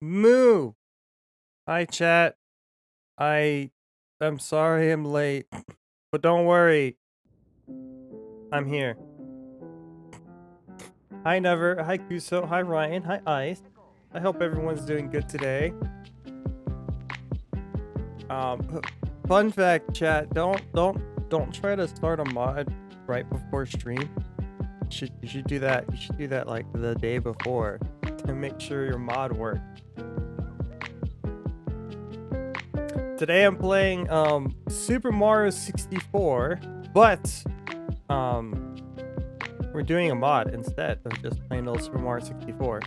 Moo! Hi, chat. I'm sorry I'm late, but don't worry. I'm here. Hi, Never. Hi, Kuso. Hi, Ryan. Hi, Ice. I hope everyone's doing good today. Fun fact, chat. Don't try to start a mod right before stream. You should do that. You should do that like the day before to make sure your mod works. Today I'm playing Super Mario 64, but we're doing a mod instead of just plain old Super Mario 64.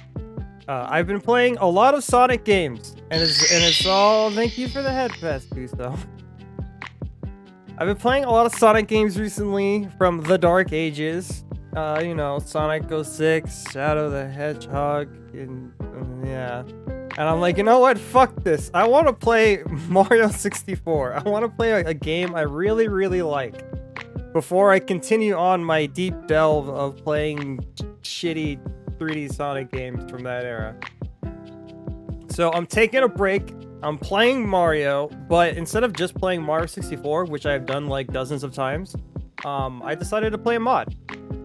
I've been playing a lot of Sonic games, and it's all. Thank you for the head pass, Gusto. I've been playing a lot of Sonic games recently from the Dark Ages. You know, Sonic 06, Shadow the Hedgehog, and yeah. And I'm like, you know what? Fuck this. I want to play Mario 64. I want to play a game I really, really like before I continue on my deep delve of playing shitty 3D Sonic games from that era. So I'm taking a break. I'm playing Mario, but instead of just playing Mario 64, which I've done like dozens of times, I decided to play a mod.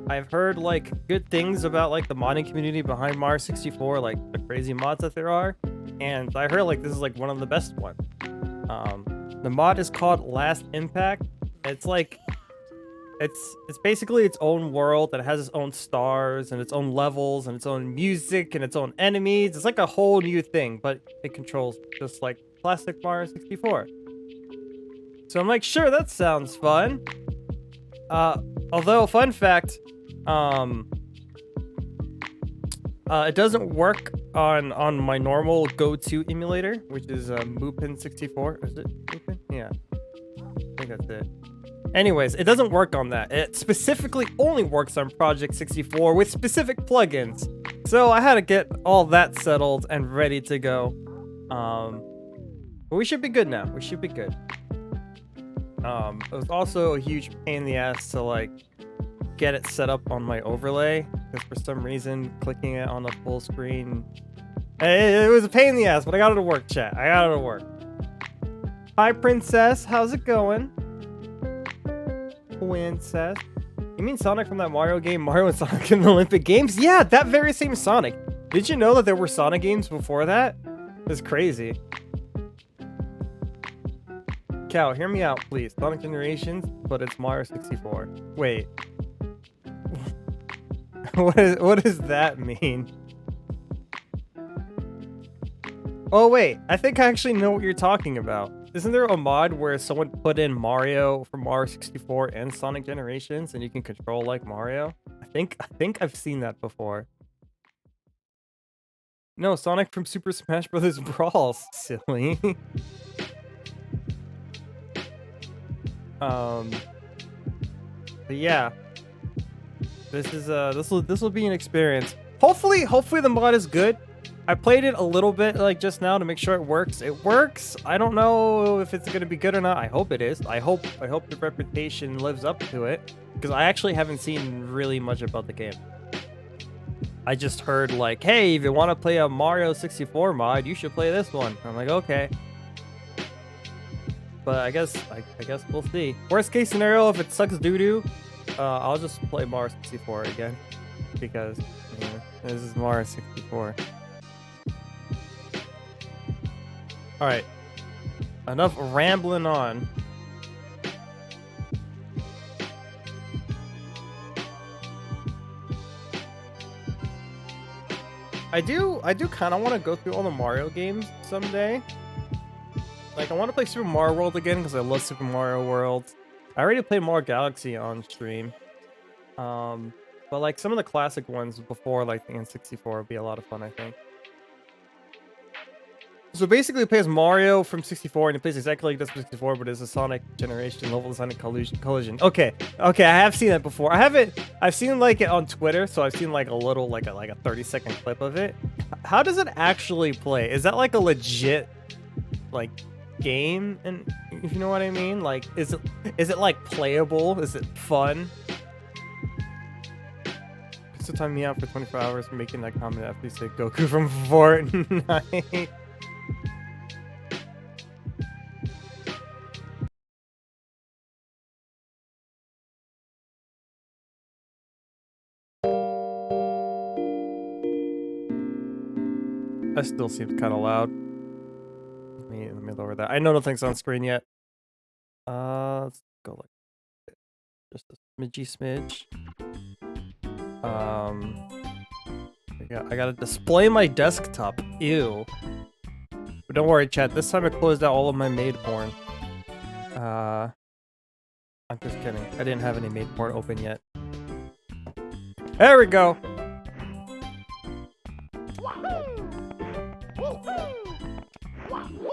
I've heard like good things about like the modding community behind Mario 64, like the crazy mods that there are, and I heard like this is like one of the best ones. The mod is called Last Impact. It's like it's basically its own world that has its own stars and its own levels and its own music and its own enemies. It's like a whole new thing, but it controls just like classic Mario 64. So I'm like, sure, that sounds fun. Although, fun fact, it doesn't work on my normal go-to emulator, which is Mupin 64. Is it Mupin? Yeah, I think that's it. Anyways, it doesn't work on that. It specifically only works on Project 64 with specific plugins. So I had to get all that settled and ready to go. But we should be good now. We should be good. It was also a huge pain in the ass to like get it set up on my overlay, because for some reason clicking it on the full screen, it was a pain in the ass, but I got it to work, chat. I got it to work. Hi, Princess. How's it going? Princess. You mean Sonic from that Mario game, Mario and Sonic in the Olympic Games? Yeah, that very same Sonic. Did you know that there were Sonic games before that? It's crazy. Cow, hear me out, please. Sonic Generations, but it's Mario 64. Wait. What does that mean? Oh, wait. I think I actually know what you're talking about. Isn't there a mod where someone put in Mario from Mario 64 and Sonic Generations and you can control like Mario? I think I've seen that before. No, Sonic from Super Smash Bros. Brawl, silly. But yeah. This will be an experience. Hopefully the mod is good. I played it a little bit like just now to make sure it works. It works. I don't know if it's gonna be good or not. I hope it is. I hope the reputation lives up to it, because I actually haven't seen really much about the game. I just heard like, hey, if you want to play a Mario 64 mod, you should play this one. I'm like, okay. But I guess we'll see. Worst case scenario, if it sucks doo-doo, I'll just play Mario 64 again, because you know, this is Mario 64. All right, enough rambling on. I do kind of want to go through all the Mario games someday. Like, I want to play Super Mario World again because I love Super Mario World. I already played Mario Galaxy on stream. But like some of the classic ones before like the N64 would be a lot of fun, I think. So basically it plays Mario from 64 and it plays exactly like this from 64, but it's a Sonic Generation level, Sonic Collision. Okay, I have seen that before. I've seen like it on Twitter, so I've seen like a little, like a 30-second clip of it. How does it actually play? Is that like a legit like game, and if you know what I mean? Like, is it like playable? Is it fun? to time me out for 24 hours for making that comment after you say Goku from Fortnite. That still seems kind of loud. Let me lower that. I know nothing's on screen yet. Let's go like just a smidgy smidge. I gotta display my desktop. Ew. But don't worry, chat. This time I closed out all of my maid porn. I'm just kidding. I didn't have any maid porn open yet. There we go.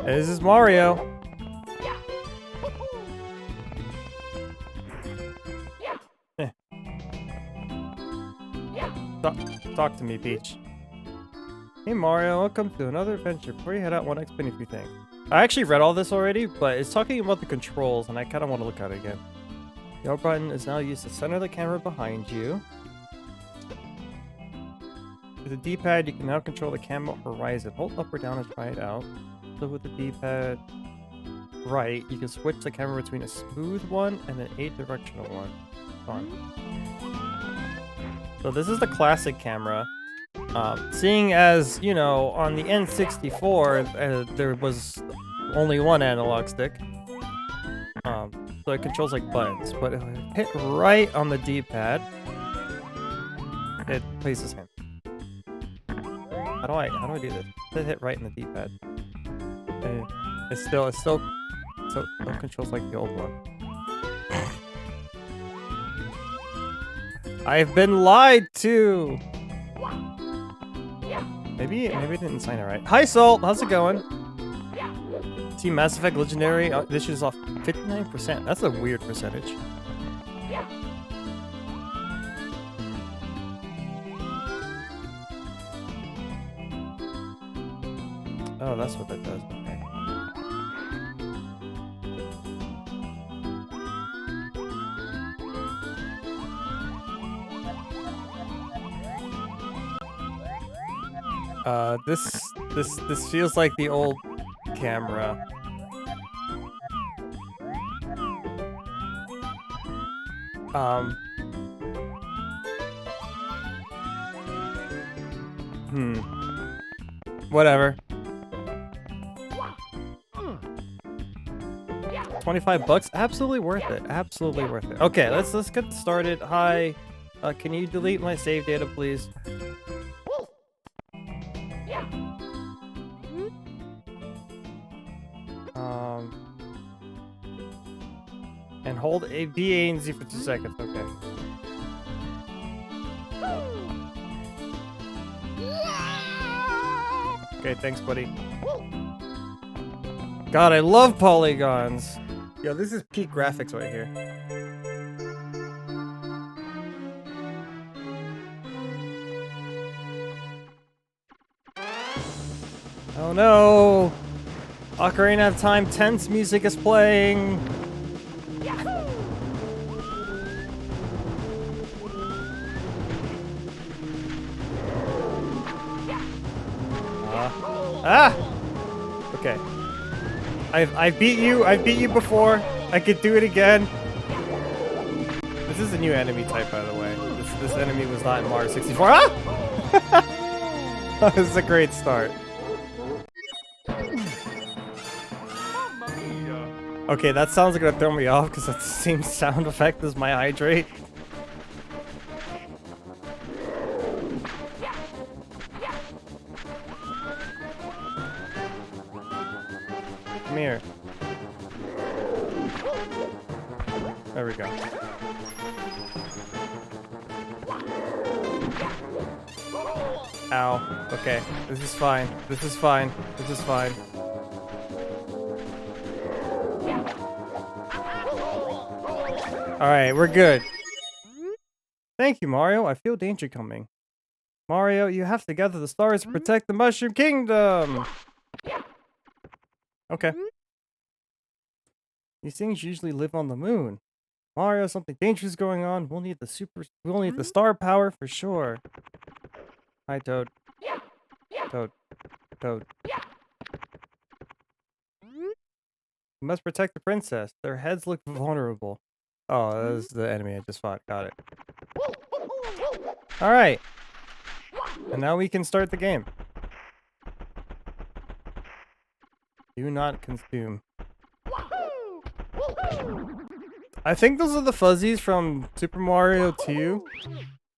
This is Mario. Talk to me, Peach. Hey Mario, welcome to another adventure. Before you head out, want to explain a few things. I actually read all this already, but it's talking about the controls, and I kind of want to look at it again. The L button is now used to center the camera behind you. With the D-pad, you can now control the camera horizon. Hold up or down and try it out. So with the D-pad right, you can switch the camera between a smooth one and an 8-directional one. Fun. So this is the classic camera. Seeing as, you know, on the N64, there was only one analog stick. So it controls like buttons, but if I hit right on the D-pad, it places him. How do I do this? It hit right in the D-pad. It still controls like the old one. I've been lied to. Maybe I didn't sign it right. Hi Salt, how's it going? Team Mass Effect Legendary. This is off 59%. That's a weird percentage. Oh, that's what that does. Okay. This feels like the old camera. Whatever. 25 bucks? Absolutely worth it. Absolutely worth it. Okay, let's get started. Hi. Can you delete my save data, please? And hold A, B, A, and Z for 2 seconds. Okay. Okay, thanks, buddy. God, I love polygons. Yo, this is peak graphics right here. Oh no! Ocarina of Time tense music is playing. Okay. I've beat you before. I could do it again. This is a new enemy type, by the way. This enemy was not in Mario 64. Ah! This is a great start. Okay, that sounds like gonna throw me off because that's the same sound effect as my hydrate. Come here. There we go. Ow. Okay. This is fine. This is fine. This is fine. Alright, we're good. Thank you, Mario. I feel danger coming. Mario, you have to gather the stars to protect the Mushroom Kingdom! Okay. These things usually live on the moon. Mario, something dangerous going on. We'll need the star power for sure. Hi, Toad. Toad. Toad. We must protect the princess. Their heads look vulnerable. Oh, that is the enemy I just fought. Got it. Alright. And now we can start the game. Do not consume. I think those are the fuzzies from Super Mario 2.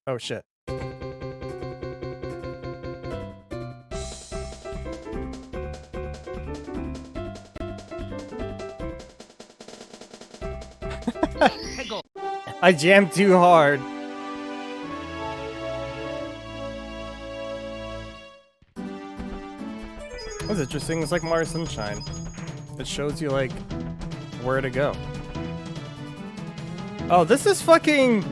Oh shit. I jammed too hard. What's interesting? It's like Mario Sunshine. It shows you like where to go. Oh, this is fucking...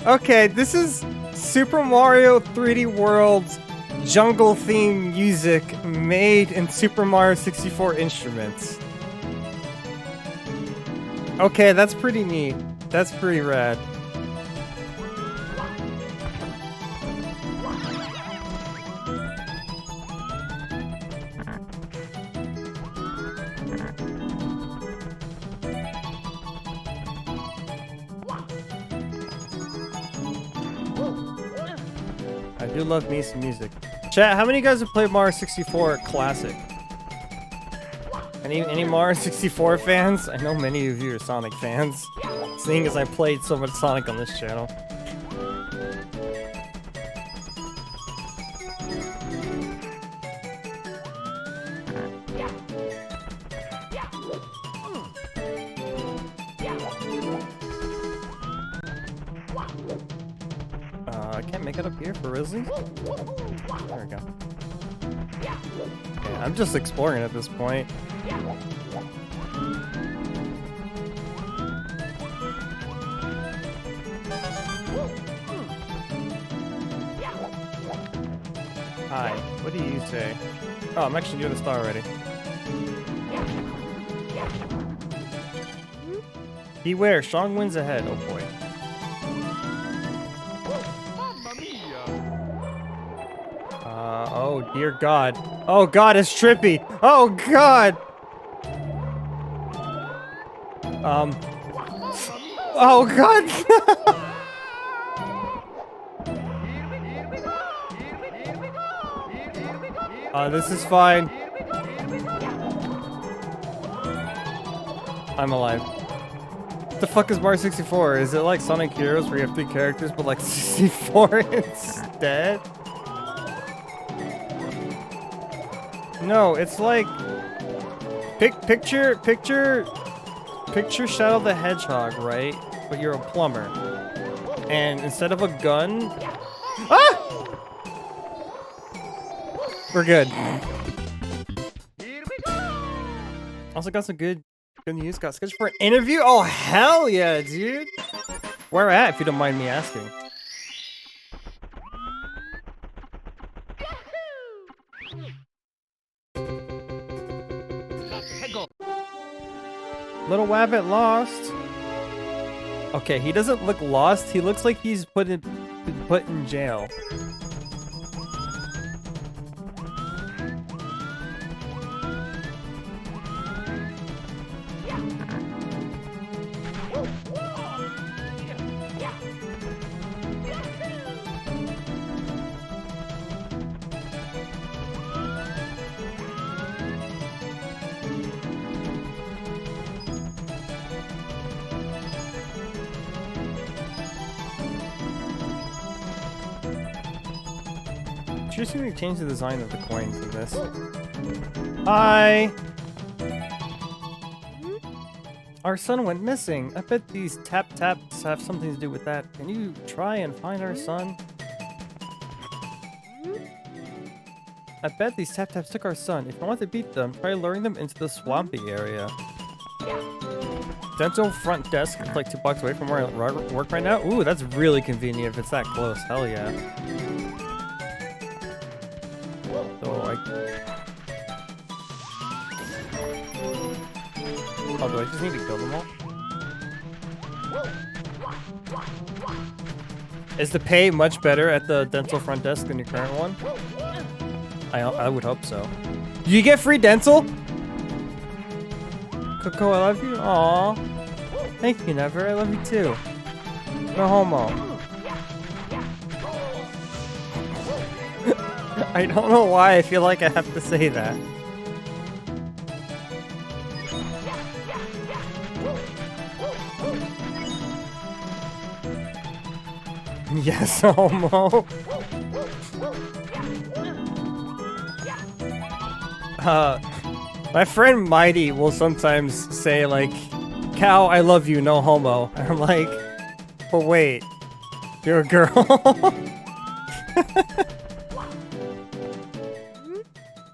Okay, this is Super Mario 3D World's jungle theme music made in Super Mario 64 instruments. Okay, that's pretty neat. That's pretty rad. I do love me some music. Chat, how many of you guys have played Mario 64 Classic? Any Mario 64 fans? I know many of you are Sonic fans, seeing as I played so much Sonic on this channel. I can't make it up here for Risley. There we go. Yeah, I'm just exploring at this point. Hi, what do you say? Oh, I'm actually doing a star already. Beware, strong winds ahead. Oh boy. Oh dear God. Oh God, it's trippy. Oh God. Oh God. This is fine. I'm alive. What the fuck is Mario 64? Is it like Sonic Heroes where you have 3 characters but like 64 instead? No, it's like picture Shadow the Hedgehog, right? But you're a plumber. And instead of a gun, ah! We're good. Also got some good news. Got scheduled for an interview. Oh hell yeah, dude! Where at, if you don't mind me asking? Little Wabbit lost. Okay, he doesn't look lost. He looks like he's been put in jail. Interesting they changed the design of the coins in this. Hi! Our son went missing. I bet these tap-taps have something to do with that. Can you try and find our son? I bet these tap-taps took our son. If you want to beat them, try luring them into the swampy area. Dental front desk, like 2 blocks away from where I work right now. Ooh, that's really convenient if it's that close. Hell yeah. So Oh, do I just need to kill them all? Is the pay much better at the dental front desk than your current one? I would hope so. Do you get free dental? Coco, I love you. Aww. Thank you, Never. I love you too. No homo. I don't know why I feel like I have to say that. Yes, homo. My friend Mighty will sometimes say like, "Cow, I love you, no homo." And I'm like, but wait, you're a girl.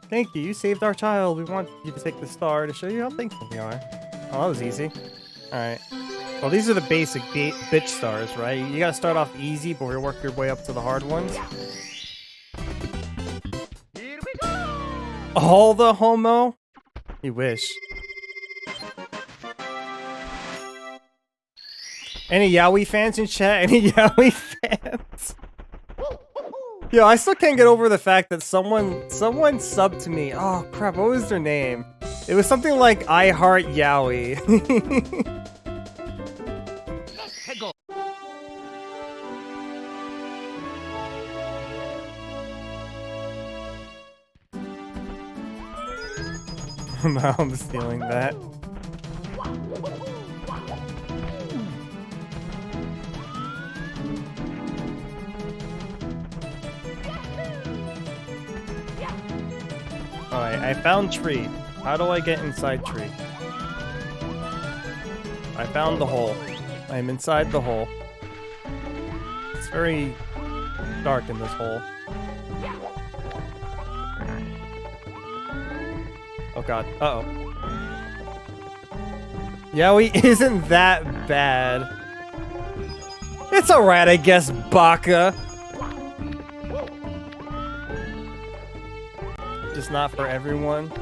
Thank you, you saved our child. We want you to take the star to show you how thankful we are. Oh, that was easy. Alright. Well, these are the basic bitch stars, right? You gotta start off easy, but we work your way up to the hard ones. Here we go! All the homo? You wish. Any Yaoi fans in chat? Any Yaoi fans? Yo, I still can't get over the fact that someone subbed to me. Oh crap, what was their name? It was something like I Heart Yaoi. Now I'm stealing that. Alright, I found tree. How do I get inside tree? I found the hole. I am inside the hole. It's very dark in this hole. Oh god. Uh-oh. Yaoi isn't that bad. It's alright, I guess, Baka. Just not for everyone.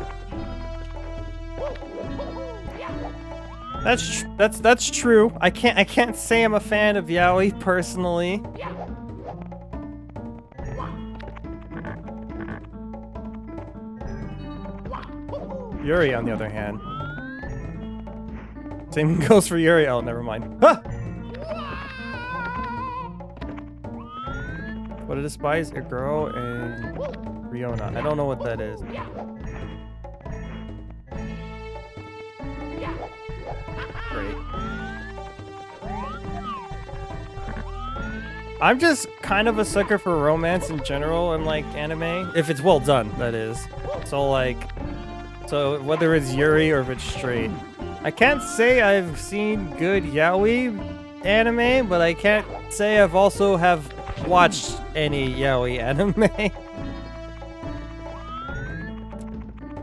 That's true. I can't say I'm a fan of Yaoi personally. Yuri, on the other hand. Same goes for Yuri. Oh, never mind. Ah! What a despise a girl and Riona. I don't know what that is. Great. I'm just kind of a sucker for romance in general and like anime. If it's well done, that is. So whether it's Yuri or if it's straight. I can't say I've seen good yaoi anime, but I can't say I've also have watched any yaoi anime.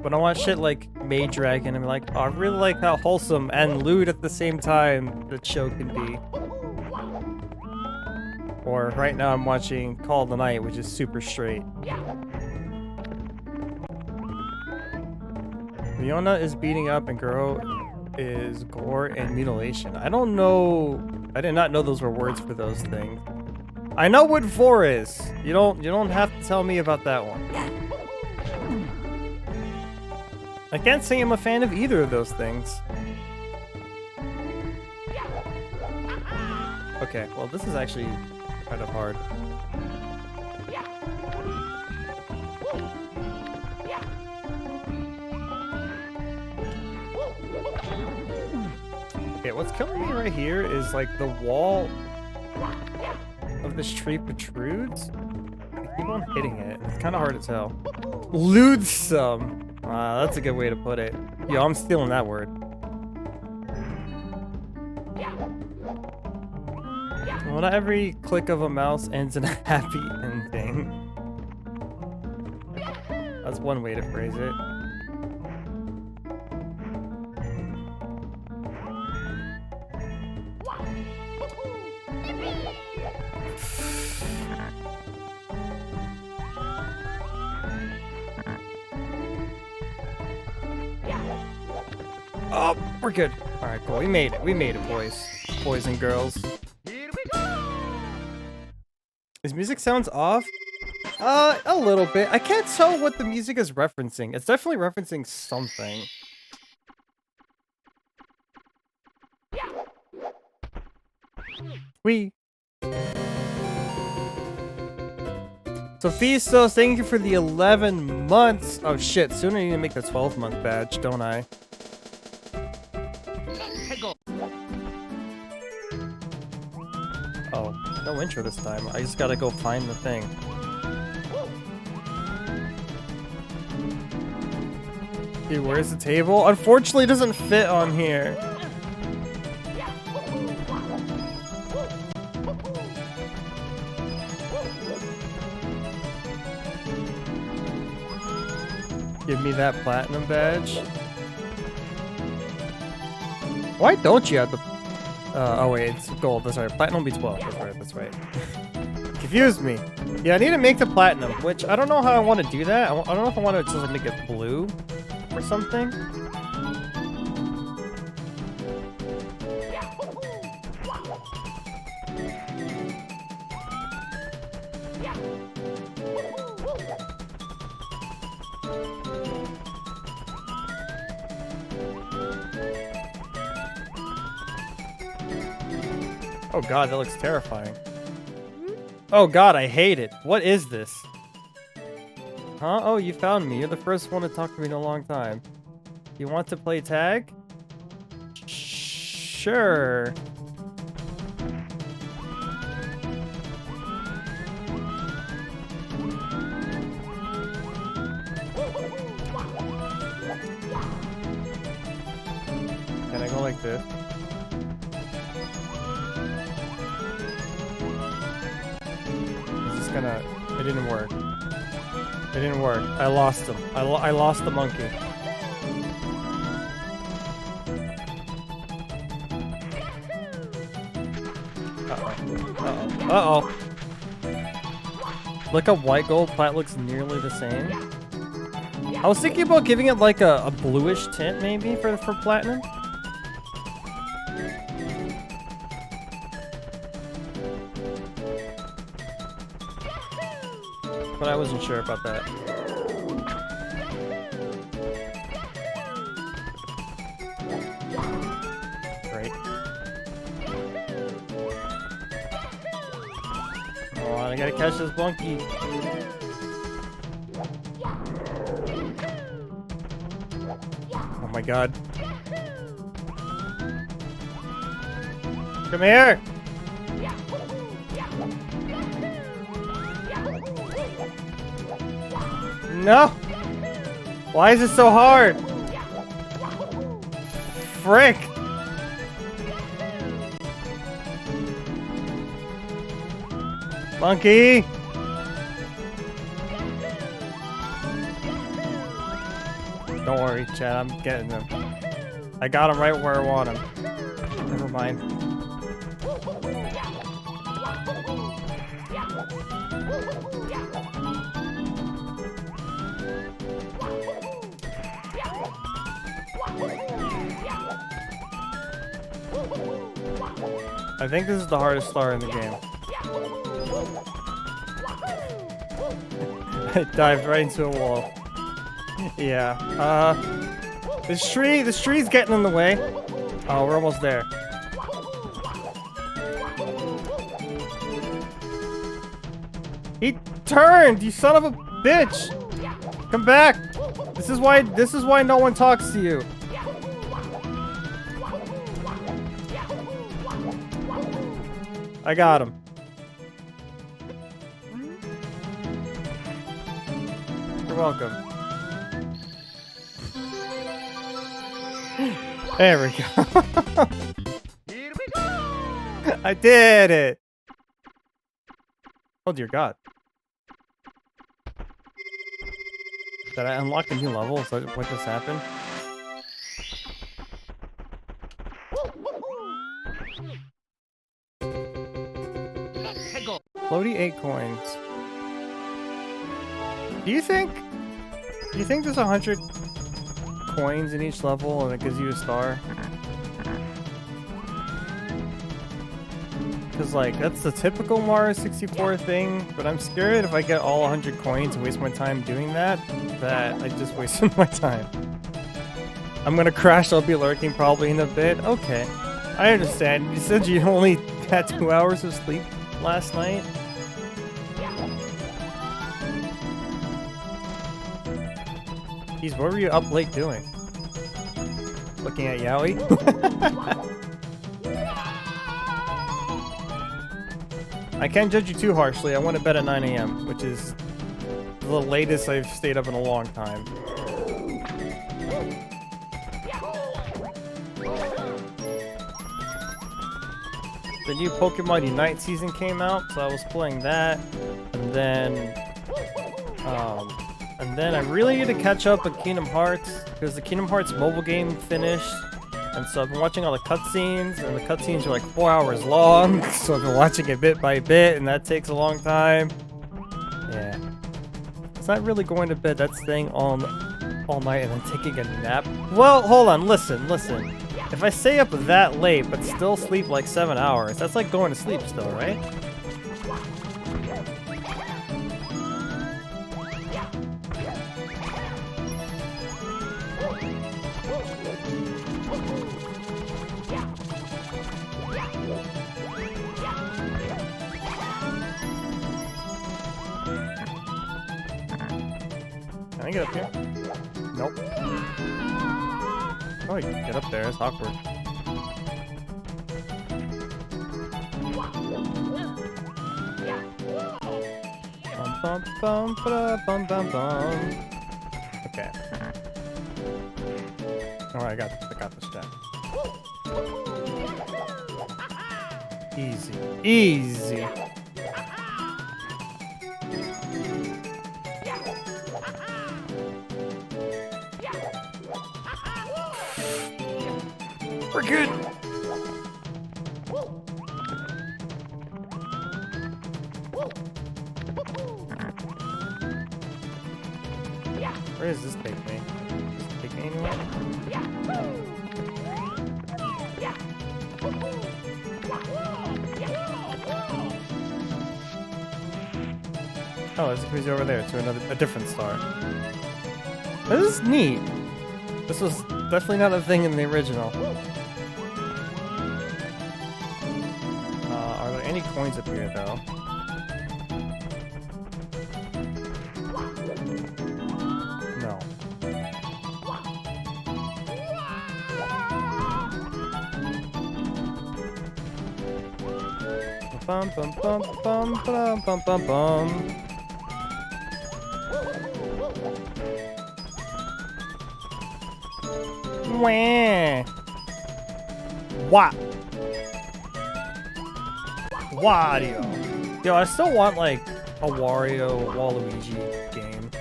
When I watch shit like Maid Dragon, I'm like, oh, I really like how wholesome and lewd at the same time the show can be. Or right now I'm watching Call of the Night, which is super straight. Leona is beating up and Guro is gore and mutilation. I don't know. I did not know those were words for those things. I know what 4 is. You don't have to tell me about that one. I can't say I'm a fan of either of those things. Okay, well this is actually kind of hard. Okay, what's killing me right here is like the wall of this tree protrudes. I keep on hitting it. It's kind of hard to tell. Lewdsome. That's a good way to put it. Yo, I'm stealing that word. Well, not every click of a mouse ends in a happy ending. That's one way to phrase it. Oh, we're good. All right, cool. We made it. We made it, boys. Boys and girls. Here we go. His music sounds off? A little bit. I can't tell what the music is referencing. It's definitely referencing something. We. Sophie says, thank you for the 11 months. Oh shit, soon I need to make the 12-month badge, don't I? Oh, no intro this time. I just gotta go find the thing. Dude, where's the table? Unfortunately, it doesn't fit on here. Give me that platinum badge. Why don't you have the... oh wait, it's gold. That's right. Platinum will be 12. That's right. That's right. Confused me. Yeah, I need to make the platinum, which I don't know how I want to do that. I don't know if I want to just make it blue or something. Oh god, that looks terrifying. Oh god, I hate it. What is this? Huh? Oh, you found me. You're the first one to talk to me in a long time. You want to play tag? Sure. Can I go like this? It didn't work. It didn't work. I lost him. I lost the monkey. Uh-oh. Uh-oh. Look up white gold. Plat looks nearly the same. I was thinking about giving it like a bluish tint maybe for platinum. But I wasn't sure about that. Great. Come on, I gotta catch this monkey. Oh my god. Come here! No! Why is it so hard? Frick! Monkey! Don't worry, Chad, I'm getting him. I got him right where I want him. Never mind. I think this is the hardest star in the game. I dived right into a wall. Yeah. This tree's getting in the way. Oh, we're almost there. He turned, you son of a bitch! Come back! This is why no one talks to you. I got him. You're welcome. There we go. Here we go. I did it. Oh dear God. Did I unlock a new level? Is that what just happened? Floaty 8 coins. Do you think there's 100 coins in each level and it gives you a star. Because, like, that's the typical Mario 64 thing, but I'm scared if I get all 100 coins and waste my time doing that, that I just wasted my time. I'm gonna crash, I'll be lurking probably in a bit. Okay, I understand. You said you only had 2 hours of sleep last night? Jeez, what were you up late doing? Looking at Yowie? I can't judge you too harshly. I went to bed at 9 a.m., which is the latest I've stayed up in a long time. The new Pokemon Unite season came out, so I was playing that, and then I really need to catch up with Kingdom Hearts because the Kingdom Hearts mobile game finished, and so I've been watching all the cutscenes, and the cutscenes are like 4 hours long, so I've been watching it bit by bit, and that takes a long time. Yeah, it's not really going to bed. That's staying all night and then taking a nap. Well, hold on, listen. If I stay up that late but still sleep like 7 hours, that's like going to sleep still, right? Can I get up here? Nope. Oh, you can get up there. It's awkward. Bum bum bum bum bum bum. Okay. All right, I got this down. Easy. We're good. Where does this take me? Does it take me anywhere? Oh, this brings you over there to a different star. This is neat. This was definitely not a thing in the original. Are there any coins up here, though? No. Bum bum bum bum bum bum bum bum. Wah. What? Wario. Yo, I still want like a Wario Waluigi game.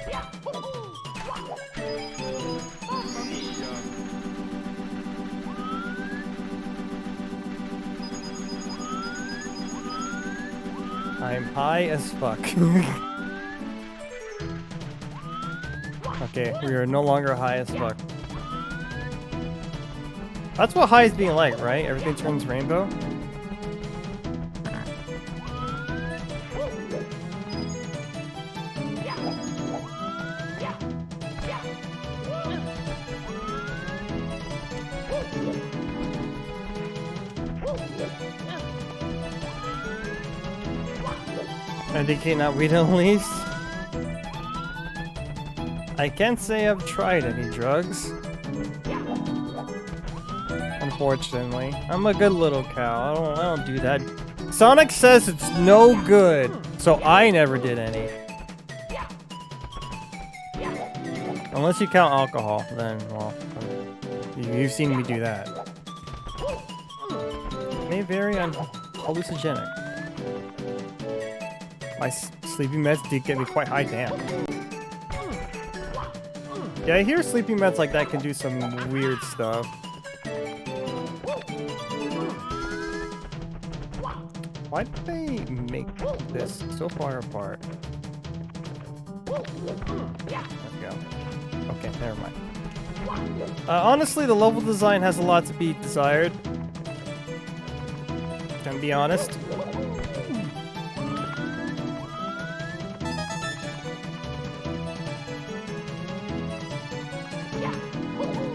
I'm high as fuck. Okay, we are no longer high as fuck. That's what high is being like, right? Everything turns rainbow. Indicate not weed at least. I can't say I've tried any drugs. Unfortunately, I'm a good little cow. I don't do that. Sonic says it's no good, so I never did any. Unless you count alcohol, then well, you've seen me do that. It may vary on hallucinogenic. My sleeping meds did get me quite high, damn. Yeah, I hear sleeping meds like that can do some weird stuff. Why did they make this so far apart? Let's go. Okay, never mind. Honestly, the level design has a lot to be desired. Gonna be honest.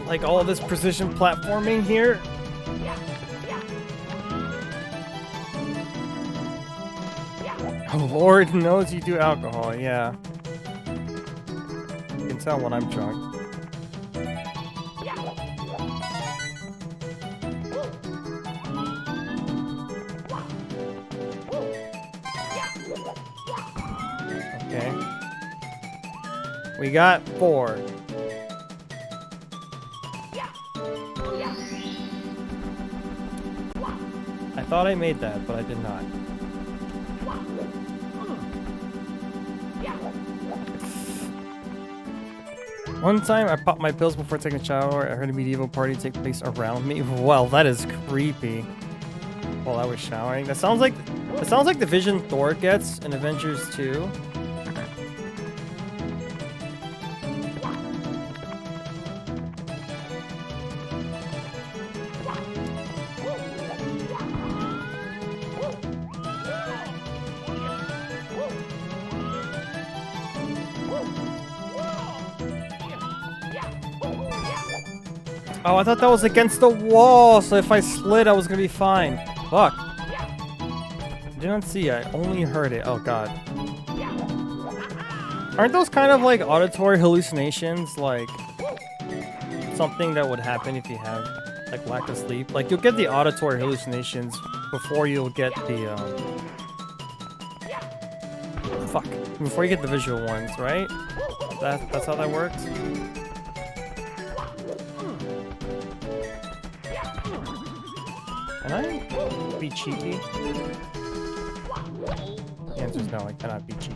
Like all this precision platforming here. Oh Lord knows you do alcohol, yeah. You can tell when I'm drunk. Okay. We got 4. I thought I made that, but I did not. One time I popped my pills before taking a shower. I heard a medieval party take place around me. Well, that is creepy. While I was showering. That sounds like the vision Thor gets in Avengers 2. Oh, I thought that was against the wall, so if I slid, I was gonna be fine. Fuck. I did not see, I only heard it. Oh god. Aren't those kind of like auditory hallucinations, like something that would happen if you have like lack of sleep? Like you'll get the auditory hallucinations before you'll get the fuck. Before you get the visual ones, right? That's how that works? Can I be cheeky? The answer is no, I cannot be cheeky.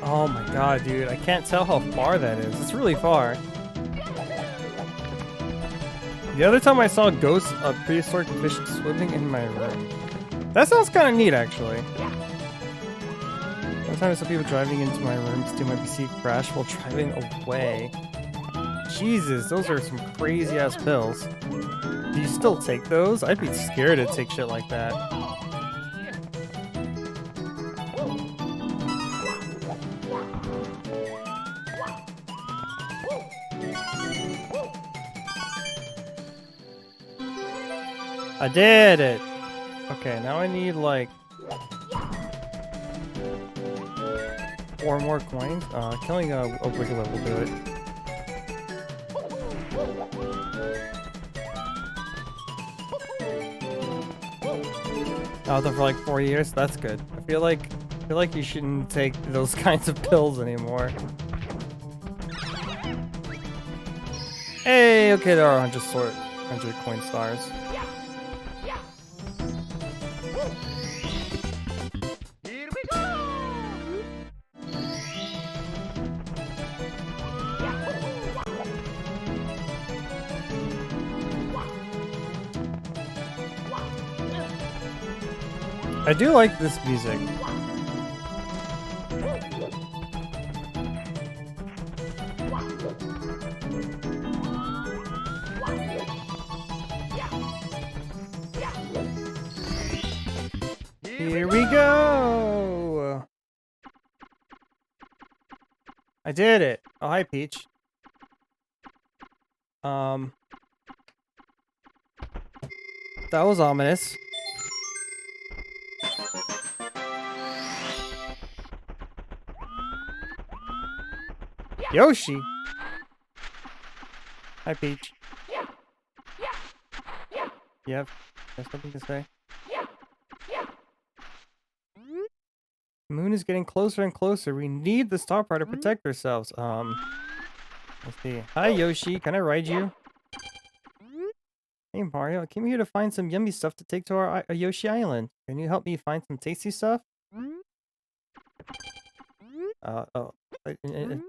Oh my god, dude, I can't tell how far that is. It's really far. The other time I saw ghosts of prehistoric fish swimming in my room. That sounds kind of neat, actually. Sometimes I saw people driving into my room to do my PC crash while driving away. Jesus, those are some crazy ass pills. Do you still take those? I'd be scared to take shit like that. I did it! Okay, now I need like 4 more coins. Killing a Wiggler will do it. Out there for like 4 years. That's good. I feel like you shouldn't take those kinds of pills anymore. Hey, okay, there are 100 coin stars. Here we go! I do like this music. Here we go! I did it! Oh, hi, Peach. That was ominous. Yoshi! Hi, Peach. You have something to say? The moon is getting closer and closer. We need the star part to protect ourselves. Let's see. Hi, Yoshi. Can I ride you? Hey, Mario. I came here to find some yummy stuff to take to our Yoshi Island. Can you help me find some tasty stuff?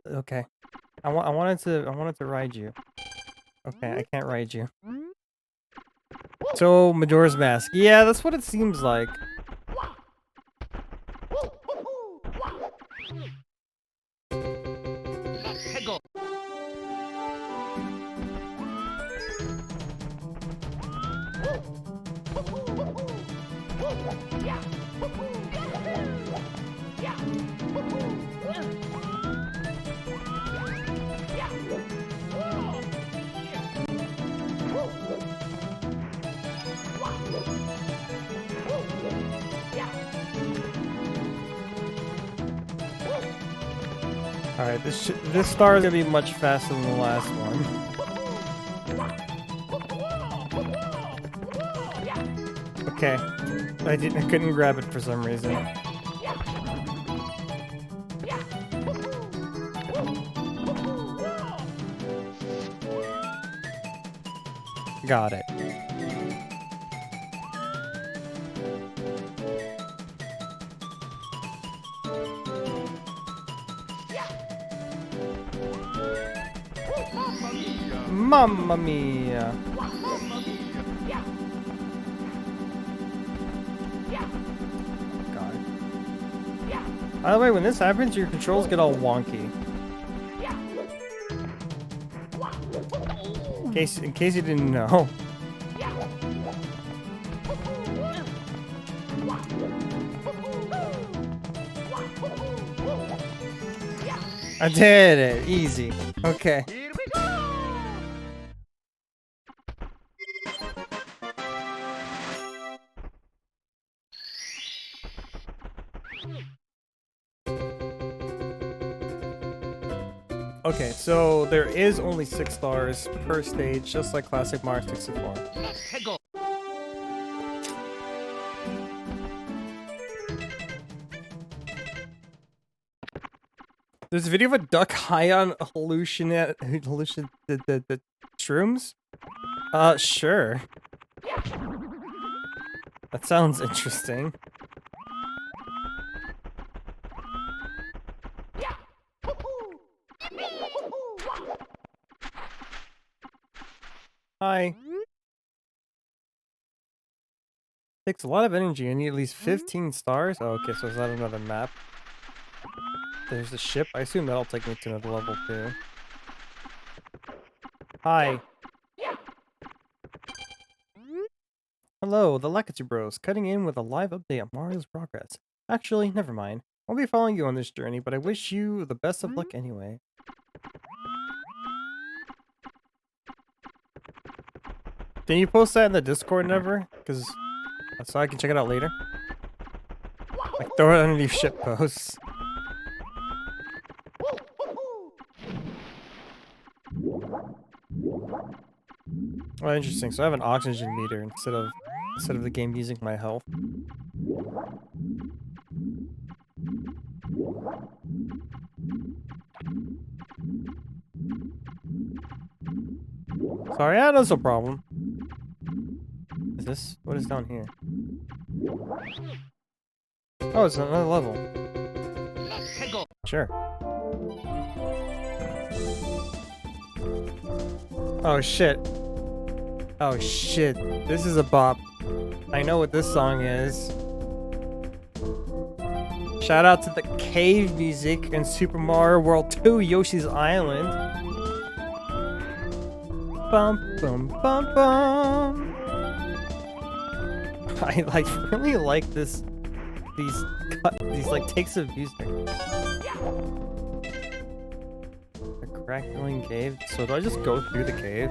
Okay. I wanted to ride you. Okay, I can't ride you. So, Majora's Mask. Yeah, that's what it seems like. Alright, this star is gonna be much faster than the last one. Okay. I couldn't grab it for some reason. Got it. Mamma mia. God. By the way, when this happens, your controls get all wonky. In case you didn't know. I did it. Easy. Okay. Here we go! Okay, so there is only 6 stars per stage, just like classic Mario 64. There's a video of a duck high on the shrooms? Sure. That sounds interesting. Hi. Takes a lot of energy. I need at least 15 stars. Oh, okay, so is that another map? There's the ship. I assume that'll take me to another level too. Hi. Hello, the Lakitu Bros, cutting in with a live update on Mario's progress. Actually, never mind. I'll be following you on this journey, but I wish you the best of luck anyway. Can you post that in the Discord never? Because so I can check it out later. Like throw it underneath ship posts. Oh, interesting. So I have an oxygen meter instead of the game using my health. Sorry, yeah, that's no problem. Is this? What is down here? Oh, it's another level. Sure. Oh shit. Oh shit. This is a bop. I know what this song is. Shout out to the cave music in Super Mario World 2 Yoshi's Island. Bum bum bum bum. I really like these like takes of music. A crackling cave. So do I just go through the cave?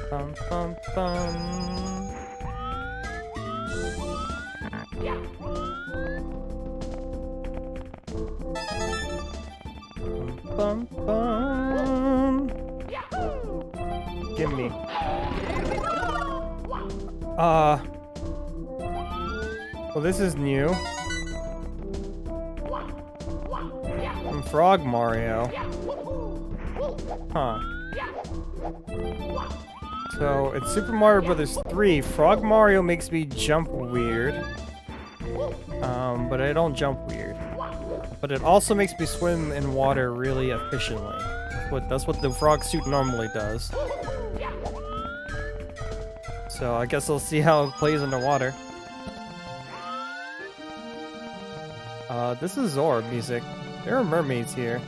Bum bum bum. Bum bum. Give me. Well, this is new. From Frog Mario. Huh. So, in Super Mario Bros. 3, Frog Mario makes me jump weird. But I don't jump weird. but it also makes me swim in water really efficiently. That's what the frog suit normally does. So I guess I'll see how it plays underwater. This is Zora music. There are mermaids here.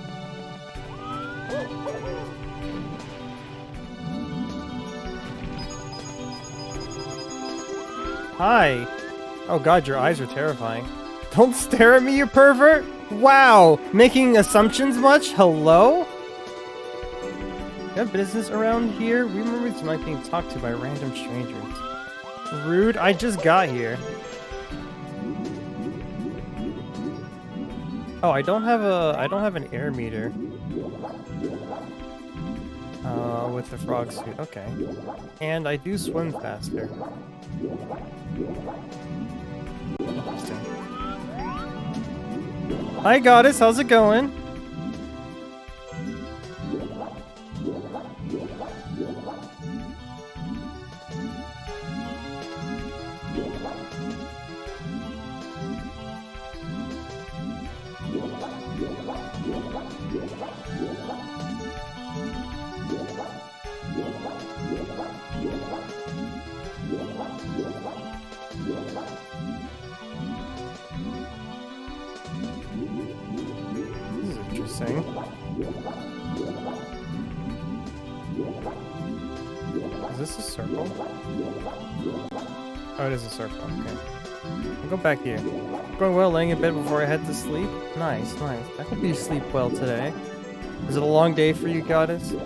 Hi. Oh god, your eyes are terrifying. Don't stare at me, you pervert! Wow! Making assumptions much? Hello? You have business around here? We remember tonight being talked to by random strangers. Rude, I just got here. Oh, I don't have an air meter. With the frog suit, okay. And I do swim faster. Interesting. Hi goddess, how's it going? Is this a circle? Oh, it is a circle. Okay. I'll go back here. Going well, laying in bed before I head to sleep. Nice, nice. I hope you sleep well today. Is it a long day for you, goddess? This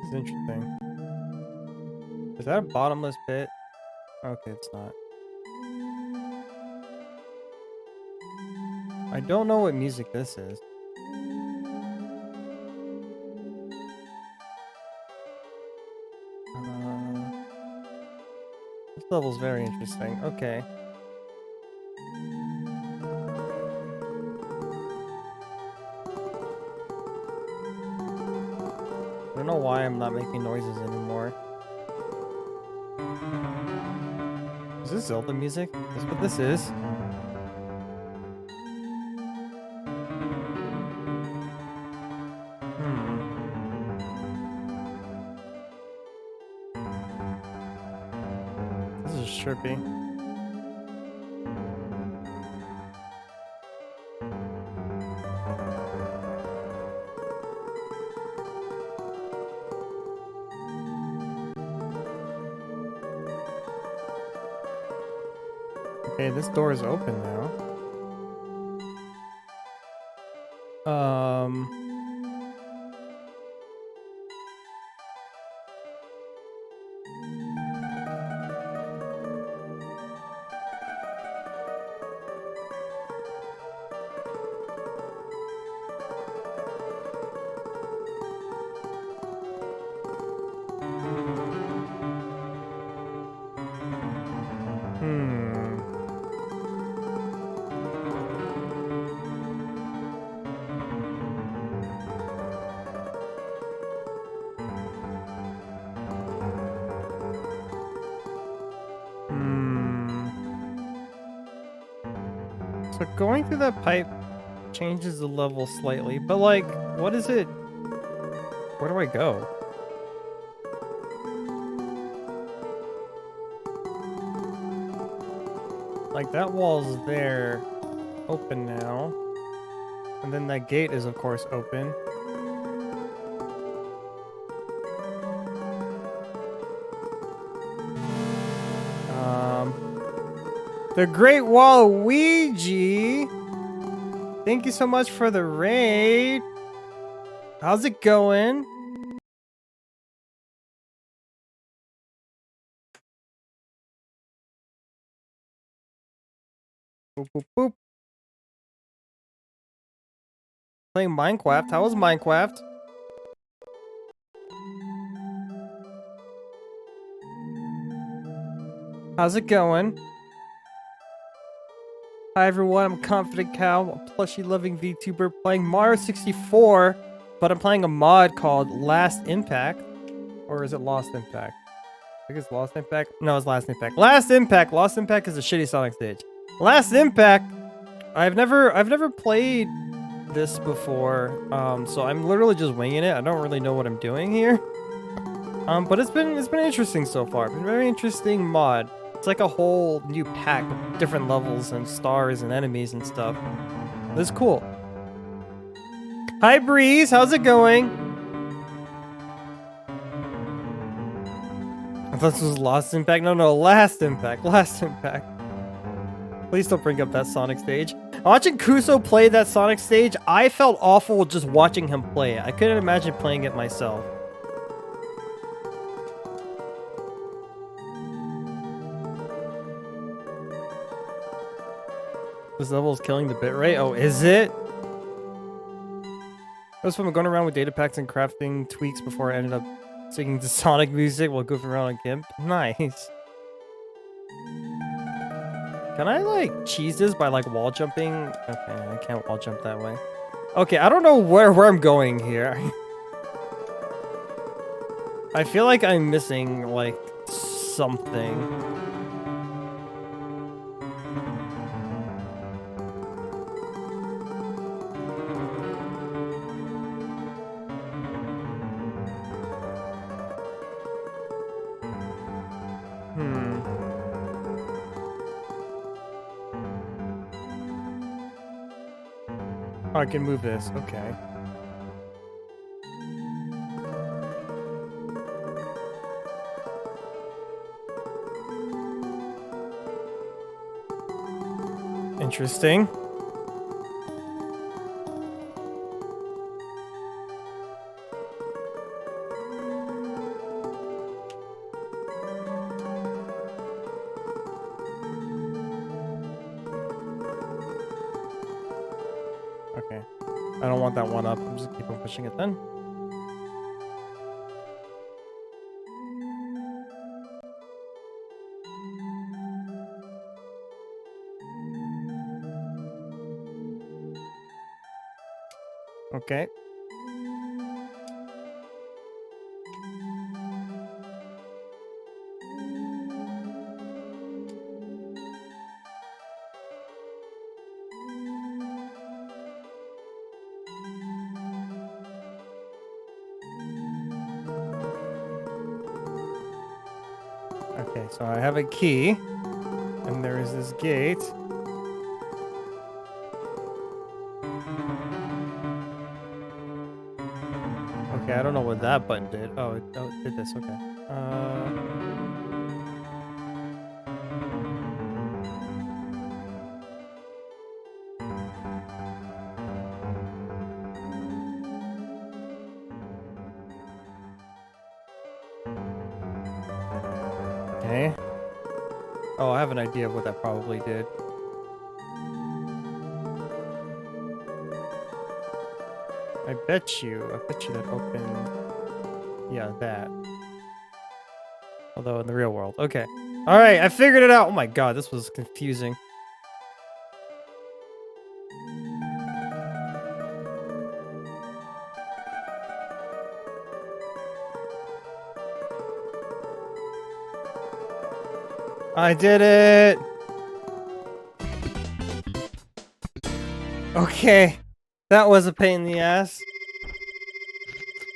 is interesting. Is that a bottomless pit? Okay, it's not. I don't know what music this is. This level's very interesting. Okay. I don't know why I'm not making noises anymore. Is this Zelda music? Is this what this is? This is trippy. Okay, this door is open now. So going through that pipe changes the level slightly, but like, what is it? Where do I go? Like, that wall's there, open now. And then that gate is, of course, open. The Great Waluigi! Thank you so much for the raid! How's it going? Boop, boop, boop. Playing Minecraft. How was Minecraft? How's it going? Hi everyone, I'm Confident Cow, a plushie-loving VTuber playing Mario 64, but I'm playing a mod called Last Impact. Or is it Lost Impact? think it's Lost Impact. No, it's Last Impact. Last Impact. Lost Impact is a shitty Sonic stage. Last Impact. I've never played this before. So I'm literally just winging it. I don't really know what I'm doing here. But it's been interesting so far. It's been a very interesting mod. It's like a whole new pack of different levels and stars and enemies and stuff. It's cool. Hi Breeze, how's it going? I thought this was Lost Impact. No, Last Impact. Last Impact. Please don't bring up that Sonic stage. Watching Kuso play that Sonic stage, I felt awful just watching him play it. I couldn't imagine playing it myself. This level is killing the bitrate. Oh, is it? That was fun going around with data packs and crafting tweaks before I ended up singing to Sonic music while goofing around on GIMP. Nice. Can I, like, cheese this by, like, wall jumping? Okay, I can't wall jump that way. Okay, I don't know where I'm going here. I feel like I'm missing, like, something. Oh, I can move this. Okay. Interesting. Okay. I don't want that one up. I'm just keep on pushing it then. Okay. Okay, so I have a key, and there is this gate. Okay, I don't know what that button did. Oh, it did this. Okay. Okay. Oh, I have an idea of what that probably did. I bet you that opened... Yeah, that. Although in the real world. Okay. Alright, I figured it out! Oh my god, this was confusing. I did it! Okay. That was a pain in the ass.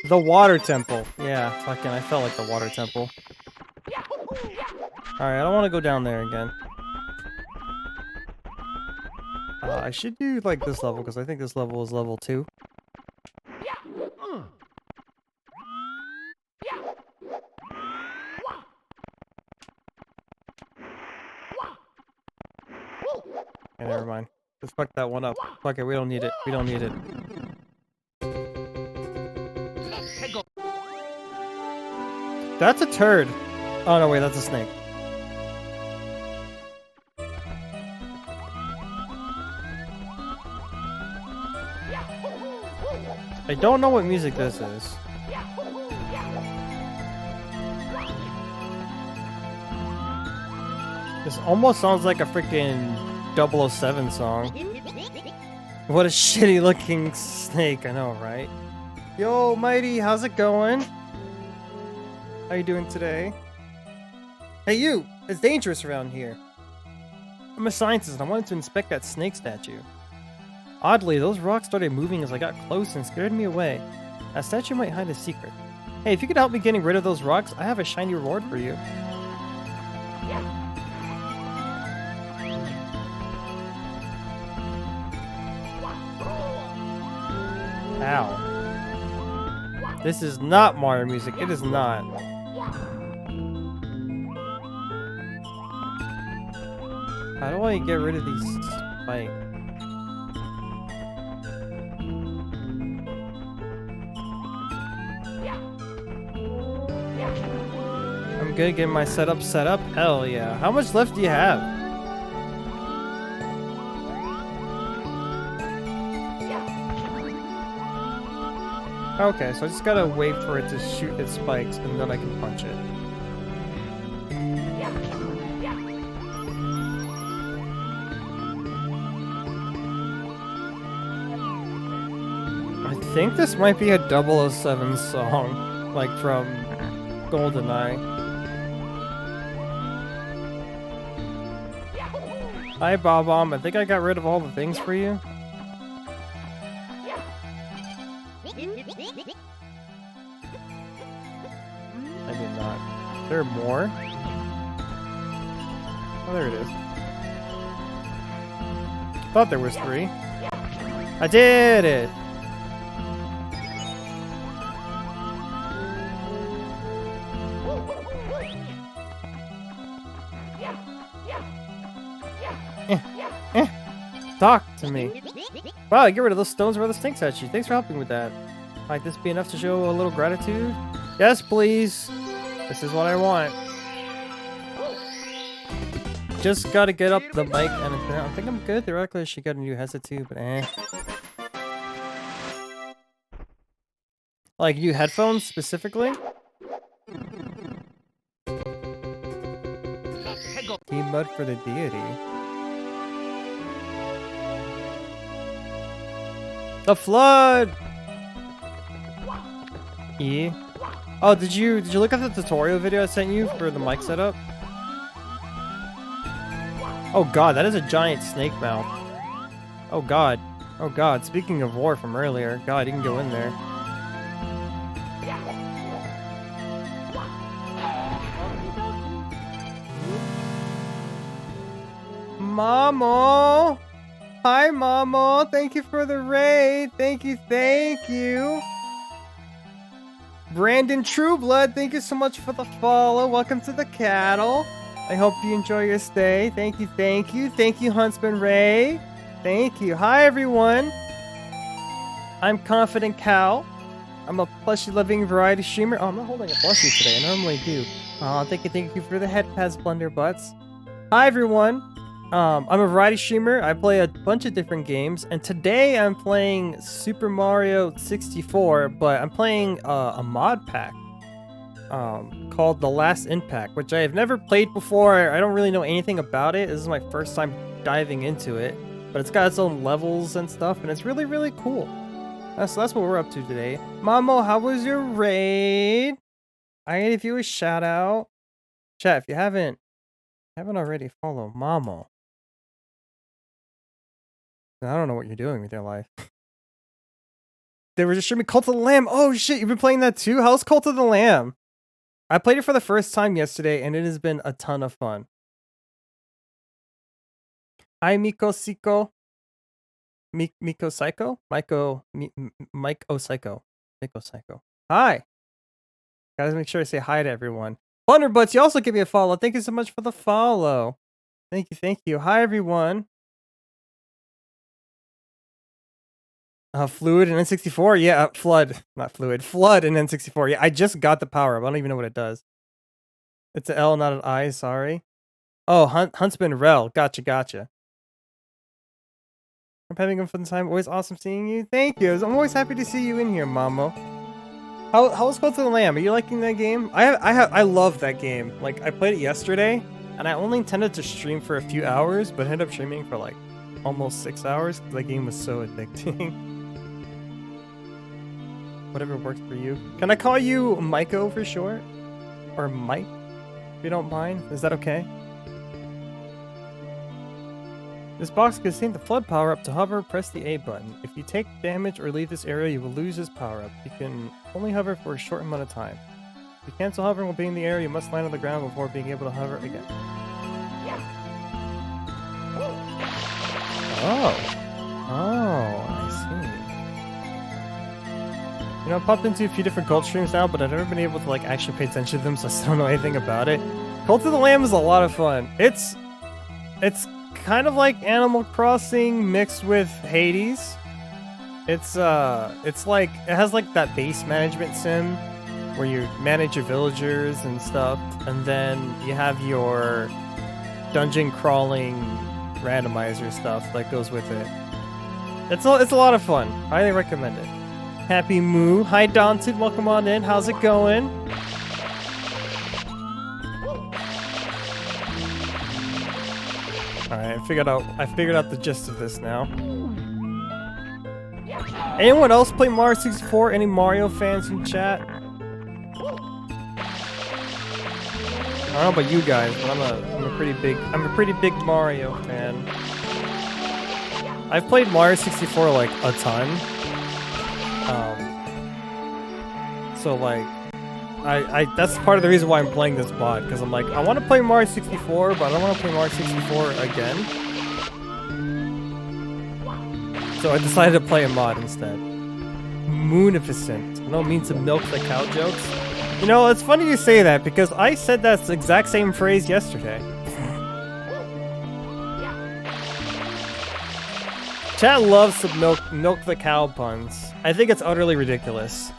The water temple. Yeah, fucking, I felt like the water temple. Alright, I don't want to go down there again. I should do, like, this level, because I think this level is level 2. Okay, never mind. Just fuck that one up. Fuck it, we don't need it. We don't need it. That's a turd. Oh, no, wait, that's a snake. I don't know what music this is. This almost sounds like a freaking 007 song. What a shitty looking snake, I know, right? Yo, Mighty, how's it going? How you doing today? Hey you! It's dangerous around here. I'm a scientist and I wanted to inspect that snake statue. Oddly, those rocks started moving as I got close and scared me away. That statue might hide a secret. Hey, if you could help me getting rid of those rocks, I have a shiny reward for you. Ow. This is not Mario music. It is not. How do I get rid of these spikes? I'm good getting my setup set up. Hell yeah. How much left do you have? Okay, so I just gotta wait for it to shoot its spikes and then I can punch it. I think this might be a 007 song, like from GoldenEye. Hi, Bob-omb. I think I got rid of all the things for you. I did not. Is there more? Oh, there it is. Thought there was 3. I did it! Talk to me. Wow, I get rid of those stones where the snake statue. Thanks for helping with that. Might this be enough to show a little gratitude? Yes, please. This is what I want. Just gotta get up the mic and I think I'm good. Theoretically, she got a new headset too, but eh. Like new headphones specifically? Team mud for the deity. The flood! Yeah. Oh, did you look at the tutorial video I sent you for the mic setup? Oh god, that is a giant snake mouth. Oh god. Oh god, speaking of war from earlier, god, you can go in there. Mamo! Hi, Mamo! Thank you for the raid! Thank you, thank you! Brandon Trueblood, thank you so much for the follow. Welcome to the cattle. I hope you enjoy your stay. Thank you, thank you. Thank you, Huntsman Ray. Thank you. Hi, everyone. I'm Confident Cow. I'm a plushie-loving variety streamer. Oh, I'm not holding a plushie today. I normally do. Oh, thank you for the head pads, Blunderbutts. Hi, everyone. I'm a variety streamer. I play a bunch of different games, and today I'm playing Super Mario 64, but I'm playing a mod pack called The Last Impact, which I have never played before. I don't really know anything about it. This is my first time diving into it, but it's got its own levels and stuff, and it's really, really cool. That's what we're up to today. Mamo, how was your raid? I gave you a shout out. Chat, if you haven't already, follow Mamo. I don't know what you're doing with your life. They were just streaming Cult of the Lamb. Oh shit, you've been playing that too? How's Cult of the Lamb? I played it for the first time yesterday, and it has been a ton of fun. Hi, Miko Psycho. Miko Psycho? Mike Psycho. Miko Psycho. Hi. Gotta make sure I say hi to everyone. Blunderbutts, you also give me a follow. Thank you so much for the follow. Thank you, thank you. Hi, everyone. Fluid and N64? Yeah, Flood. Not Fluid. Flood and N64. Yeah, I just got the power up. I don't even know what it does. It's an L, not an I, sorry. Oh, Huntsman Rel. Gotcha. I'm having a fun time. Always awesome seeing you. Thank you. I'm always happy to see you in here, Mamo. How's Cult of the Lamb? Are you liking that game? I love that game. Like, I played it yesterday, and I only intended to stream for a few hours, but ended up streaming for like almost 6 hours because that game was so addicting. Whatever works for you. Can I call you Maiko for short? Or Mike? If you don't mind, is that okay? This box contains the flood power-up. To hover, press the A button. If you take damage or leave this area, you will lose this power-up. You can only hover for a short amount of time. If you cancel hovering while being in the area, you must land on the ground before being able to hover again. Oh. Oh, I see. You know, I've popped into a few different cult streams now, but I've never been able to like actually pay attention to them, so I still don't know anything about it. Cult of the Lamb is a lot of fun. It's kind of like Animal Crossing mixed with Hades. It's like it has like that base management sim where you manage your villagers and stuff, and then you have your dungeon crawling randomizer stuff that goes with it. It's a lot of fun. Highly recommend it. Happy Moo. Hi Daunted, welcome on in. How's it going? Alright, I figured out the gist of this now. Anyone else play Mario 64? Any Mario fans in chat? I don't know about you guys, but I'm a pretty big Mario fan. I've played Mario 64 like a ton. So like I that's part of the reason why I'm playing this mod, because I'm like, I want to play Mario 64, but I don't want to play Mario 64 again. So I decided to play a mod instead. Moonificent. I know it means to milk the cow jokes. You know, it's funny you say that, because I said that exact same phrase yesterday. Chat loves to milk the cow puns. I think it's utterly ridiculous.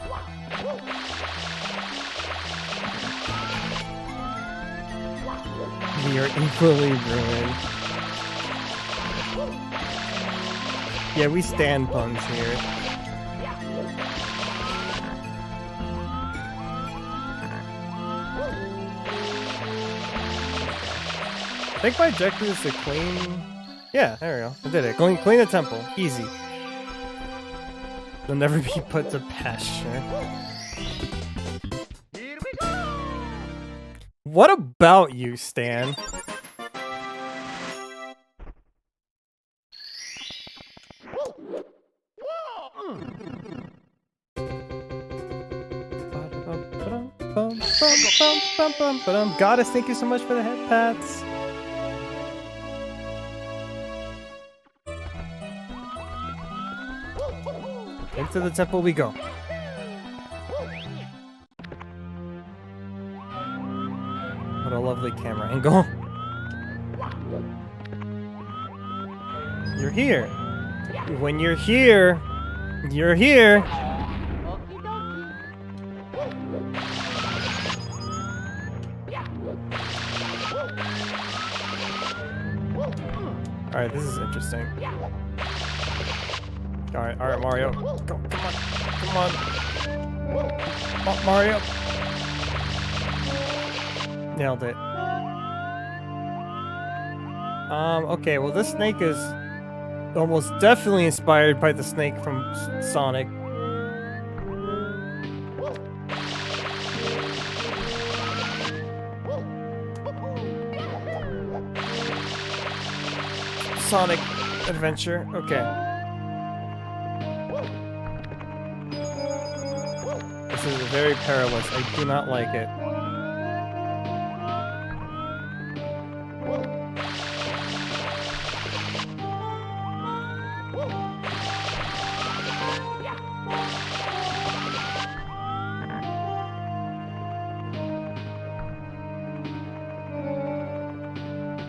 We are equally ruined. Yeah, we stand puns here. I think my objective is to clean... Yeah, there we go. I did it. Clean the temple. Easy. They'll never be put to pasture. Here we go. What about you, Stan? Goddess, thank you so much for the head pats. Into the temple we go. What a lovely camera angle. You're here. When you're here, you're here. Alright, this is interesting. Alright, Mario. Go, come on. Mario. Nailed it. Okay, well this snake is almost definitely inspired by the snake from Sonic. Sonic Adventure. Okay. This is very perilous. I do not like it.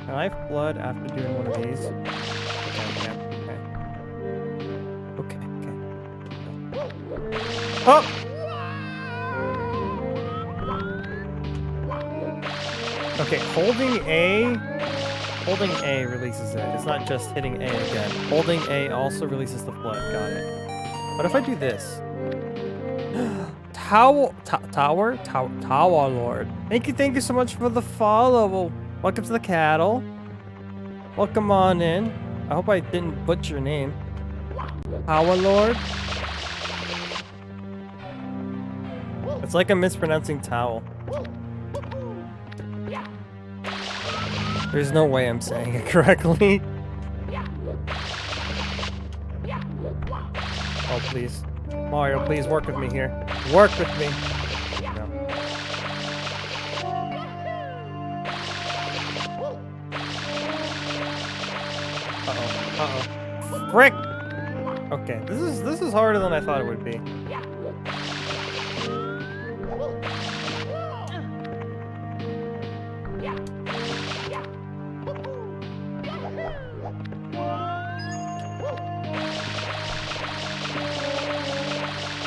Can I flood after doing one of these? Okay. Oh! Okay, holding A releases it. It's not just hitting A again. Holding A also releases the flood. Got it. What if I do this? Tower Lord. Thank you so much for the follow. Welcome to the cattle. Welcome on in. I hope I didn't butcher your name. Tower Lord. It's like I'm mispronouncing towel. There's no way I'm saying it correctly. Oh, please. Mario, please work with me here. Work with me. No. Uh-oh. Uh-oh. Frick! Okay, this is harder than I thought it would be.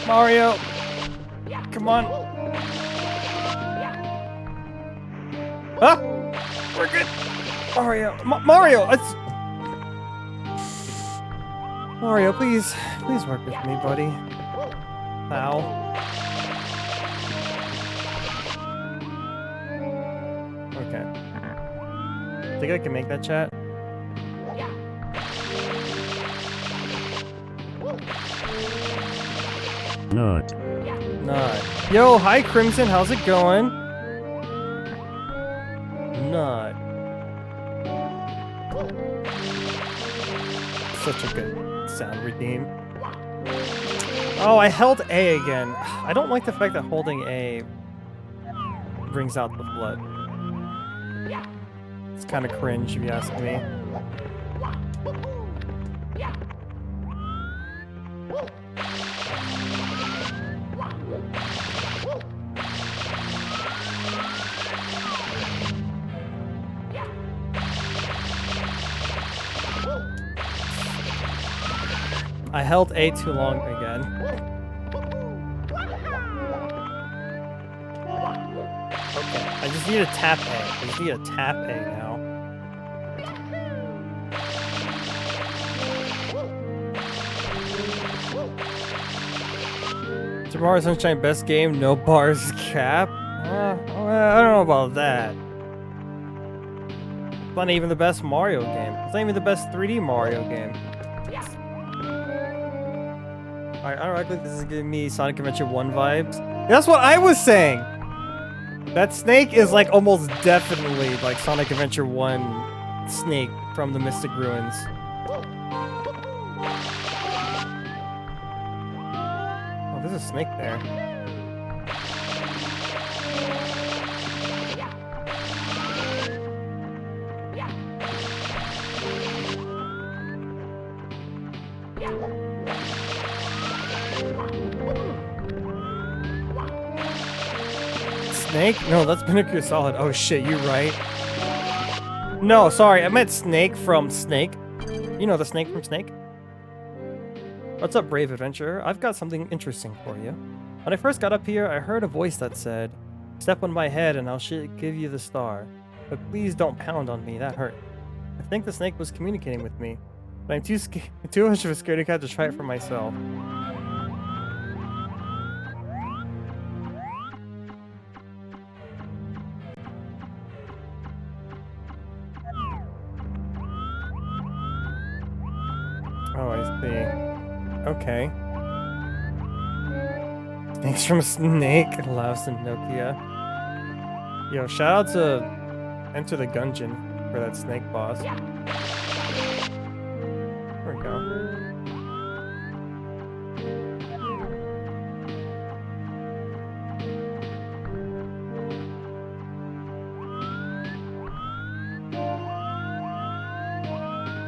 Mario! Come on! Huh? We're good! Mario! Mario! It's... Mario, please. Please work with me, buddy. Ow. Okay. Think I can make that, chat? Not. Yo, hi Crimson, how's it going? Not. Such a good sound redeem. Oh, I held A again. I don't like the fact that holding A brings out the blood. It's kind of cringe if you ask me. I held A too long again. Okay, I just need to tap A. I just need to tap A now. Tomorrow Sunshine best game, no bars cap. I don't know about that. It's not even the best Mario game. It's not even the best 3D Mario game. I don't know, this is giving me Sonic Adventure 1 vibes. That's what I was saying! That snake is like almost definitely like Sonic Adventure 1 snake from the Mystic Ruins. Oh, there's a snake there. Snake? No, that's Pinnacle Solid. Oh shit, you're right. No, sorry, I meant Snake from Snake. You know the Snake from Snake? What's up, brave adventurer? I've got something interesting for you. When I first got up here, I heard a voice that said, "Step on my head and I'll give you the star. But please don't pound on me, that hurt." I think the snake was communicating with me, but I'm too much of a scaredy cat to try it for myself. Oh, I see. Okay. Thanks from Snake, laughs in Nokia. Yo, shout out to Enter the Gungeon for that snake boss. There we go.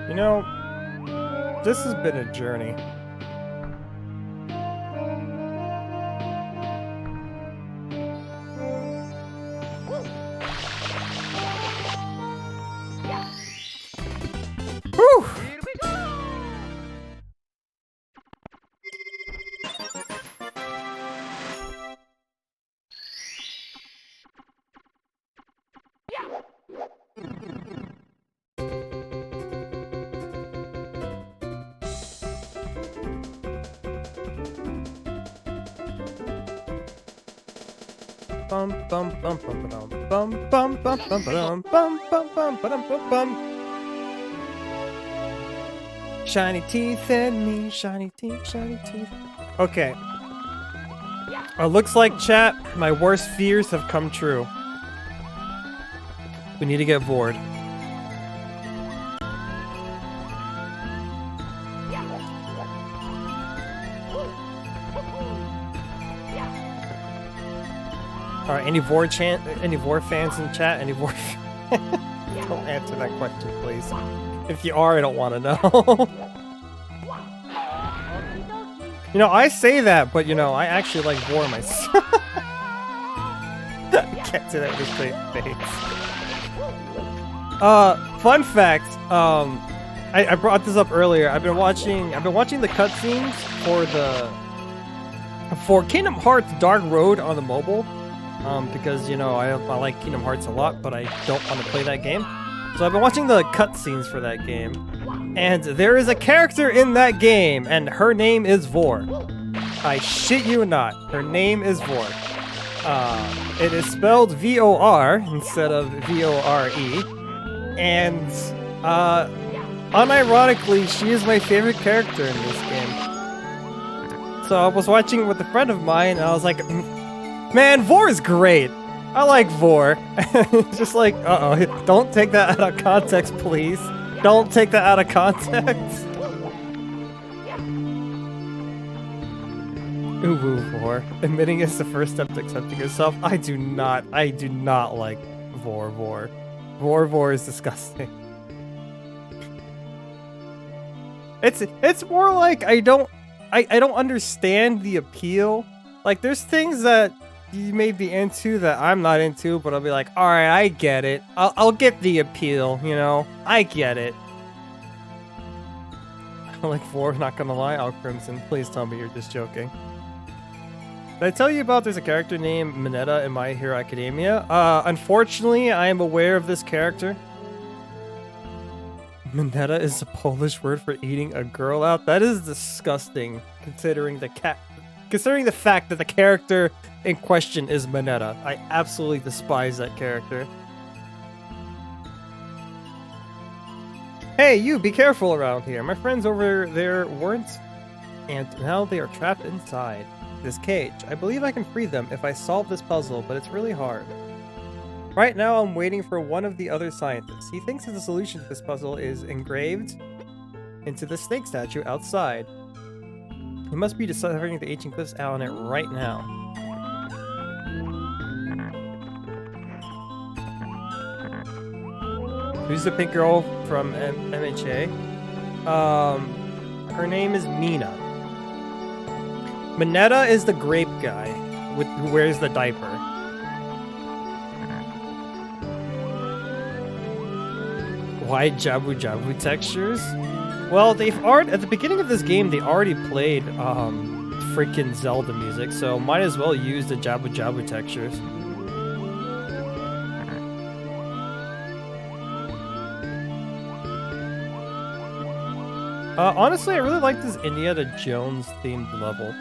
You know, this has been a journey. Whew. Here we go! Bum bum bum bum bum bum bum bum bum bum bum bum bum bum. Shiny teeth and me, shiny teeth, shiny teeth. Okay. Looks like, chat, my worst fears have come true. We need to get bored. All right, any Vor fans in chat? Any Vor? Don't answer that question, please. If you are, I don't want to know. You know, I say that, but you know, I actually like Vor myself. I can't say that with a straight face. Fun fact. I brought this up earlier. I've been watching the cutscenes for Kingdom Hearts Dark Road on the mobile. Because you know I like Kingdom Hearts a lot, but I don't want to play that game. So I've been watching the cutscenes for that game, and there is a character in that game, and her name is Vor. I shit you not, her name is Vor. It is spelled V-O-R instead of V-O-R-E, and unironically, she is my favorite character in this game. So I was watching with a friend of mine, and I was like, man, Vor is great. I like Vor. Just like, uh-oh, don't take that out of context, please. Don't take that out of context. Ooh, Vor. Admitting is the first step to accepting yourself. I do not like Vor. Vor is disgusting. It's more like I don't understand the appeal. Like, there's things that you may be into that I'm not into, but I'll be like, all right, I get it. I'll get the appeal, you know? I get it. I like Vor, not gonna lie. Al Crimson, please tell me you're just joking. Did I tell you about there's a character named Mineta in My Hero Academia? Unfortunately, I am aware of this character. Mineta is a Polish word for eating a girl out? That is disgusting, considering the fact that the character in question is Mineta. I absolutely despise that character. Hey, you, be careful around here. My friends over there weren't, and now they are trapped inside this cage. I believe I can free them if I solve this puzzle, but it's really hard. Right now, I'm waiting for one of the other scientists. He thinks that the solution to this puzzle is engraved into the snake statue outside. He must be deciphering the ancient glyphs out on it right now. Who's the pink girl from MHA? Her name is Mina. Mineta is the grape guy who wears the diaper. Why Jabu Jabu textures? Well, at the beginning of this game, they already played freaking Zelda music, so might as well use the Jabu Jabu textures. Honestly, I really like this Indiana Jones themed level.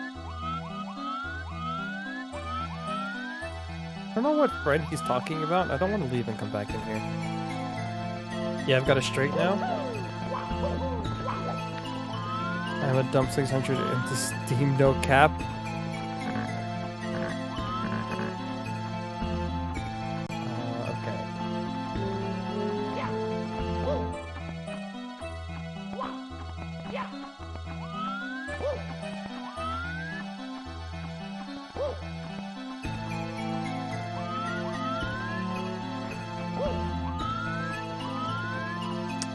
I don't know what friend he's talking about. I don't want to leave and come back in here. Yeah, I've got a straight now. I have a dump 600 into Steam, no cap. Okay.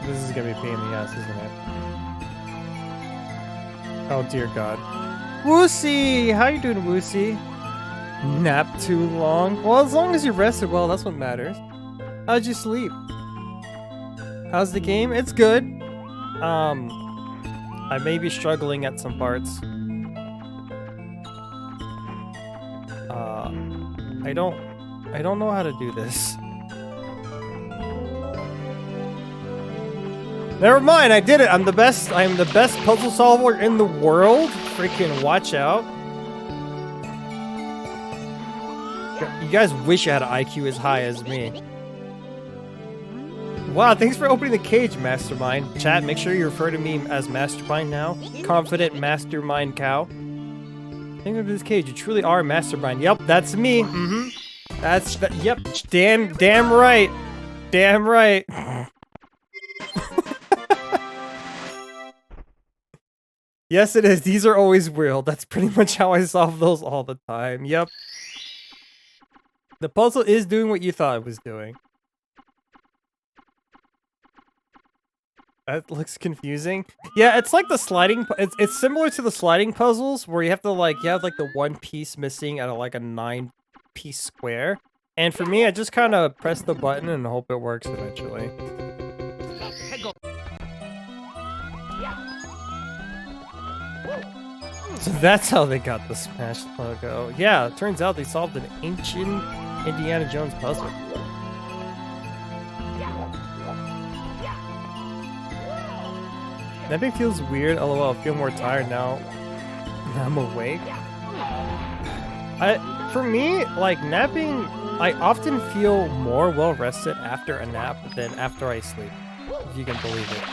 This is gonna be a pain in the ass, isn't it? Oh dear God. Woosie! How you doing, Woosie? Nap too long? Well, as long as you rested well, that's what matters. How'd you sleep? How's the game? It's good. I may be struggling at some parts. I don't know how to do this. Never mind, I did it. I'm the best puzzle solver in the world. Freaking watch out. You guys wish you had an IQ as high as me. Wow, thanks for opening the cage, Mastermind. Chat, make sure you refer to me as Mastermind now. Confident Mastermind Cow. Think of this cage, you truly are Mastermind. Yep, that's me. Yep, damn right. Damn right. Yes, it is. These are always real. That's pretty much how I solve those all the time. Yep. The puzzle is doing what you thought it was doing. That looks confusing. Yeah, it's like the sliding. It's similar to the sliding puzzles where you have to like you have like the one piece missing out of like a 9-piece square. And for me, I just kind of press the button and hope it works eventually. So that's how they got the Smash logo. Yeah, it turns out they solved an ancient Indiana Jones puzzle. Napping feels weird. LOL, I feel more tired now. I'm awake. For me, like napping, I often feel more well rested after a nap than after I sleep. If you can believe it.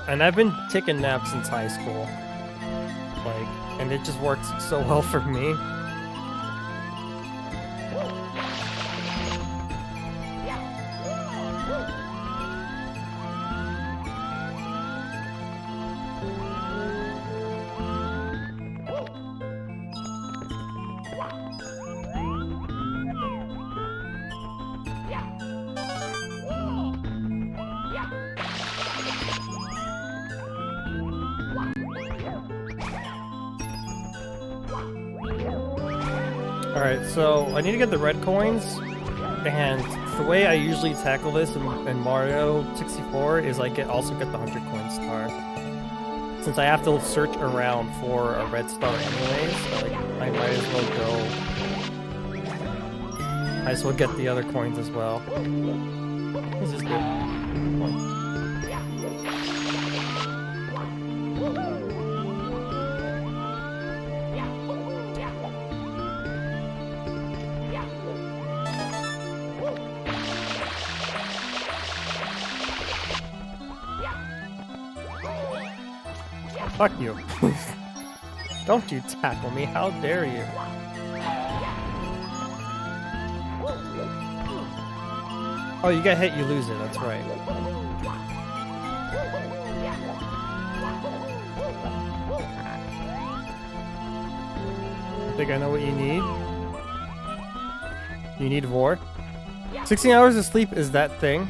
And I've been taking naps since high school. Like, and it just works so well for me. Alright, so I need to get the red coins, and the way I usually tackle this in Mario 64 is I also get the 100 coin star. Since I have to search around for a red star anyways, like, I might as well get the other coins as well. This is good. Fuck you. Don't you tackle me, how dare you? Oh, you get hit, you lose it, that's right. I think I know what you need. You need more. 16 hours of sleep is that thing?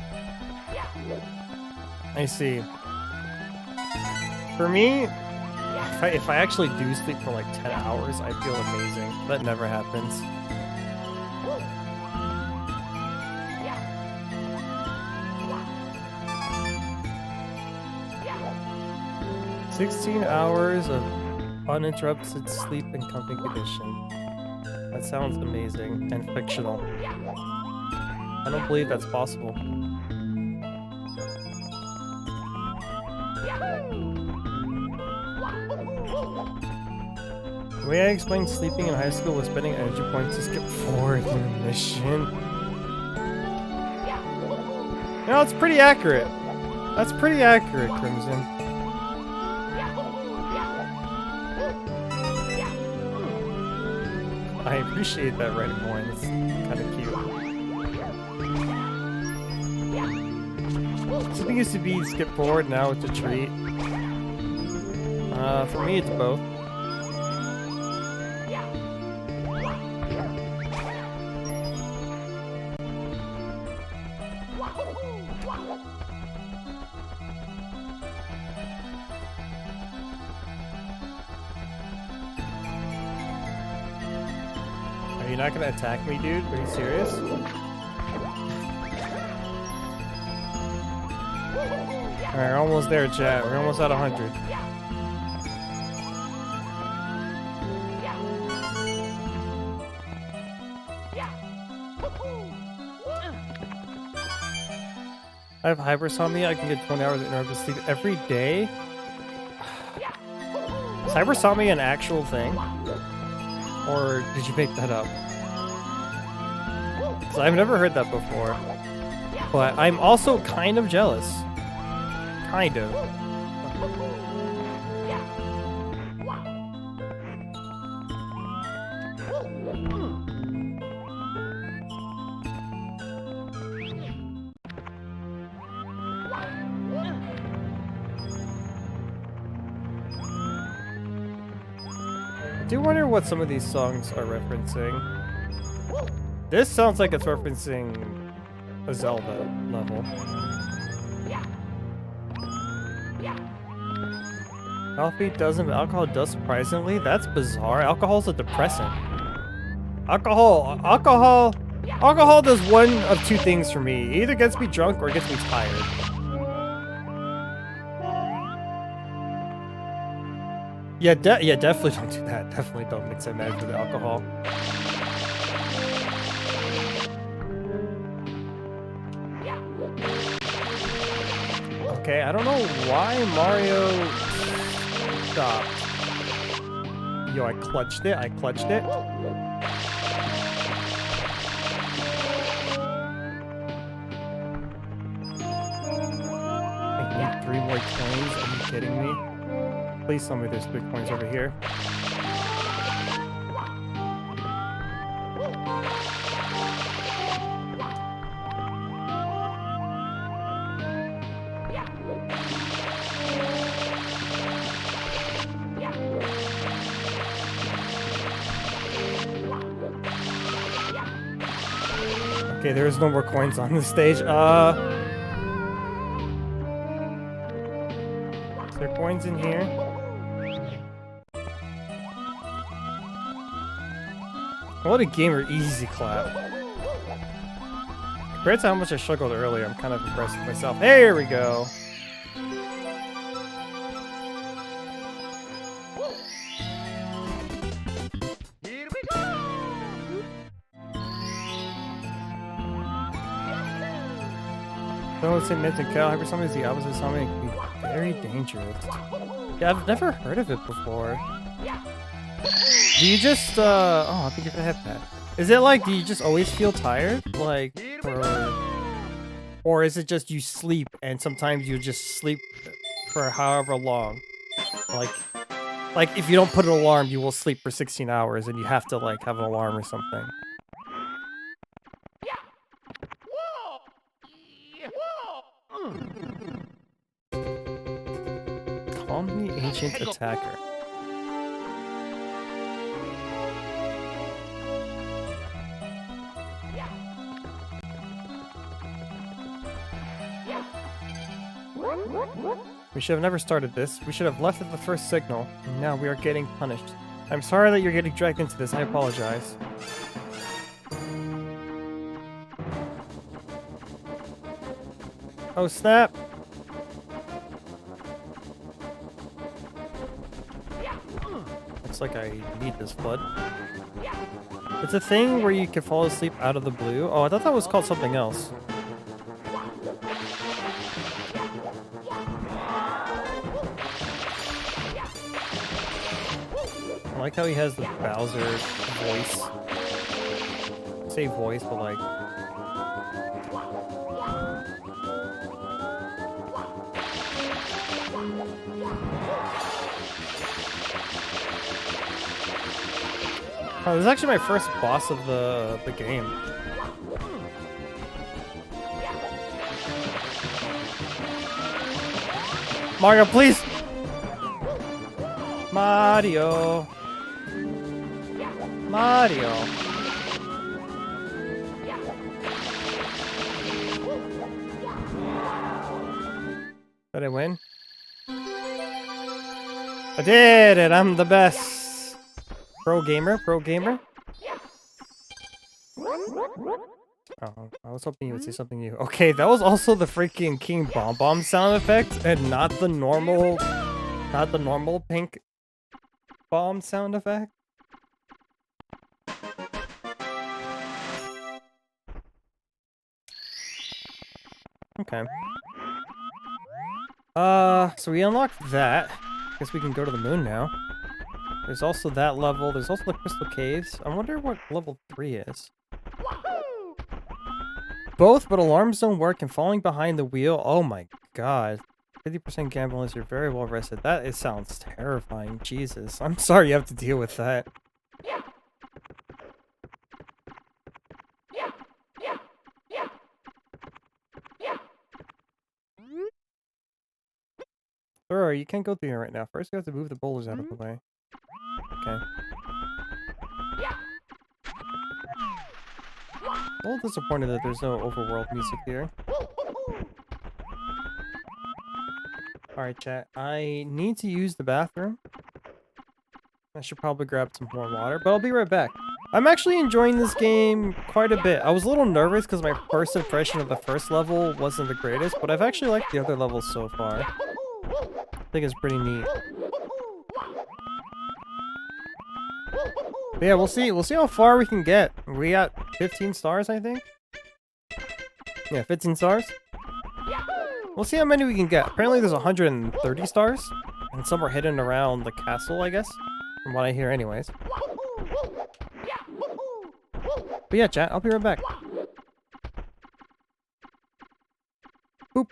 I see. For me, if I actually do sleep for like 10 hours, I feel amazing. That never happens. "16 hours of uninterrupted sleep in comfy condition." That sounds amazing and fictional. I don't believe that's possible. The way I explained sleeping in high school was spending energy points to skip forward in the mission. No, it's pretty accurate. That's pretty accurate, Crimson. I appreciate that red coin. It's kind of cute. Sleeping used to be skip forward, now it's a treat. For me, it's both. Are you not gonna attack me, dude? Are you serious? Alright, we're almost there, chat. We're almost at 100. I have hypersomnia. I can get 20 hours of uninterrupted sleep every day. Is hypersomnia an actual thing? Or did you make that up? So I've never heard that before. But I'm also kind of jealous. Kind of. do wonder what some of these songs are referencing. This sounds like it's referencing a Zelda level. Coffee doesn't, but alcohol does surprisingly. That's bizarre. Alcohol's a depressant. Alcohol does one of two things for me. It either gets me drunk or it gets me tired. Yeah, definitely don't do that. Definitely don't mix and match with alcohol. Okay, I don't know why Mario stopped. Yo, I clutched it. I need 3 more coins. Are you kidding me? Please tell me there's 3 coins over here. Okay, there's no more coins on this stage. Is there coins in here? What a gamer easy clap. Compared to how much I struggled earlier, I'm kind of impressed with myself. There we go. Here we go. Don't say Mint and Cow. Hypersomnia is the opposite of something that can be very dangerous. Yeah, I've never heard of it before. Do you just, oh, I think you have a head pad. Is it like, do you just always feel tired? Like, or is it just you sleep and sometimes you just sleep for however long? Like if you don't put an alarm, you will sleep for 16 hours and you have to like have an alarm or something. Calm the ancient attacker. We should have never started this. We should have left at the first signal. And now we are getting punished. I'm sorry that you're getting dragged into this. I apologize. Oh, snap! Looks like I need this blood. It's a thing where you can fall asleep out of the blue. Oh, I thought that was called something else. I like how he has the Bowser voice. Say voice, but like... Oh, this is actually my first boss of the game. Mario, please! Mario! Mario! Did I win? I did it! I'm the best! Pro gamer? Oh, I was hoping you would say something new. Okay, that was also the freaking King Bomb Bomb sound effect, and not the normal pink bomb sound effect. Okay. So we unlocked that. Guess we can go to the moon now. There's also that level. There's also the Crystal Caves. I wonder what level 3 is. Both, but alarms don't work and falling behind the wheel. Oh my god. 50% gamble unless you're very well rested. That sounds terrifying. Jesus. I'm sorry you have to deal with that. Sure, you can't go through here right now. First, you have to move the boulders out of the way. Okay. A little disappointed that there's no overworld music here. Alright, chat. I need to use the bathroom. I should probably grab some more water, but I'll be right back. I'm actually enjoying this game quite a bit. I was a little nervous because my first impression of the first level wasn't the greatest, but I've actually liked the other levels so far. I think it's pretty neat. But yeah, we'll see. We'll see how far we can get. We got 15 stars, I think. Yeah, 15 stars. We'll see how many we can get. Apparently there's 130 stars, and some are hidden around the castle, I guess. From what I hear anyways. But yeah, chat, I'll be right back. Boop.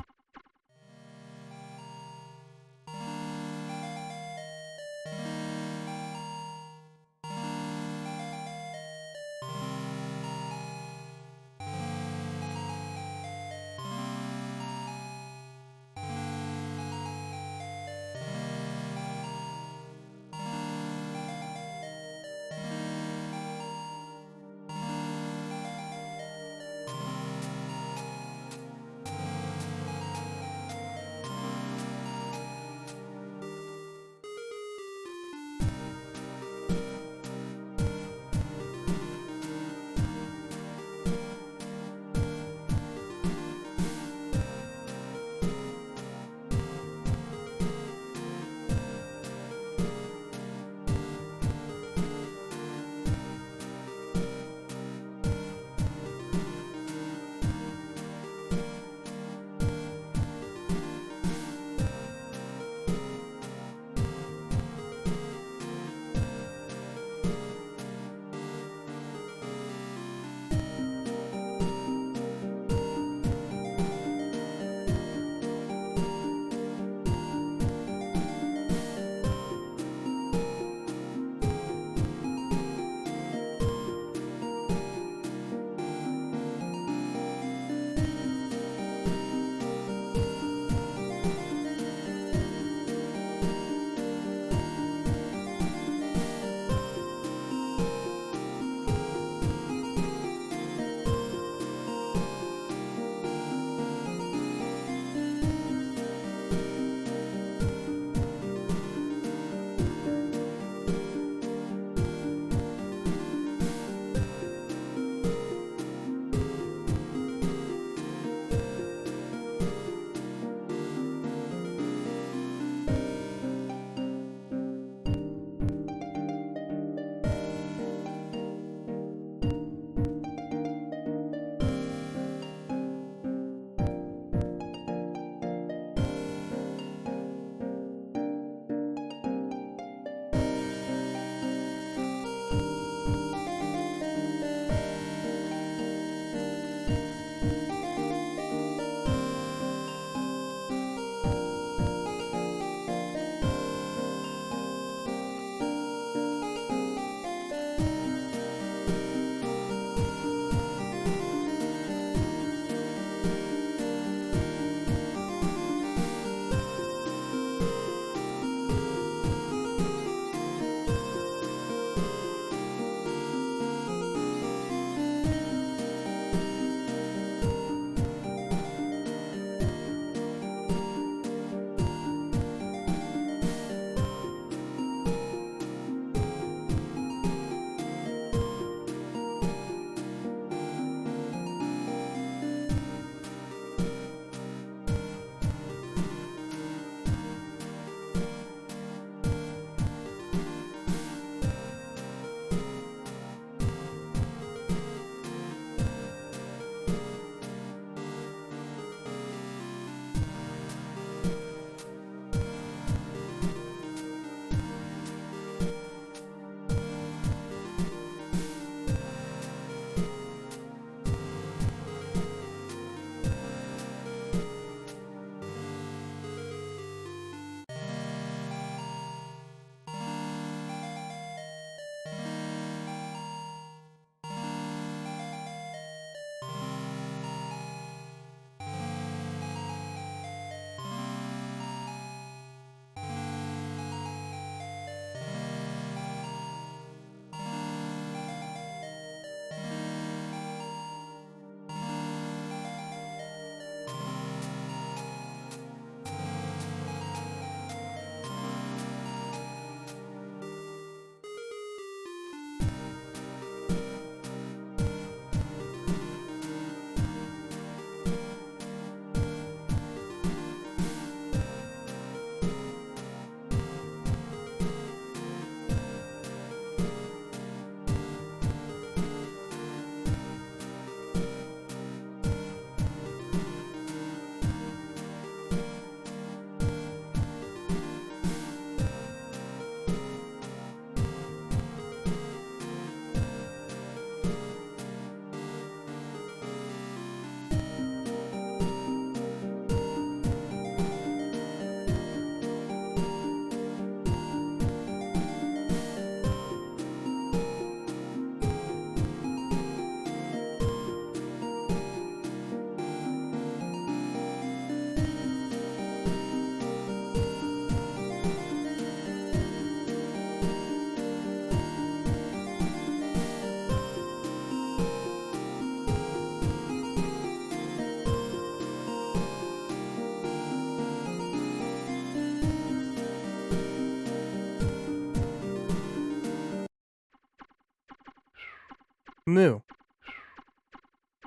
Moo.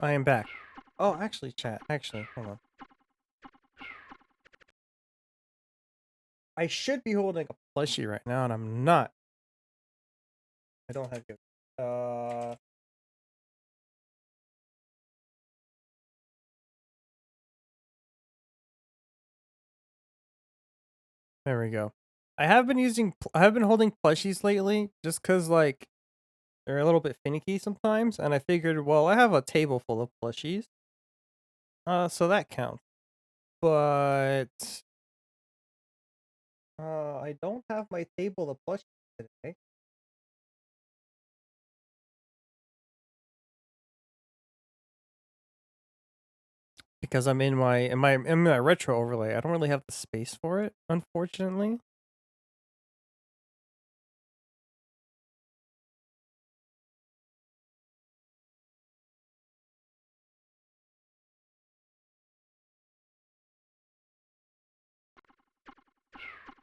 I am back. Oh, actually, chat. Actually, hold on. I should be holding a plushie right now, and I'm not. I don't have good. There we go. I have been holding plushies lately, just cause like they're a little bit finicky sometimes, and I figured, well, I have a table full of plushies, so that counts. But I don't have my table of plushies today. Because I'm in my retro overlay. I don't really have the space for it, unfortunately.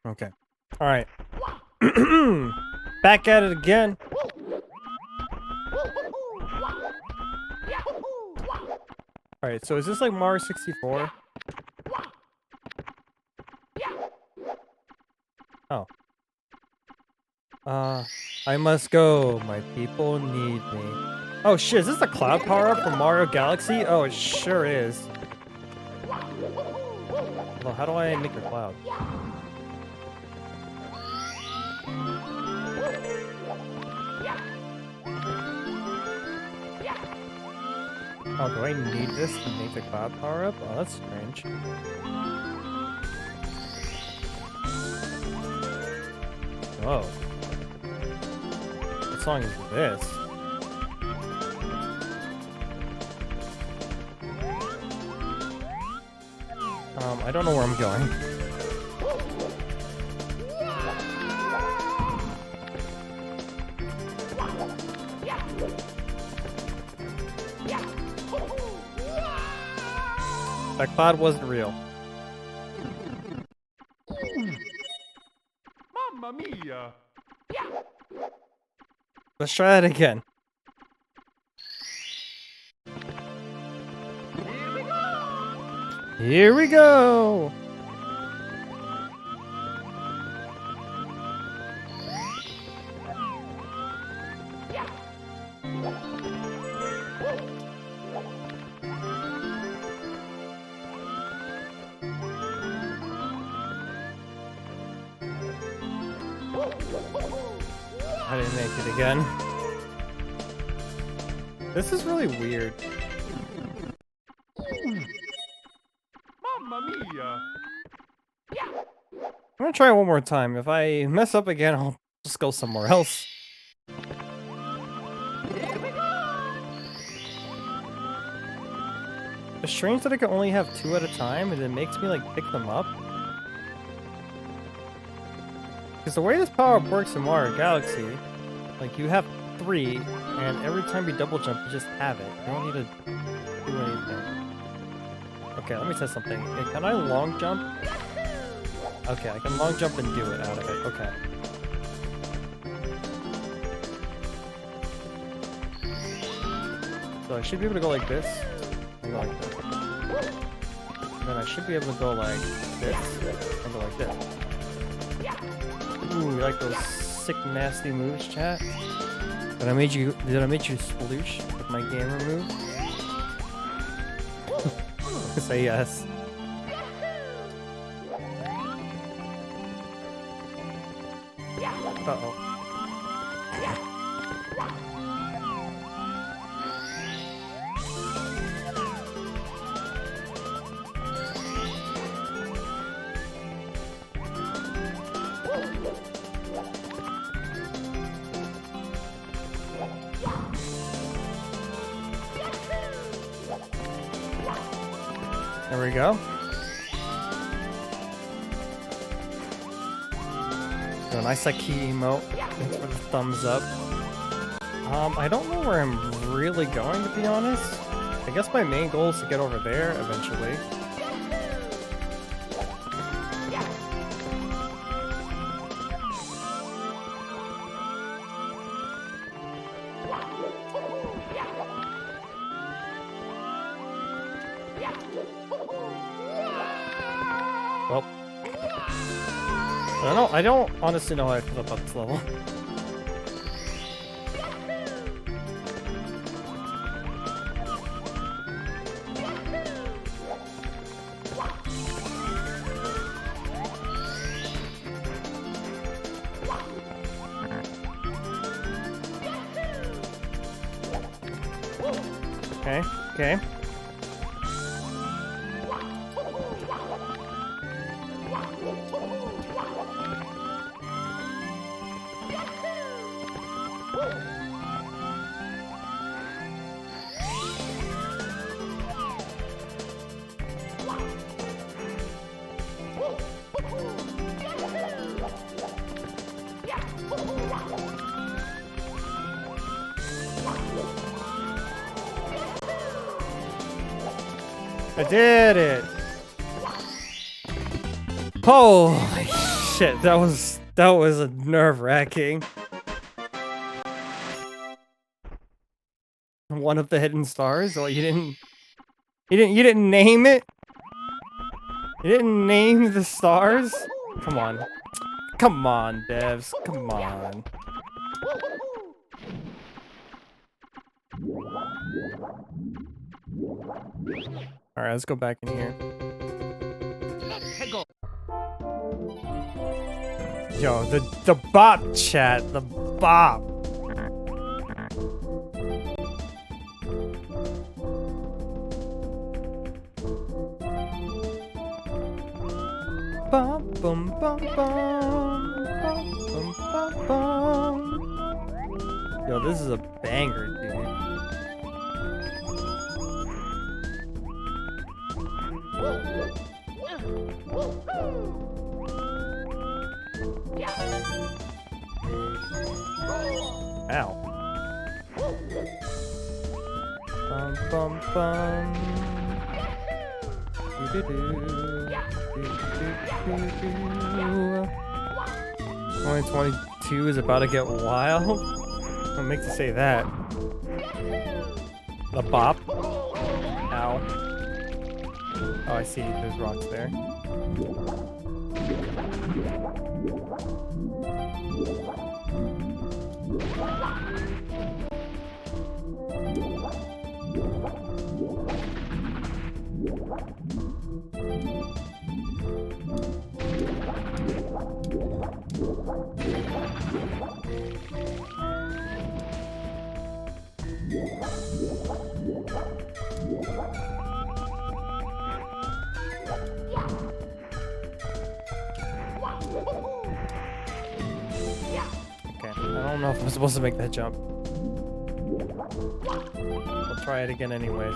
Okay. All right. Back at it again. All right. So is this like Mario 64? Oh. I must go. My people need me. Oh shit, is this a cloud power-up from Mario Galaxy? Oh, it sure is. Well, how do I make a cloud? Oh, do I need this to make the cloud power-up? Oh, that's strange. Whoa. What song is this? I don't know where I'm going. That cloud wasn't real. Mamma mia! Let's try that again. Here we go! Here we go! I didn't make it again. This is really weird. Mamma mia! I'm gonna try it one more time. If I mess up again, I'll just go somewhere else. Here we go! It's strange that I can only have 2 at a time, and it makes me like pick them up. Because the way this power-up works in Mario Galaxy, like you have 3, and every time you double jump, you just have it. You don't need to do anything. Okay, let me test something. Hey, can I long jump? Okay, I can long jump and do it out of it. Okay. So I should be able to go like this. And go like this. And then I should be able to go like this. And go like this. Ooh, you like those sick, nasty moves, chat? Did I make you sploosh with my gamer move? Say yes. Uh-oh. There we go. So a nice like key emote. Thanks for the thumbs up. I don't know where I'm really going, to be honest. I guess my main goal is to get over there eventually. Well, I don't honestly know how I feel about this level. Okay, okay. I did it! Holy shit, that was a nerve-wracking. One of the hidden stars? Oh, you didn't name it? You didn't name the stars? Come on. Come on, devs. Come on. Alright, let's go back in here. Yo, the bop chat, the bop. Bum bum bum bum bum bum bum. Yo, this is a banger, dude. Ow. Bum bum bum. Do do do. 2022 is about to get wild. What makes you say that? The bop. Ow. Oh, I see. There's rocks there. Okay, I don't know if I'm supposed to make that jump. I'll try it again anyways.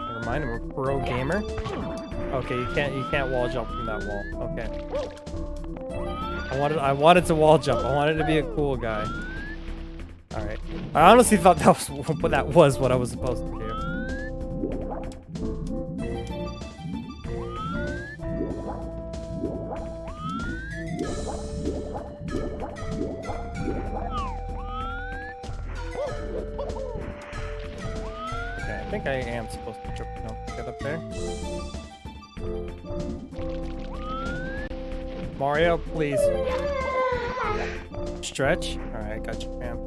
Never mind, I'm a pro gamer. Okay, you can't wall jump from that wall. Okay. I wanted to wall jump. I wanted to be a cool guy. All right. I honestly thought that was what I was supposed to do. Okay, I think I am supposed to jump to get up there. Mario, please. Stretch. All right, got you, fam.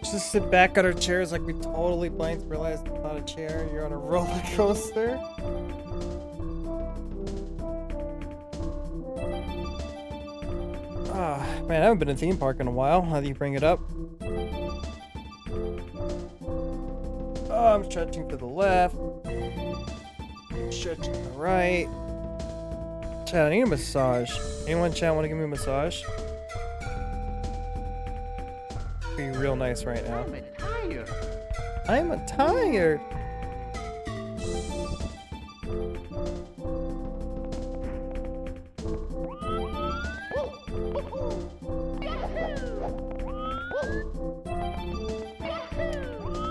Just sit back on our chairs like we totally blanked, realized it's not a chair, you're on a roller coaster. Ah, man, I haven't been in a theme park in a while, now that you bring it up. Oh, I'm stretching to the left. Stretching to the right. Chat, I need a massage. Anyone chat want to give me a massage? Be real nice right now. I'm tired.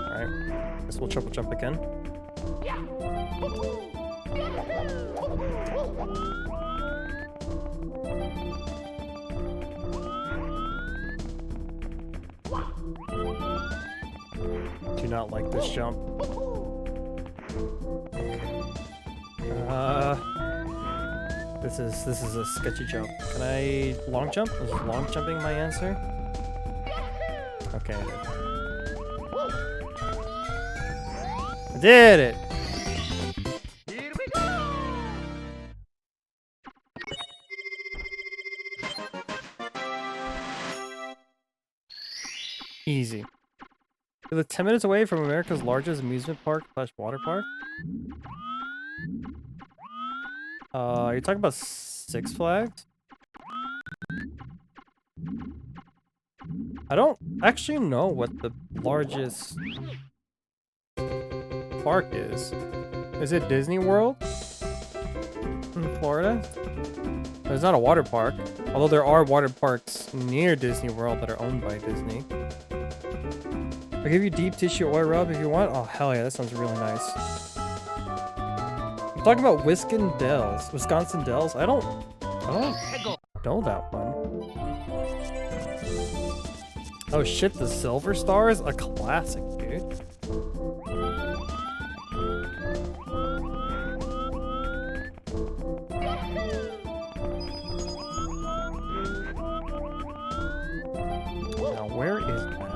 Alright. Guess we'll triple jump again. do not like this jump. This is a sketchy jump. Can I long jump? Is long jumping my answer? Okay. I did it! Here we go! Easy. We live 10 minutes away from America's largest amusement park / water park. Are you talking about Six Flags? I don't actually know what the largest park is. Is it Disney World in Florida? There's not a water park, although there are water parks near Disney World that are owned by Disney. I'll give you deep tissue oil rub if you want. Oh hell yeah, that sounds really nice. I'm talking about Wisconsin Dells. I don't know that one. Oh shit, the Silver Stars, a classic, dude. Now where is that?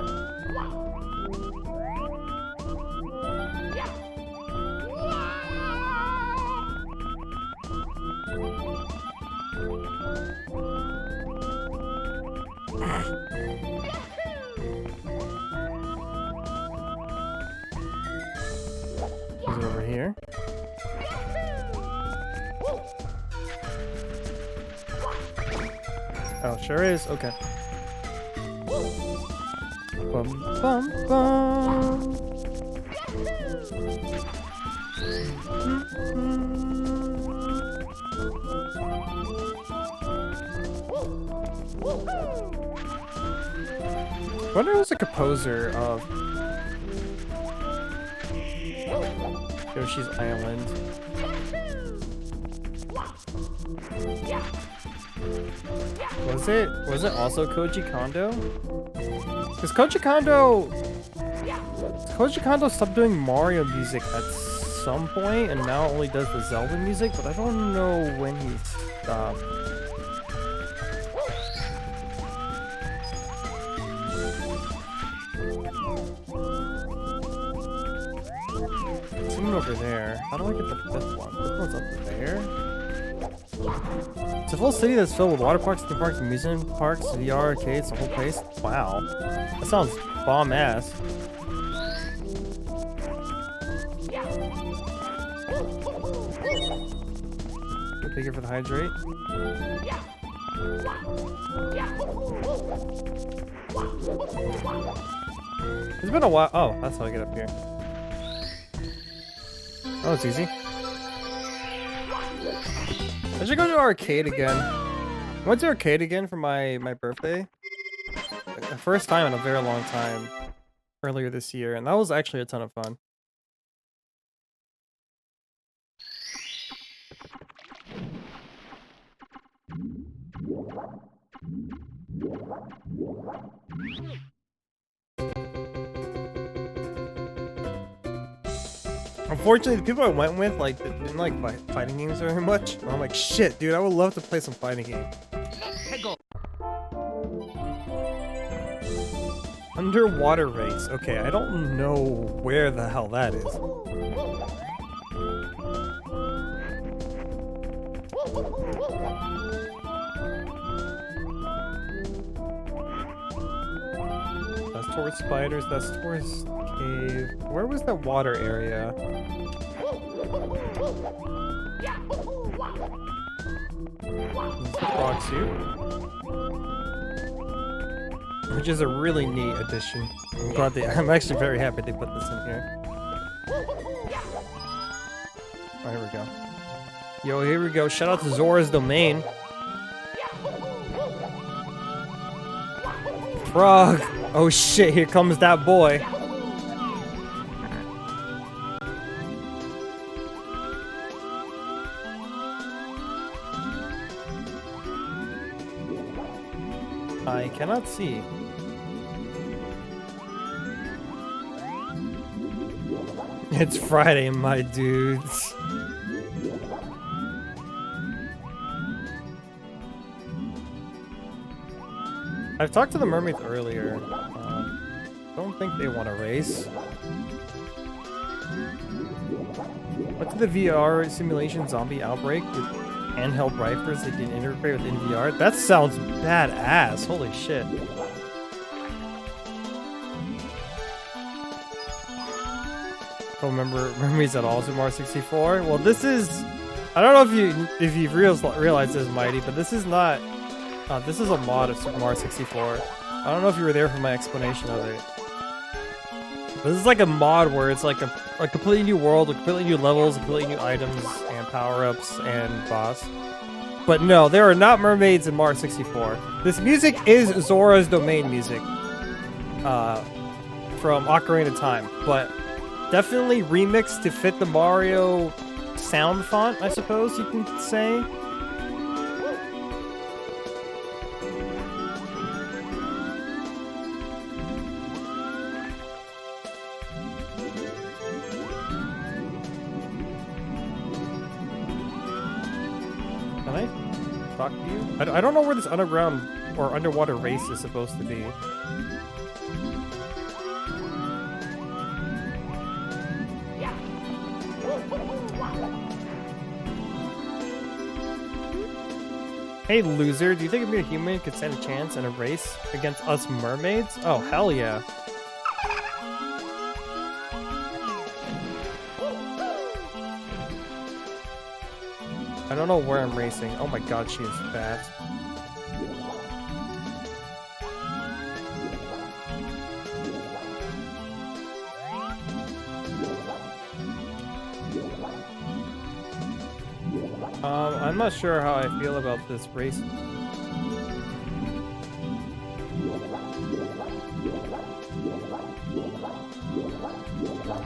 Is it over here? Oh, sure is. Okay. Bum bum bum. I wonder who's the composer of Yoshi's Island. Was it also Koji Kondo? Because Koji Kondo stopped doing Mario music at some point and now only does the Zelda music, but I don't know when he stopped. Someone over there. How do I get the fifth one? This one's up there. It's a full city that's filled with water parks, theme parks, amusement parks, VR arcades, the whole place. Wow. That sounds bomb ass. Thank you for the hydrate. It's been a while. Oh, that's how I get up here. Oh, it's easy. I should go to arcade again. I went to arcade again for my birthday. The first time in a very long time. Earlier this year, and that was actually a ton of fun. Unfortunately, the people I went with didn't like fighting games very much. And I'm like, shit, dude, I would love to play some fighting games. Underwater race. Okay, I don't know where the hell that is. That's towards spiders. That's towards cave. Where was that water area? Frog suit. Which is a really neat addition. I'm actually very happy they put this in here. Oh, here we go. Yo, here we go. Shout out to Zora's Domain. Frog! Oh shit, here comes that boy. I cannot see. It's Friday, my dudes. I've talked to the mermaids earlier. Don't think they want to race. What's the VR simulation zombie outbreak with handheld rifles that can integrate with VR? That sounds badass. Holy shit. Don't remember mermaids at all, Super Mario 64? Well, this is... I don't know if you've realized this, Mighty, but this is not... this is a mod of Super Mario 64. I don't know if you were there for my explanation of it. This is like a mod where it's like a completely new world, with completely new levels, completely new items, and power-ups, and boss. But no, there are not mermaids in Mario 64. This music is Zora's Domain music. From Ocarina of Time, but definitely remixed to fit the Mario sound font, I suppose you can say. Can I talk to you? I don't know where this underground or underwater race is supposed to be. Hey loser, do you think if a human could stand a chance in a race against us mermaids? Oh, hell yeah. I don't know where I'm racing. Oh my god, she is fast. I'm not sure how I feel about this race.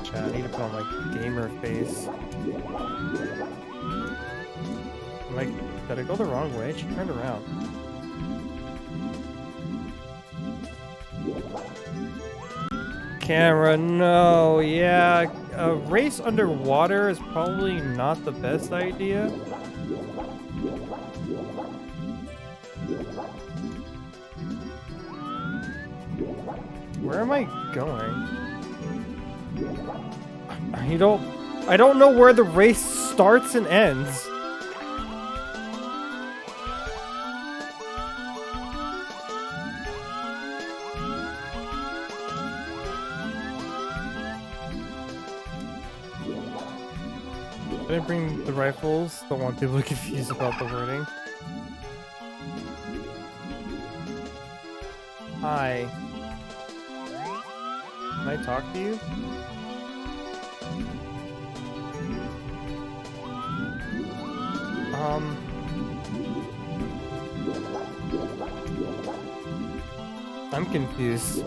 Chat, I need to put on my gamer face. Did I go the wrong way? She turned around. Camera, no. Yeah, a race underwater is probably not the best idea. Where am I going? I don't know where the race starts and ends. I didn't bring the rifles. Don't want people confused about the wording. Hi. Can I talk to you? I'm confused.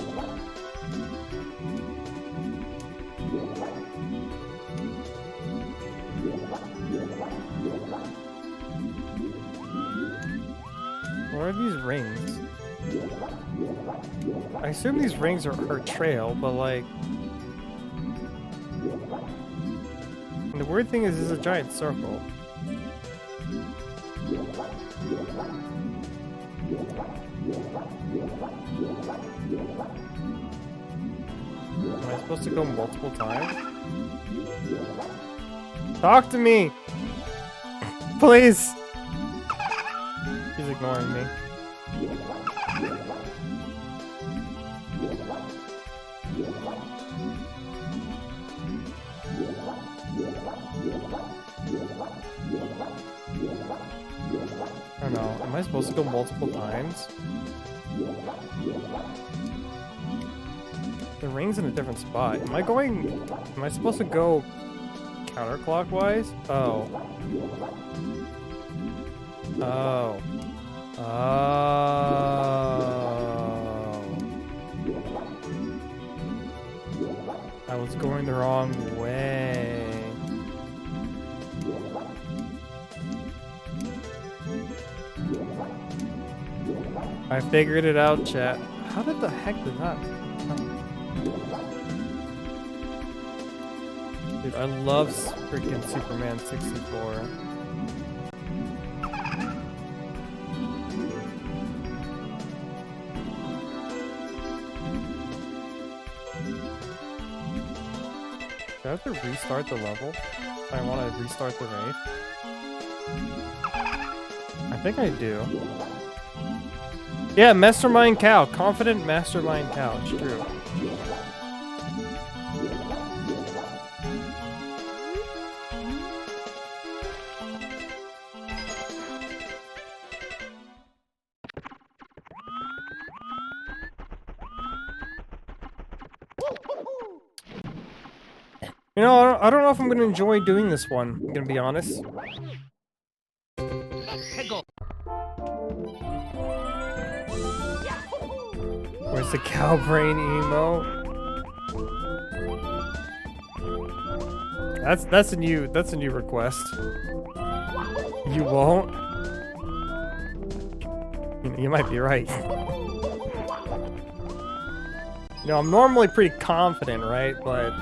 What are these rings? I assume these rings are her trail, but like... And the weird thing is, it's a giant circle. Am I supposed to go multiple times? Talk to me! Please! She's ignoring me. I don't know. Am I supposed to go multiple times? The ring's in a different spot. Am I supposed to go counterclockwise? Oh. Oh. Oh. I was going the wrong way. I figured it out, chat. How did the heck did that? Dude, I love freaking Superman 64. Do I have to restart the level? If I want to restart the raid? I think I do. Yeah, Mastermind Cow. Confident Mastermind Cow. It's true. You know, I don't know if I'm going to enjoy doing this one. I'm going to be honest. Where's the cow brain emo? That's a new request. You won't? You might be right. You know, I'm normally pretty confident, right? But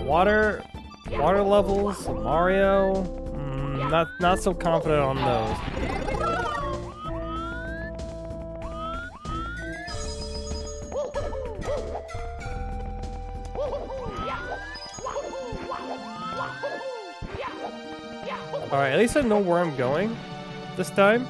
water levels, Mario, not so confident on those. All right, at least I know where I'm going this time.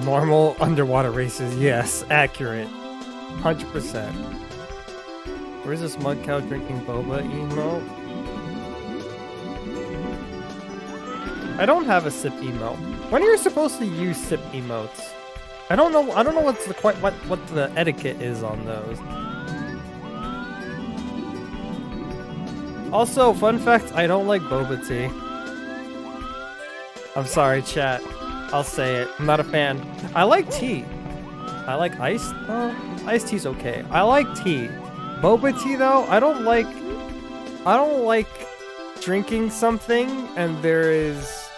Normal underwater races, yes, accurate. 100%. Where's this mud cow drinking boba emote? I don't have a sip emote. When are you supposed to use sip emotes? I don't know what's the what the etiquette is on those. Also, fun fact, I don't like boba tea. I'm sorry, chat. I'll say it. I'm not a fan. I like tea. I like iced. Iced tea's okay. I like tea. Boba tea though, I don't like drinking something and there is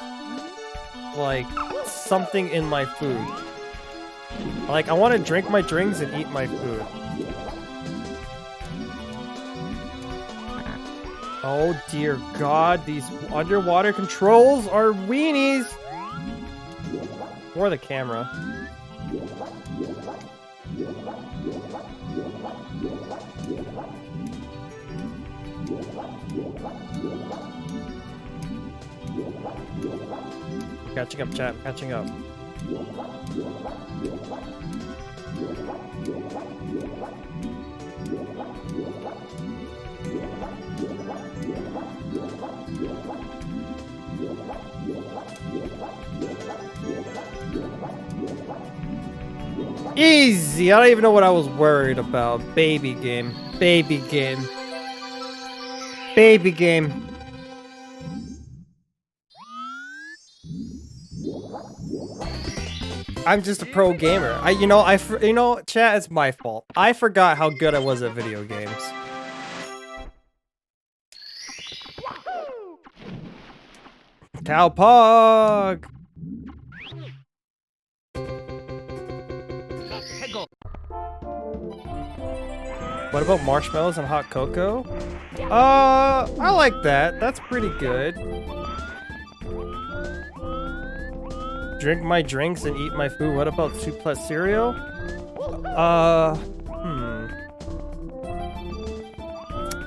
like something in my food. Like I want to drink my drinks and eat my food. Oh dear God, these underwater controls are weenies. Or the camera. Catching up, chat. Catching up. Easy! I don't even know what I was worried about. Baby game. Baby game. Baby game. I'm just a pro gamer. Chat, it's my fault. I forgot how good I was at video games. Cowpog! What about marshmallows and hot cocoa? I like that. That's pretty good. Drink my drinks and eat my food. What about soup plus cereal?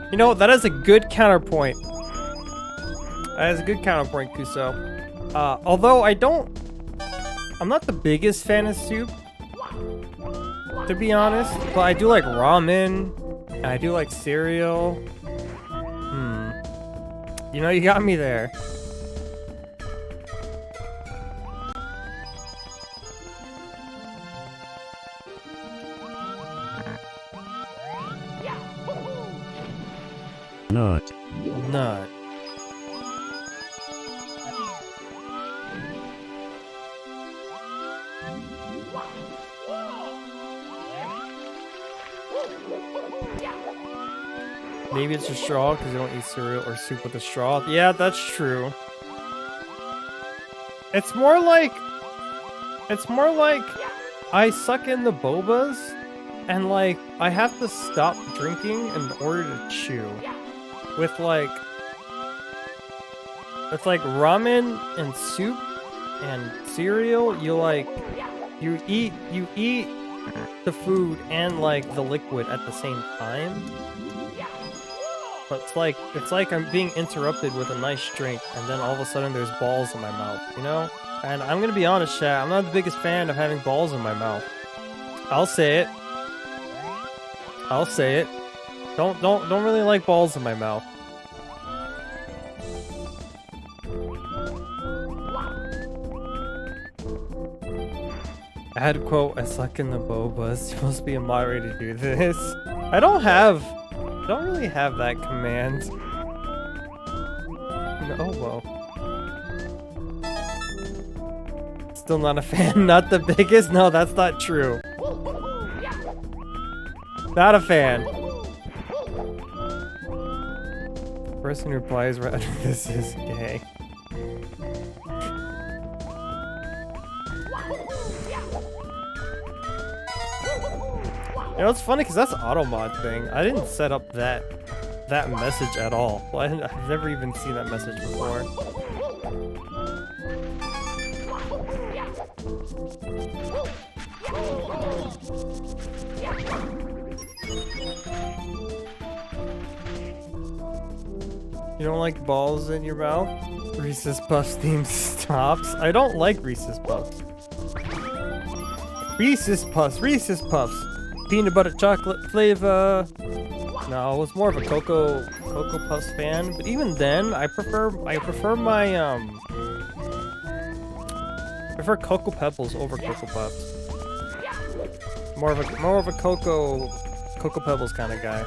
You know, that is a good counterpoint. That is a good counterpoint, Kuso. Although I'm not the biggest fan of soup, to be honest, but I do like ramen, and I do like cereal. You know, you got me there. Nut. Nut. Maybe it's a straw because you don't eat cereal or soup with a straw. Yeah, that's true. It's more like I suck in the bobas, and like I have to stop drinking in order to chew. With like ramen and soup and cereal, you eat the food and like the liquid at the same time. But it's like I'm being interrupted with a nice drink, and then all of a sudden there's balls in my mouth, you know? And I'm gonna be honest, chat, I'm not the biggest fan of having balls in my mouth. I'll say it. I'll say it. Don't really like balls in my mouth. I had to quote, I suck in the bobas. You must be a moderator to do this. I don't really have that command. No, well. Still not a fan, not the biggest? No, that's not true. Not a fan. Person who replies right under this is gay. You know, it's funny because that's an automod thing. I didn't set up that message at all. Well, I've never even seen that message before. You don't like balls in your mouth? Reese's Puffs theme stops. I don't like Reese's Puffs. Reese's Puffs, Reese's Puffs. Peanut butter chocolate flavor. No, I was more of a Cocoa Puffs fan, but even then, I prefer Cocoa Pebbles over Cocoa Puffs. More of a Cocoa Pebbles kind of guy.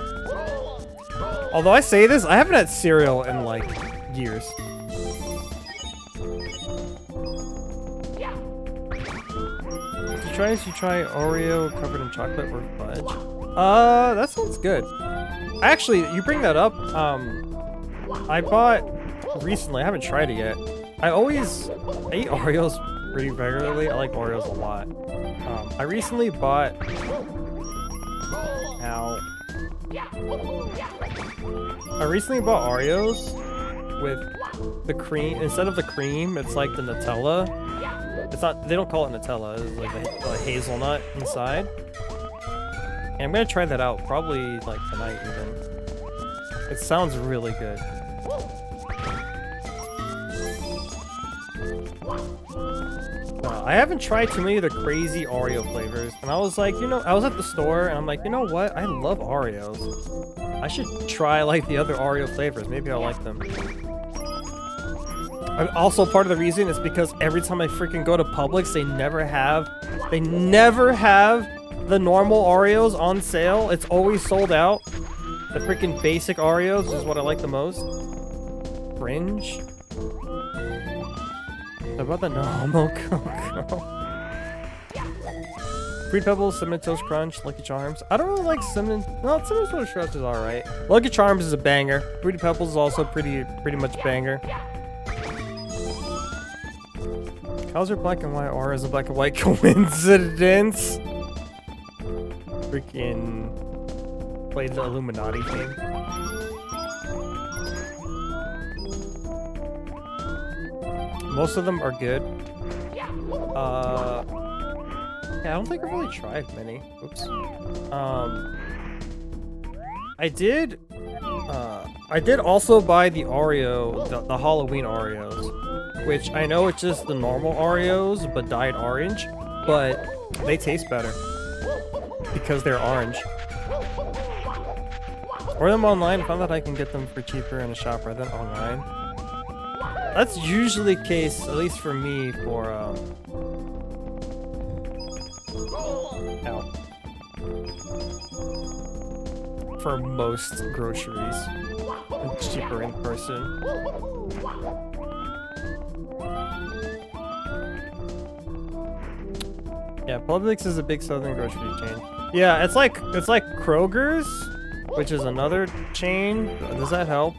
Although I say this, I haven't had cereal in like years. Did you try Oreo covered in chocolate or fudge? That sounds good. Actually, you bring that up. I bought recently. I haven't tried it yet. I eat Oreos pretty regularly. I like Oreos a lot. I recently bought. I recently bought Oreos with the cream. Instead of the cream, it's like the Nutella. It's not, they don't call it Nutella, it's like the hazelnut inside. And I'm gonna try that out, probably like tonight even. It sounds really good. I haven't tried too many of the crazy Oreo flavors, and I was like, you know, I was at the store, and I'm like, you know what? I love Oreos. I should try like the other Oreo flavors. Maybe I'll like them. And also, part of the reason is because every time I freaking go to Publix, they never have the normal Oreos on sale. It's always sold out. The freaking basic Oreos is what I like the most. Fringe. What about the normal Cocoa? Fruit Pebbles, Cinnamon Toast Crunch, Lucky Charms. I don't really like Cinnamon. No, Cinnamon Toast Crunch is alright. Lucky Charms is a banger. Fruity Pebbles is also pretty much banger. Cows are black and white, or is a black and white coincidence? Freaking played the Illuminati thing. Most of them are good. Yeah, I don't think I've really tried many. Oops. I did also buy the Oreo, the Halloween Oreos. Which I know it's just the normal Oreos, but dyed orange, but they taste better because they're orange. Order them online. Found that I can get them for cheaper in a shop rather than online. That's usually the case, at least for me, for for most groceries. It's cheaper in person. Yeah, Publix is a big southern grocery chain. Yeah, it's like Kroger's, which is another chain. Does that help?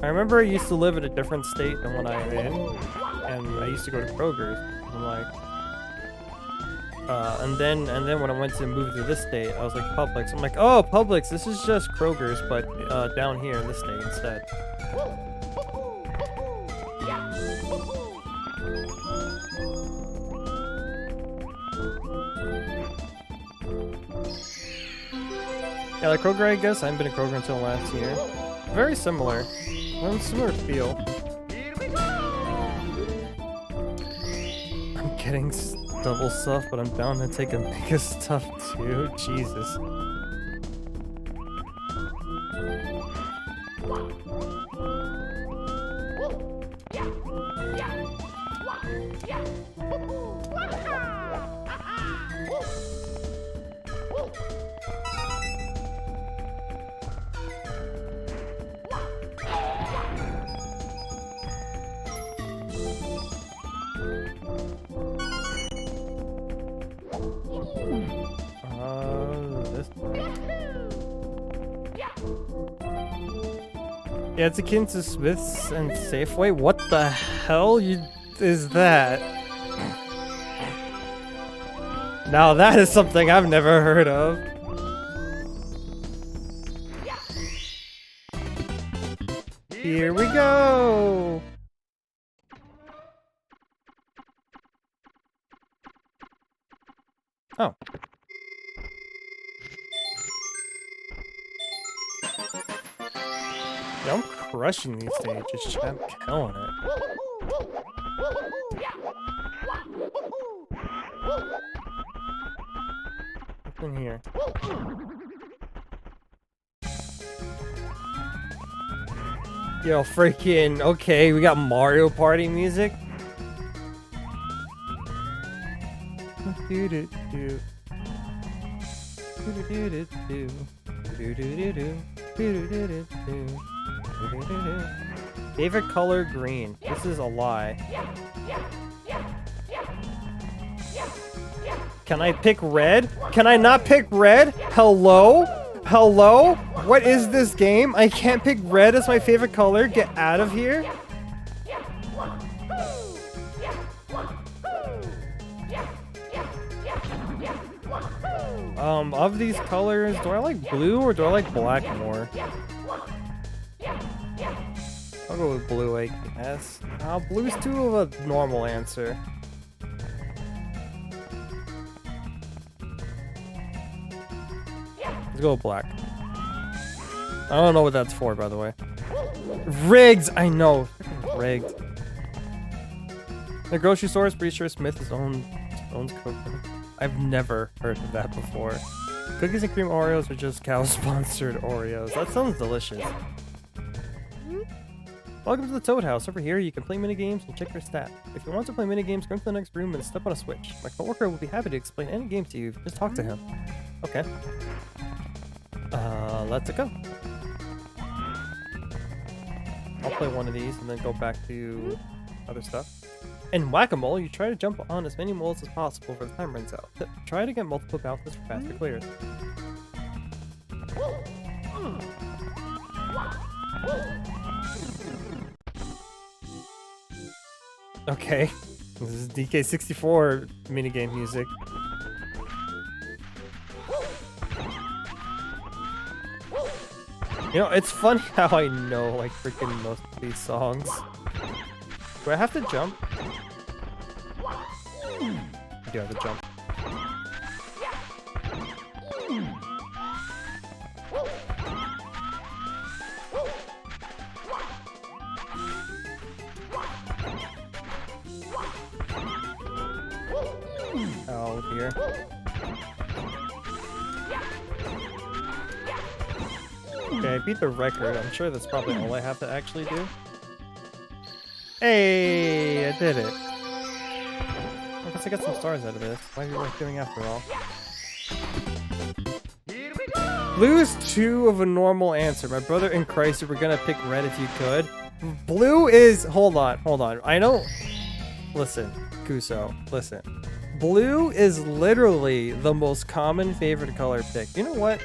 I remember I used to live in a different state than what I am in. and I used to go to Kroger's. I'm like, and then when I went to move to this state, I was like Publix. I'm like, oh, Publix, this is just Kroger's, but down here in this state instead. Yeah, like Kroger, I guess. I haven't been to Kroger until last year. Very similar. Well, similar feel. I'm getting double stuff, but I'm bound to take a bigger stuff too. Jesus. This one. Yeah, it's akin to Smith's and Safeway. What the hell is that? Now that is something I've never heard of. Here we go. Oh. Yeah, I'm crushing these stages, chat. I'm killing it. What's in here? Yo, freaking, okay, we got Mario Party music. Favorite color green. This is a lie. Can I pick red? Can I not pick red? Hello? Hello? What is this game? I can't pick red as my favorite color. Get out of here. Of these colors, do I like blue or do I like black more? I'll go with blue, I guess. Blue's too of a normal answer. Let's go with black. I don't know what that's for, by the way. Rigged! I know. Freaking rigged. The grocery store is pretty sure Smith owns Coke. I've never heard of that before. Cookies and cream Oreos are just cow-sponsored Oreos. That sounds delicious. Welcome to the Toad House. Over here, you can play minigames and check your stats. If you want to play minigames, come to the next room and step on a switch. My coworker will be happy to explain any game to you. Just talk to him. Okay. Let's go. I'll play one of these and then go back to other stuff. In Whack-A-Mole, you try to jump on as many moles as possible before the time runs out. Try to get multiple bounces for faster clears. Okay, this is DK64 minigame music. You know, it's funny how I know like freaking most of these songs. Do I have to jump? I do have to jump. Oh dear. Okay, I beat the record. I'm sure that's probably all I have to actually do. Hey, I did it. I guess I got some stars out of this. Why are you worth doing after all? Blue is too of a normal answer. My brother in Christ, you were gonna pick red if you could. Blue is... Hold on. I know... Listen, Kuso, listen. Blue is literally the most common favorite color pick. You know what?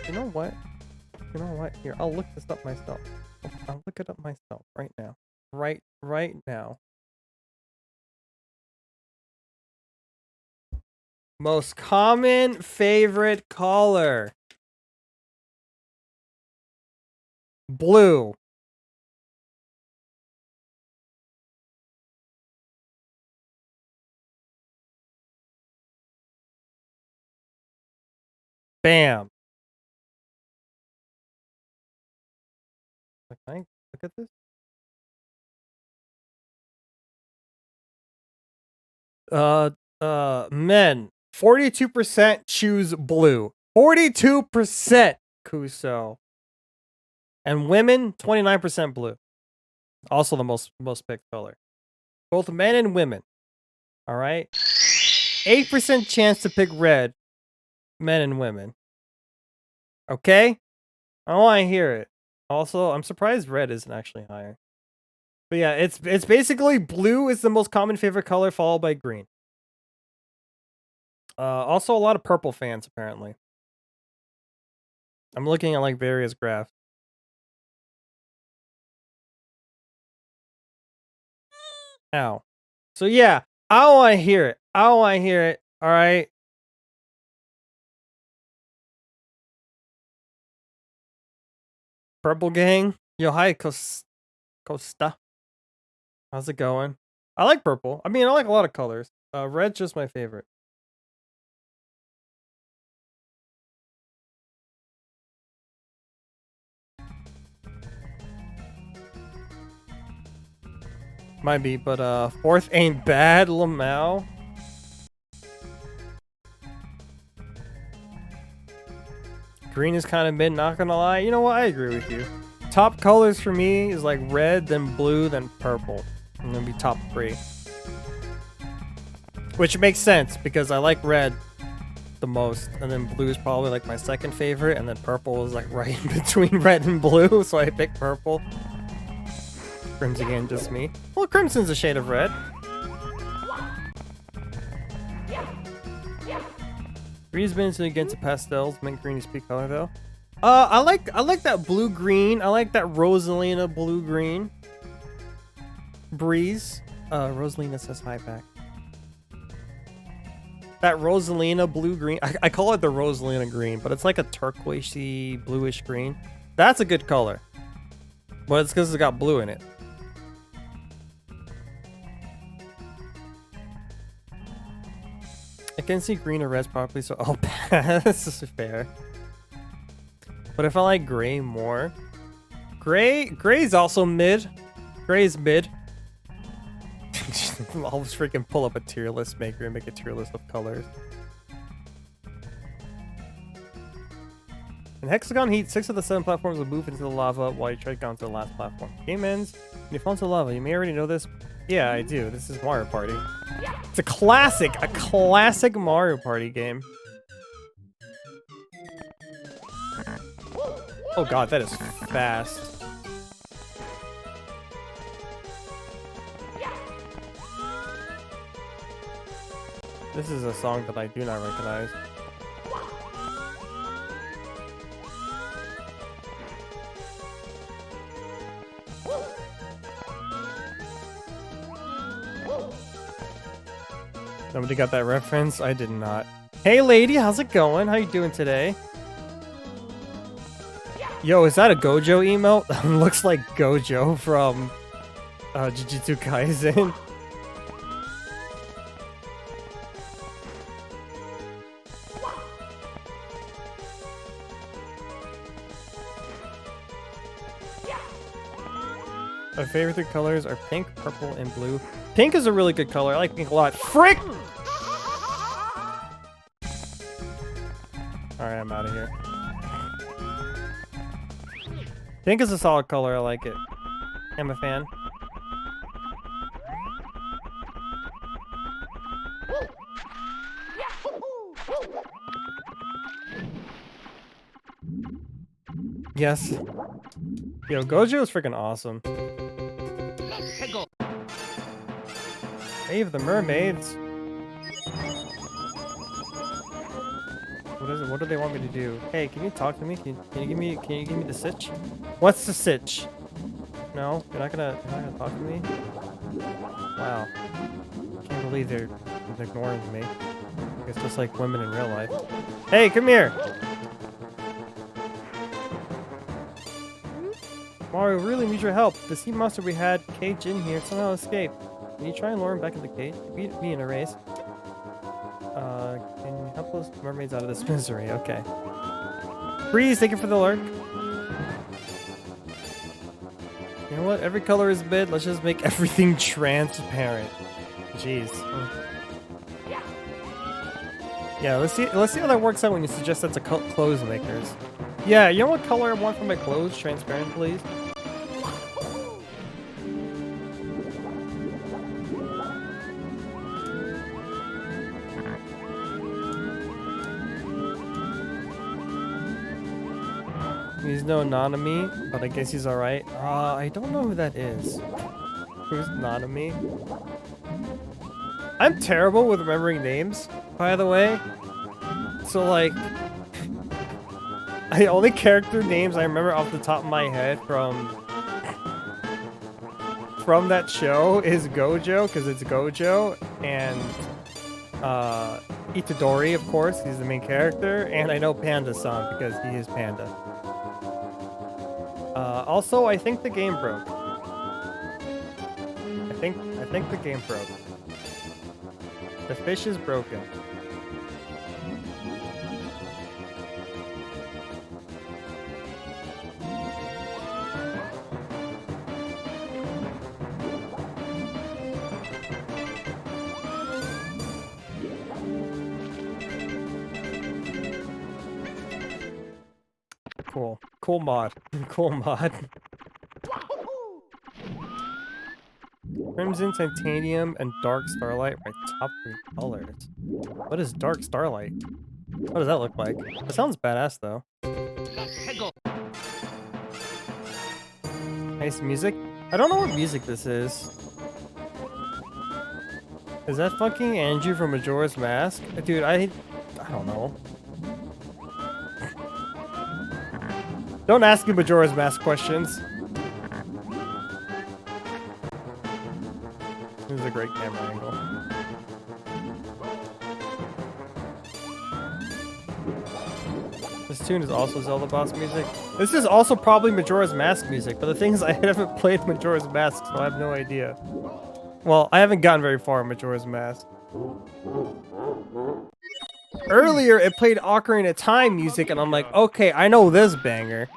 Here, I'll look this up myself. I'll look it up myself right now. Right now. Most common favorite color. Blue. Bam. Okay, look at this. Men. 42% choose blue. 42% Kuso. And women, 29% blue. Also the most picked color. Both men and women. All right. 8% chance to pick red. Men and women. Okay? I want to hear it. Also, I'm surprised red isn't actually higher. But yeah, it's basically blue is the most common favorite color, followed by green. Also a lot of purple fans apparently. I'm looking at like various graphs. Ow. So yeah, I want to hear it. I want to hear it. All right. Purple gang. Yo, hi, Costa. How's it going? I like purple. I mean, I like a lot of colors. Red's just my favorite. Might be, but fourth ain't bad, Lamau. Green is kind of mid, not gonna lie. You know what? I agree with you. Top colors for me is like red, then blue, then purple. And then be top 3. Which makes sense because I like red the most, and then blue is probably like my second favorite, and then purple is like right in between red and blue, so I pick purple. Crimson again, just me. Well, crimson's a shade of red. Green's been against the pastels. Mint green is peak color though. I like that blue green. I like that Rosalina blue green. Breeze. Rosalina says hi back. That Rosalina blue green. I call it the Rosalina green, but it's like a turquoisey bluish green. That's a good color. But it's because it's got blue in it. I can see green or red properly, so I'll pass. This is fair. But if I like gray more, gray's also mid. Gray's mid. I'll just freaking pull up a tier list maker and make a tier list of colors. In Hexagon Heat, 6 of the 7 platforms will move into the lava while you trek down to the last platform. Game ends, and you fall into lava. You may already know this. Yeah, I do. This is Mario Party. It's a classic Mario Party game. Oh god, that is fast. This is a song that I do not recognize. Nobody got that reference? I did not. Hey lady, how's it going? How you doing today? Yo, is that a Gojo emote? Looks like Gojo from Jujutsu Kaisen. My favorite colors are pink, purple, and blue. Pink is a really good color. I like pink a lot. Frick! Alright, I'm out of here. Pink is a solid color. I like it. I'm a fan. Yes. Yo, Gojo is freaking awesome. Save the mermaids. What is it? What do they want me to do? Hey, can you talk to me? Can you give me the sitch? What's the sitch? No, you're not gonna talk to me? Wow. Can't believe they're ignoring me. It's just like women in real life. Hey, come here! Mario, really need your help. The sea monster we had caged in here somehow escaped. Can you try and lure him back in the cage? Beat me in a race. Can you help those mermaids out of this misery? Okay. Breeze, thank you for the lurk. You know what? Every color is mid. Let's just make everything transparent. Jeez. Yeah, let's see how that works out when you suggest that to clothes makers. Yeah, you know what color I want for my clothes? Transparent, please. He's no Nanami, but I guess he's alright. I don't know who that is. Who's Nanami? I'm terrible with remembering names, by the way. So, like, the only character names I remember off the top of my head from that show is Gojo, because it's Gojo, and Itadori, of course, he's the main character, and I know Panda-san because he is Panda. Also, I think the game broke. I think the game broke. The fish is broken. Cool. Cool mod. Cool mod. Crimson, Titanium, and Dark Starlight are my top 3 colors. What is Dark Starlight? What does that look like? That sounds badass, though. Nice music. I don't know what music this is. Is that fucking Andrew from Majora's Mask? Dude, I don't know. Don't ask me Majora's Mask questions. This is a great camera angle. This tune is also Zelda boss music. This is also probably Majora's Mask music, but the thing is I haven't played Majora's Mask, so I have no idea. Well, I haven't gotten very far in Majora's Mask. Earlier, it played Ocarina of Time music, and I'm like, okay, I know this banger.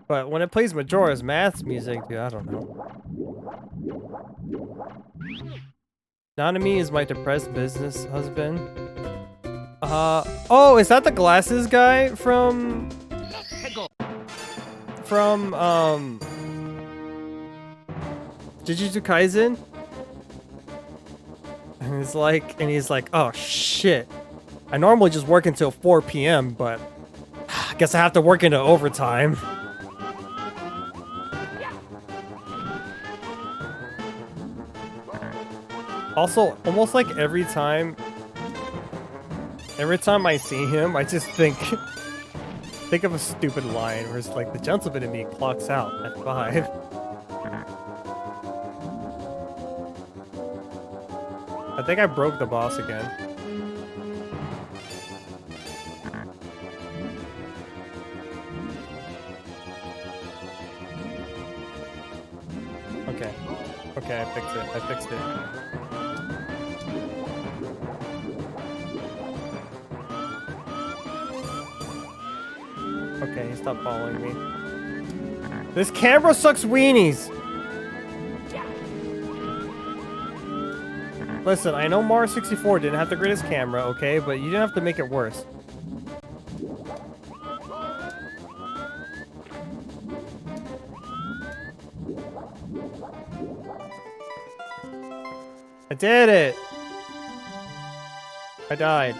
But when it plays Majora's Mask music, dude, I don't know. Nanami is my depressed business husband. Oh, is that the glasses guy from Jujutsu Kaisen? And he's like, oh shit. I normally just work until 4 p.m., but I guess I have to work into overtime. Also, almost like every time I see him, I just think of a stupid line where it's like, the gentleman in me clocks out at 5. I think I broke the boss again. Okay. Okay, I fixed it. Okay, he stopped following me. This camera sucks weenies! Listen, I know Mario 64 didn't have the greatest camera, okay? But you didn't have to make it worse. I did it! I died.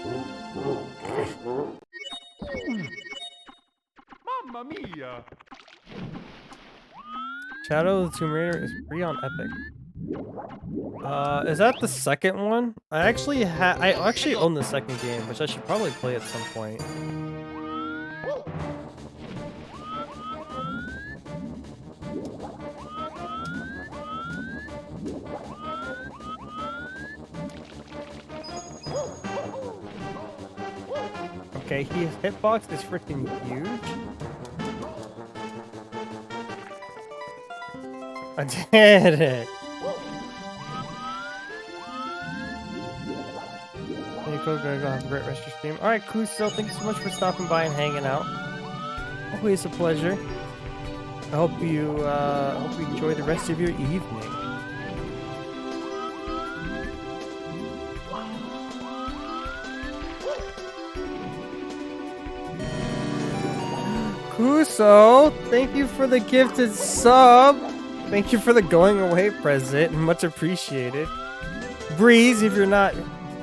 Mamma mia! Shadow of the Tomb Raider is free on Epic. Is that the second one? I actually own the second game, which I should probably play at some point. Okay, his hitbox is freaking huge. I did it. There you go, go have a great rest of your stream. All right, Kuso, thank you so much for stopping by and hanging out. Always a pleasure. I hope you enjoy the rest of your evening. Kuso, thank you for the gifted sub. Thank you for the going away present. Much appreciated. Breeze, if you're not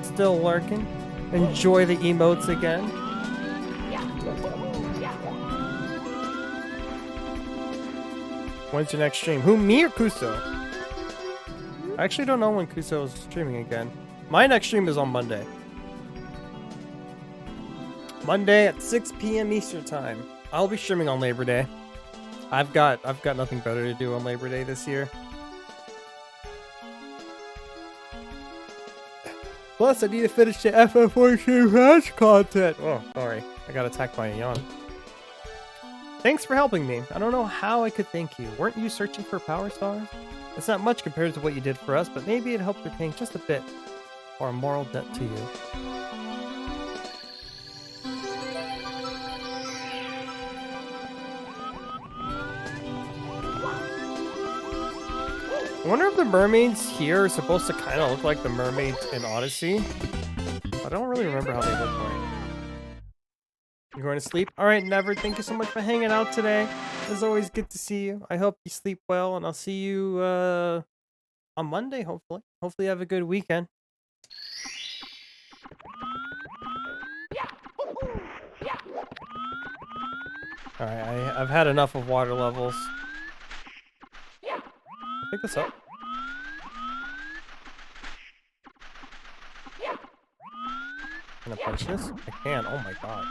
still lurking, enjoy the emotes again. When's your next stream? Who, me or Kuso? I actually don't know when Kuso is streaming again. My next stream is on Monday. Monday at 6 p.m. Eastern time. I'll be streaming on Labor Day. I've got nothing better to do on Labor Day this year. Plus, I need to finish the FF14 patch content. Oh, sorry. I got attacked by a yawn. Thanks for helping me. I don't know how I could thank you. Weren't you searching for power stars? It's not much compared to what you did for us, but maybe it helped repaying just a bit for a moral debt to you. I wonder if the mermaids here are supposed to kind of look like the mermaids in Odyssey. I don't really remember how they look like. You going to sleep? Alright, Never, thank you so much for hanging out today. It's always good to see you. I hope you sleep well, and I'll see you on Monday, hopefully. Hopefully you have a good weekend. Alright, I've had enough of water levels. Pick this up. Can I punch this? I can. Oh my god.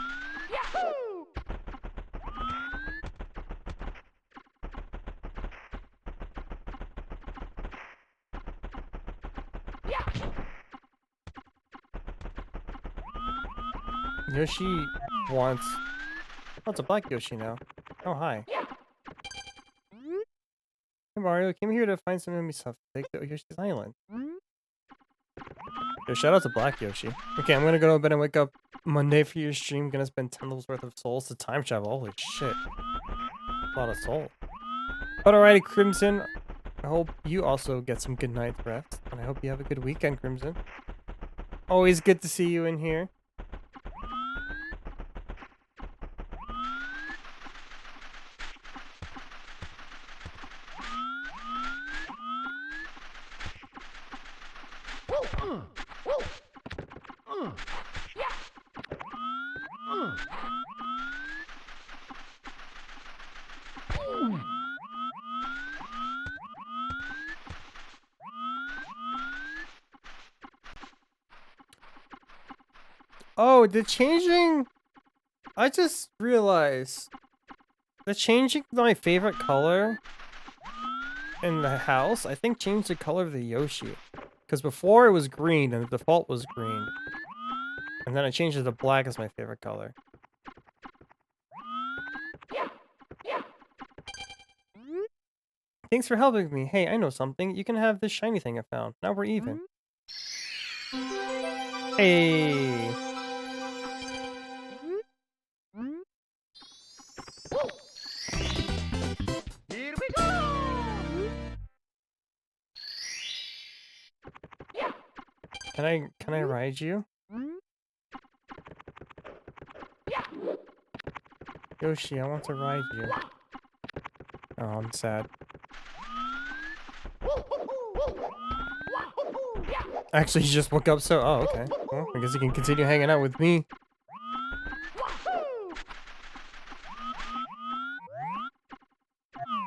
Yoshi wants... Oh, it's a black Yoshi now. Oh, hi. Hey Mario, came here to find some enemy stuff. Take to Yoshi's Island. Yo, shout out to Black Yoshi. Okay, I'm gonna go to bed and wake up Monday for your stream. Gonna spend 10 levels worth of souls to time travel. Holy shit. A lot of soul. But alrighty, Crimson. I hope you also get some good night's rest. And I hope you have a good weekend, Crimson. Always good to see you in here. Oh, the changing... I just realized... The changing my favorite color in the house, I think changed the color of the Yoshi. Because before it was green and the default was green. And then I changed it to black as my favorite color. Thanks for helping me. Hey, I know something. You can have this shiny thing I found. Now we're even. Hey! Here we go! Can I ride you? Yoshi, I want to ride you. Oh, I'm sad. Actually, he just woke up, so... Oh, okay. Well, I guess he can continue hanging out with me.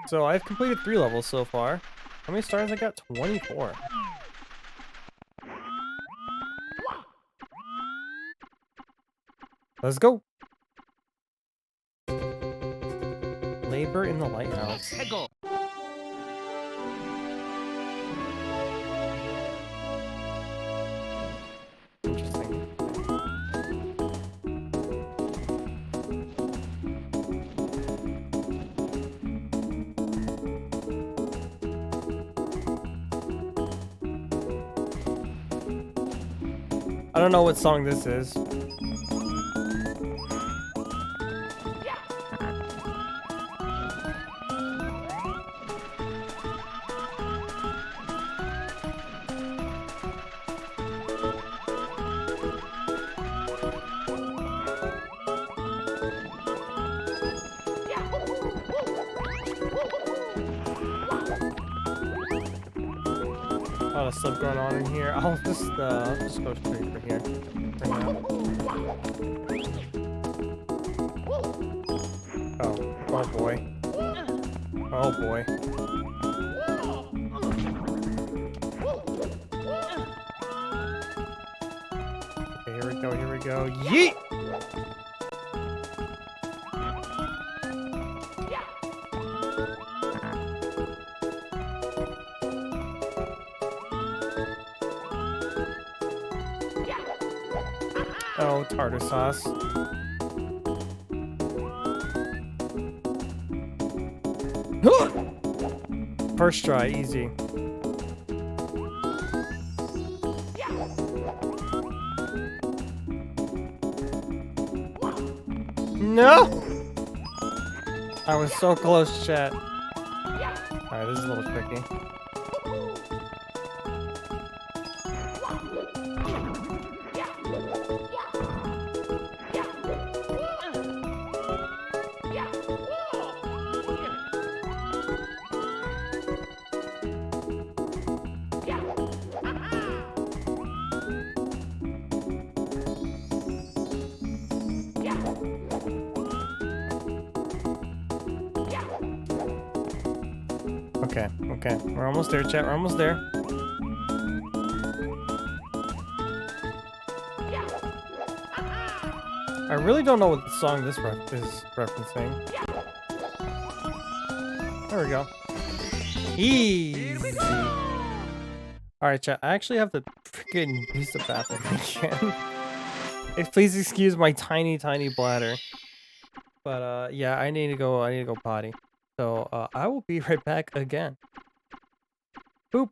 So, I've completed 3 levels so far. How many stars I got? 24. Let's go! Labor in the lighthouse. Interesting. I don't know what song this is. A lot of stuff going on in here. I'll just go straight for here for now. Oh boy. Oh boy. Okay, here we go, here we go. Yeet! Oh, tartar sauce. First try, easy. No! I was so close, chat. Alright, this is a little tricky. Okay, we're almost there, chat. We're almost there. I really don't know what the song this is referencing. There we go. Easy. Alright, chat. I actually have to freaking use the bathroom again. Please excuse my tiny bladder. But yeah, I need to go potty. So I will be right back again. Boop.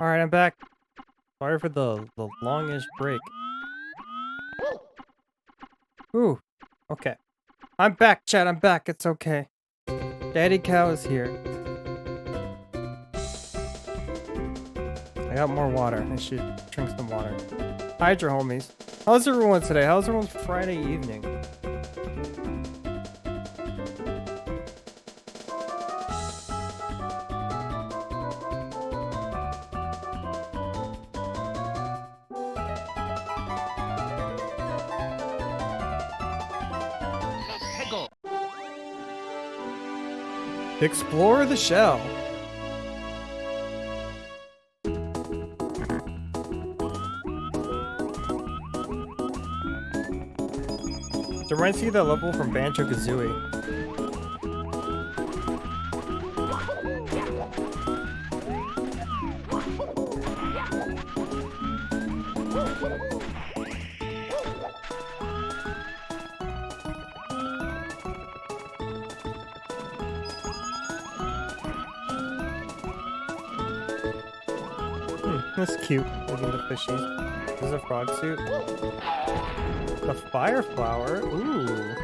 Alright, I'm back. Sorry for the longish break. Ooh, okay. I'm back, Chad. I'm back. It's okay. Daddy Cow is here. I got more water. I should drink some water. Hydra homies. How's everyone today? How's everyone's Friday evening? Explore the shell. It reminds me of that level from Banjo-Kazooie. That's cute. Looking at the fishies. This is a frog suit. The fire flower. Ooh.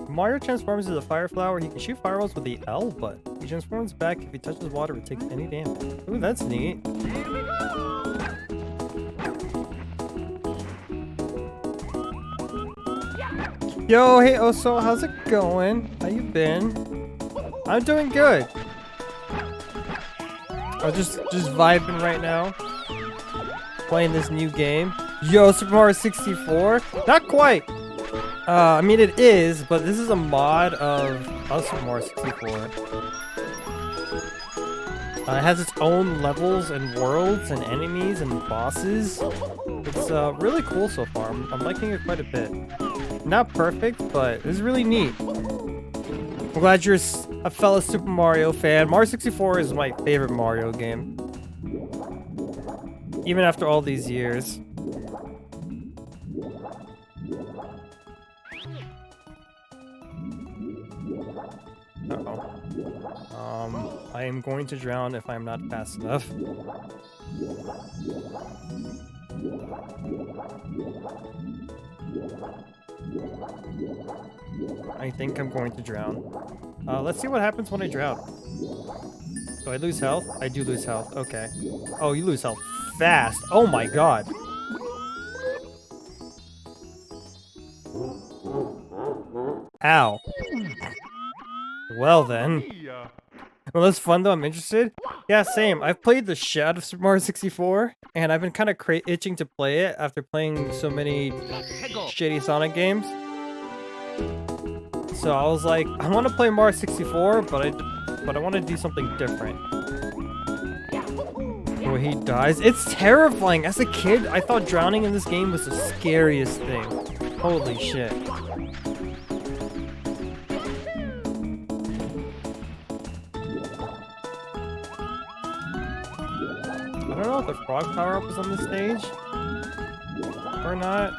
Mario transforms into the fire flower. He can shoot fireballs with the L, but he transforms back if he touches water or takes any damage. Ooh, that's neat. Yo, hey Oso, how's it going? How you been? I'm doing good. I'm just vibing right now. Playing this new game. Yo, Super Mario 64? Not quite. I mean it is, but this is a mod of Super Mario 64. It has its own levels and worlds and enemies and bosses. It's really cool so far. I'm liking it quite a bit. Not perfect, but it's really neat. I'm glad you're a fellow Super Mario fan. Mario 64 is my favorite Mario game. Even after all these years. Uh-oh. I am going to drown if I'm not fast enough. I think I'm going to drown. Let's see what happens when I drown. Do I lose health? I do lose health. Okay. Oh, you lose health fast. Oh my god. Ow. Well then. Well, that's fun though. I'm interested. Yeah, same. I've played the shit out of Super Mario 64, and I've been kind of itching to play it after playing so many shitty Sonic games. So I was like, I want to play Mario 64, but I want to do something different. Where he dies. It's terrifying. As a kid, I thought drowning in this game was the scariest thing. Holy shit. I don't know if the frog power-up is on this stage or not.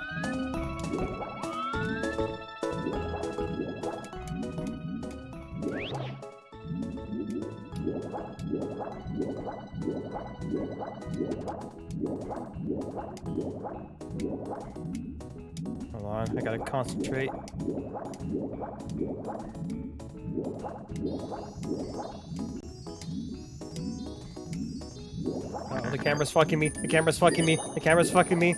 Hold on, I gotta concentrate. Oh, the camera's fucking me. The camera's fucking me. The camera's fucking me.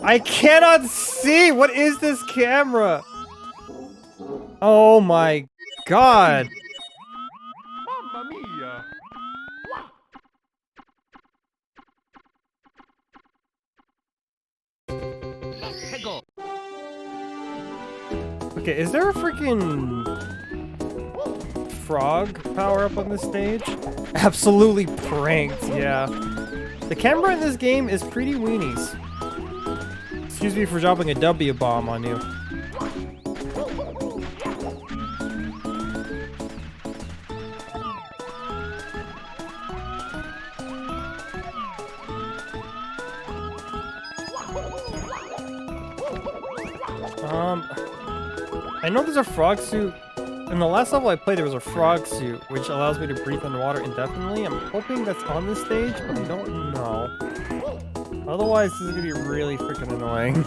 I cannot see! What is this camera? Oh my god. Mamma mia! Okay, is there a freaking frog power up on this stage? Absolutely pranked, yeah. The camera in this game is pretty weenies. Excuse me for dropping a W bomb on you. I know there's a frog suit in the last level I played, there was a frog suit, which allows me to breathe underwater indefinitely. I'm hoping that's on this stage, but I don't know. Otherwise, this is gonna be really freaking annoying.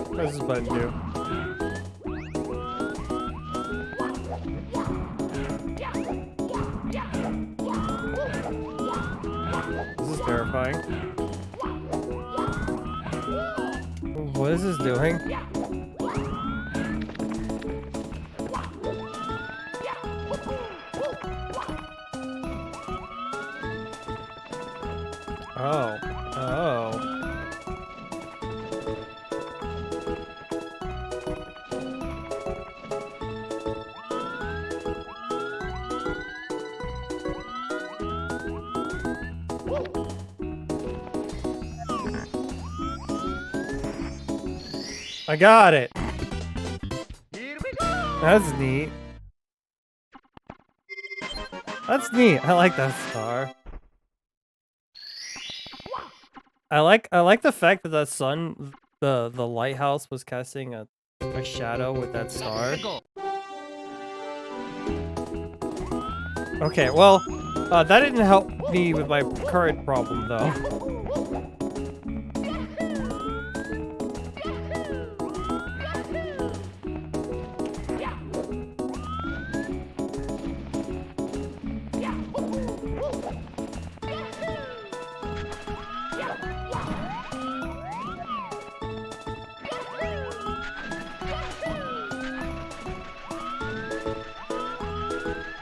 What does this button do? This is terrifying. What is this doing? Oh. Oh. I got it. Here we go. That's neat. That's neat. I like that star. I like the fact that sun, the lighthouse was casting a shadow with that star. Okay, well, that didn't help me with my current problem though.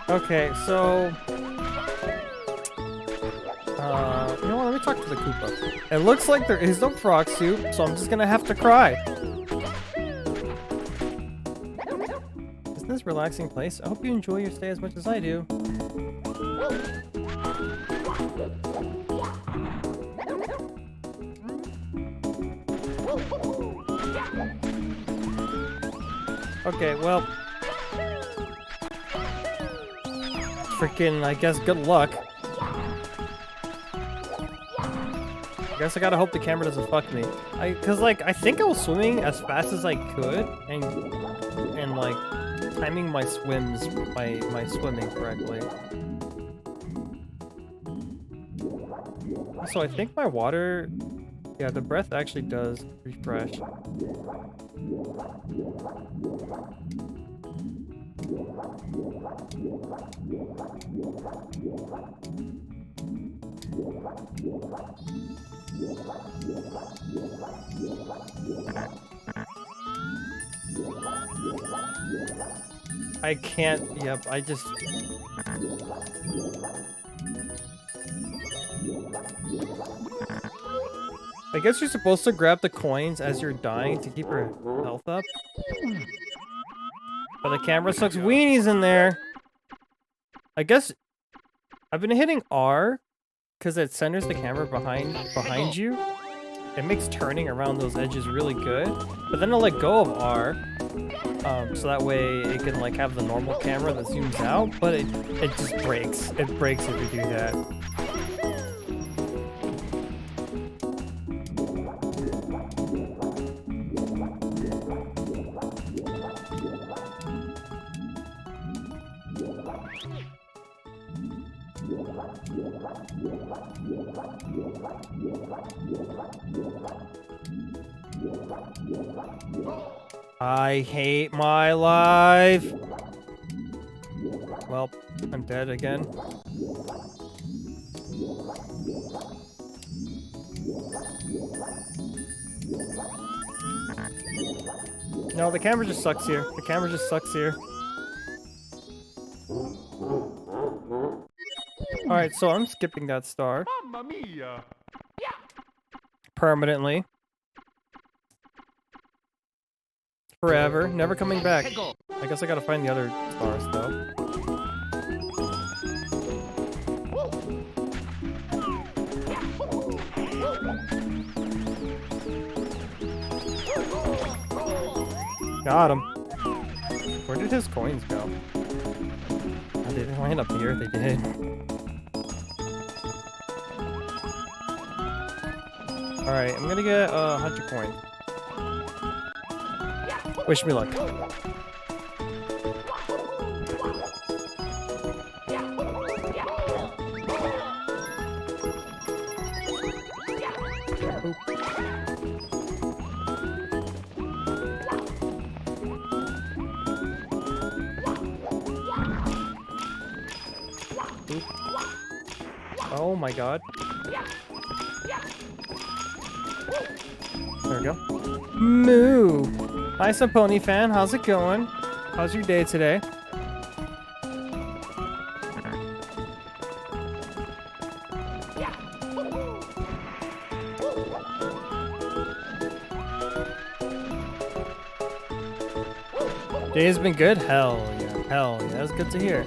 Okay, so you know what, let me talk to the Koopa. It looks like there is no frog suit, so I'm just gonna have to cry. Isn't this a relaxing place? I hope you enjoy your stay as much as I do. Okay, well, freaking, I guess, good luck. I guess I gotta hope the camera doesn't fuck me. Cause like, I think I was swimming as fast as I could, and like, timing my swims, my swimming correctly. So I think my water, yeah, the breath actually does refresh. I can't, yep, I just... I guess you're supposed to grab the coins as you're dying to keep your health up. But the camera sucks weenies in there. I guess I've been hitting R because it centers the camera behind you. It makes turning around those edges really good. But then I'll let go of R, so that way it can like have the normal camera that zooms out. But it just breaks. It breaks if you do that. I hate my life. Well, I'm dead again. No, the camera just sucks here. The camera just sucks here. Alright, so I'm skipping that star. Mamma mia. Permanently. forever, never coming back. I guess I gotta find the other stars though. Got him. Where did his coins go? Oh, they didn't land up here. They did. Alright, I'm gonna get 100 coins. Wish me luck. Oh my god. There we go. Moo! Hi, some pony fan. How's it going? How's your day today? Day's been good? Hell yeah. Hell yeah. That's good to hear.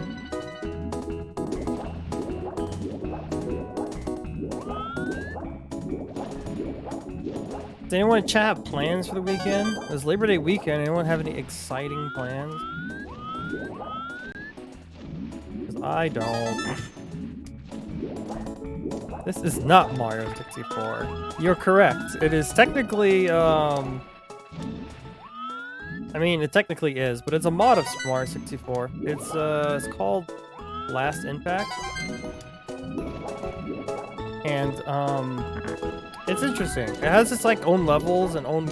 Does anyone in chat have plans for the weekend? It's Labor Day weekend. Anyone have any exciting plans? Because I don't. This is not Mario 64. You're correct. It is technically, I mean, it technically is, but it's a mod of Mario 64. It's called Last Impact. And, it's interesting. It has its like own levels and own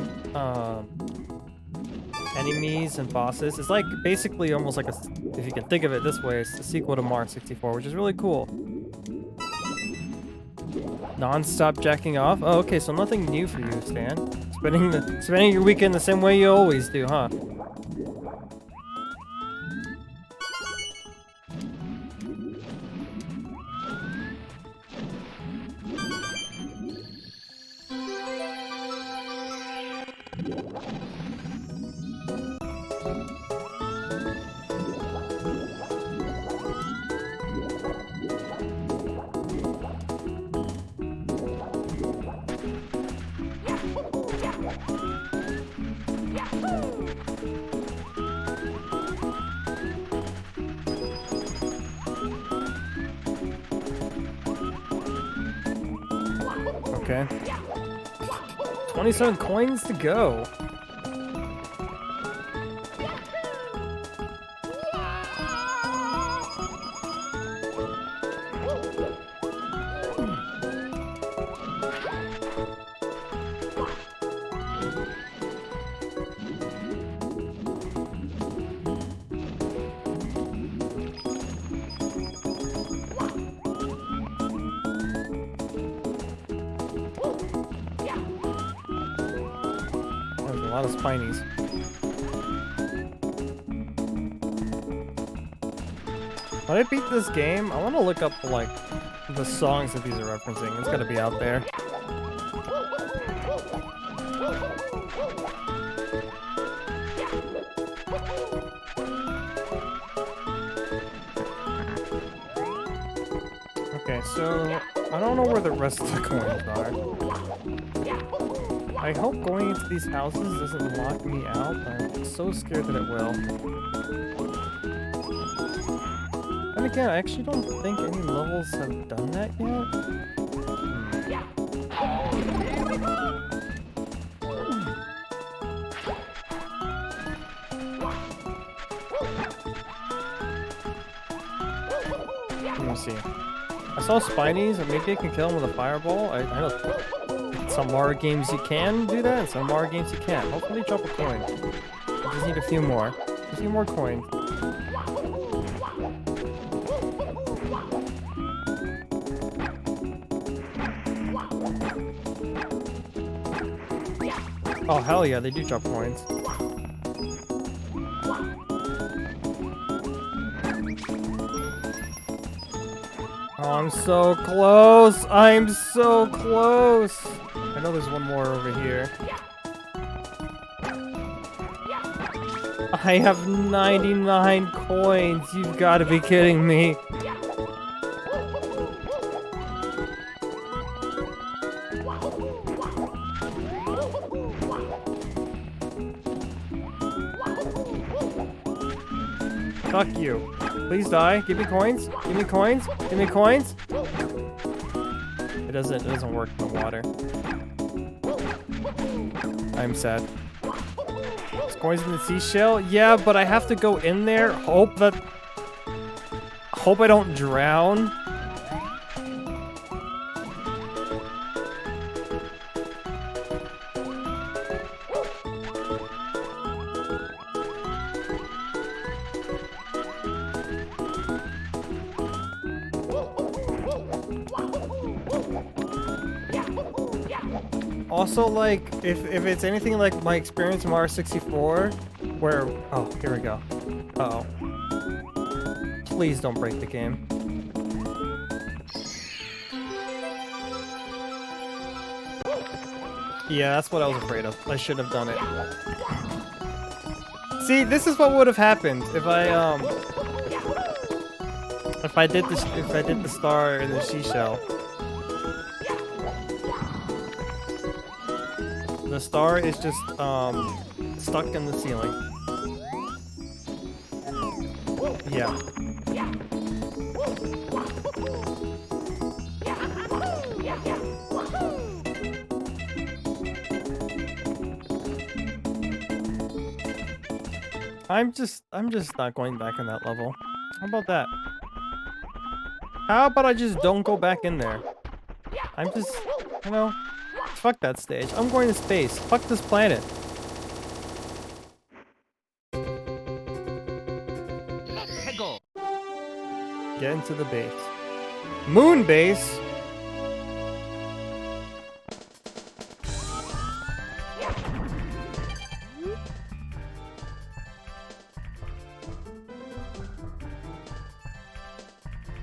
enemies and bosses. It's like basically almost like if you can think of it this way, it's a sequel to Mario 64, which is really cool. Non-stop jacking off. Oh, okay, so nothing new for you, Stan. Spending your weekend the same way you always do, huh? Okay. 27 coins to go. There's a lot of spinies. When I beat this game, I want to look up like the songs that these are referencing. It's got to be out there. Okay, so I don't know where the rest of the coins are. I hope going into these houses doesn't lock me out, but I'm so scared that it will. And again, I actually don't think any levels have done that yet. Let me see. I saw Spinies, and maybe I can kill him with a fireball. I know some Mario games you can do that, and some Mario games you can't. Hopefully drop a coin. I just need a few more. A few more coins. Oh, hell yeah, they do drop coins. Oh, I'm so close! I'm so close! I know there's one more over here. I have 99 coins. You've got to be kidding me. Fuck you. Please die. Give me coins. Give me coins. Give me coins. It doesn't work in the water. I'm sad. There's coins in the seashell? Yeah, but I have to go in there. Hope I don't drown. Also, like, if it's anything like my experience in Mario 64, where... Oh, here we go. Uh-oh. Please don't break the game. Yeah, that's what I was afraid of. I should have done it. See, this is what would have happened if I did the star in the seashell. The star is just stuck in the ceiling. Yeah. I'm just not going back in that level. How about that? How about I just don't go back in there? I'm just, you know, fuck that stage. I'm going to space. Fuck this planet. Let's go. Get into the base. Moon base?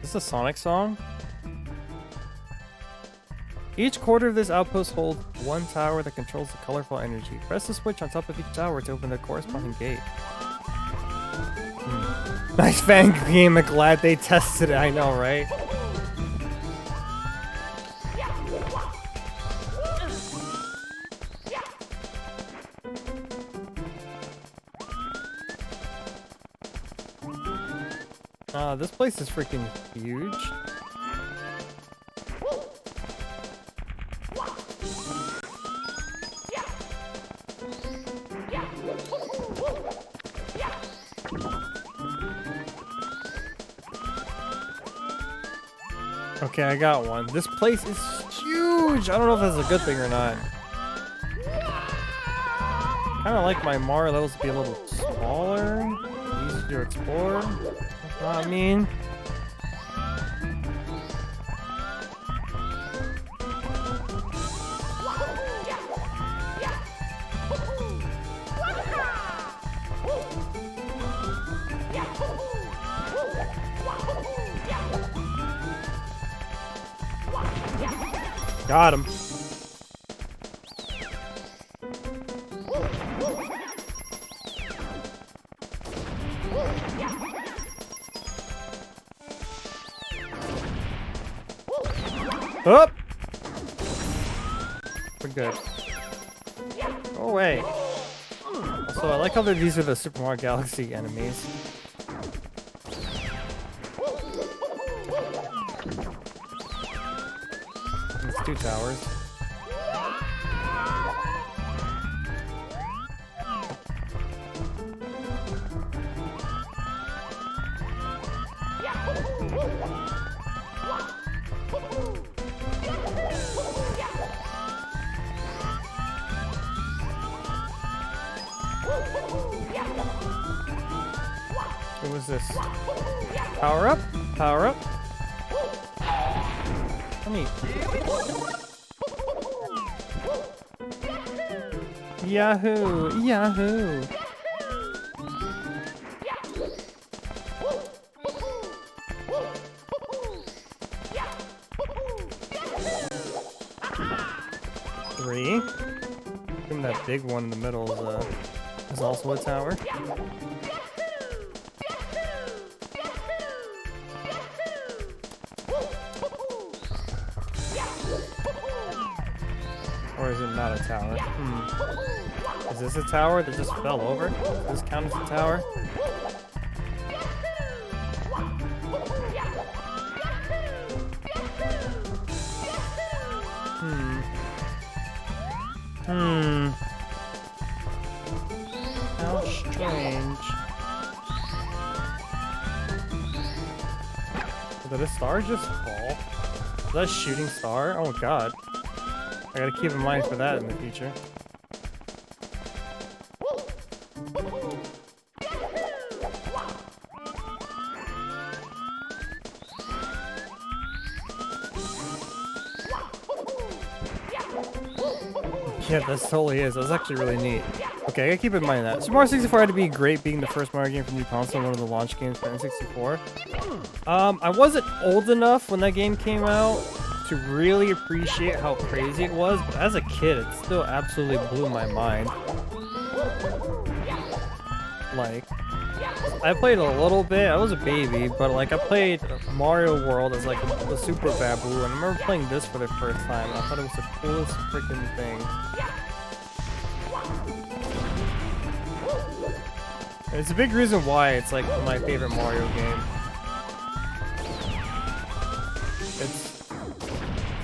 Is this a Sonic song? Each quarter of this outpost holds one tower that controls the colorful energy. Press the switch on top of each tower to open the corresponding gate. Nice fan game, I'm glad they tested it, I know, right? This place is freaking huge. Okay, I got one. This place is huge! I don't know if that's a good thing or not. Kinda like my Mario levels to be a little smaller, easier to explore. That's what I mean. Got him. Up. We're good. Go away. Also, I like how these are the Super Mario Galaxy enemies. It's 2 towers. What was this? Power up? Power up? Let me... Yahoo! Yahoo! Three. Give him that big one in the middle of the... is also a tower. Or is it not a tower? Is this a tower that just fell over? Does this count as a tower? How strange. Did a star just fall? Is that a shooting star? Oh god. I gotta keep in mind for that in the future. Yeah, that totally is. That's actually really neat. Okay, I gotta keep in mind that. Super Mario 64 had to be great being the first Mario game for the new console, one of the launch games for N64. I wasn't old enough when that game came out to really appreciate how crazy it was, but as a kid, it still absolutely blew my mind. Like, I played a little bit, I was a baby, but like I played Mario World as like the Super Babu, and I remember playing this for the first time, and I thought it was the coolest freaking thing. And it's a big reason why it's like my favorite Mario game.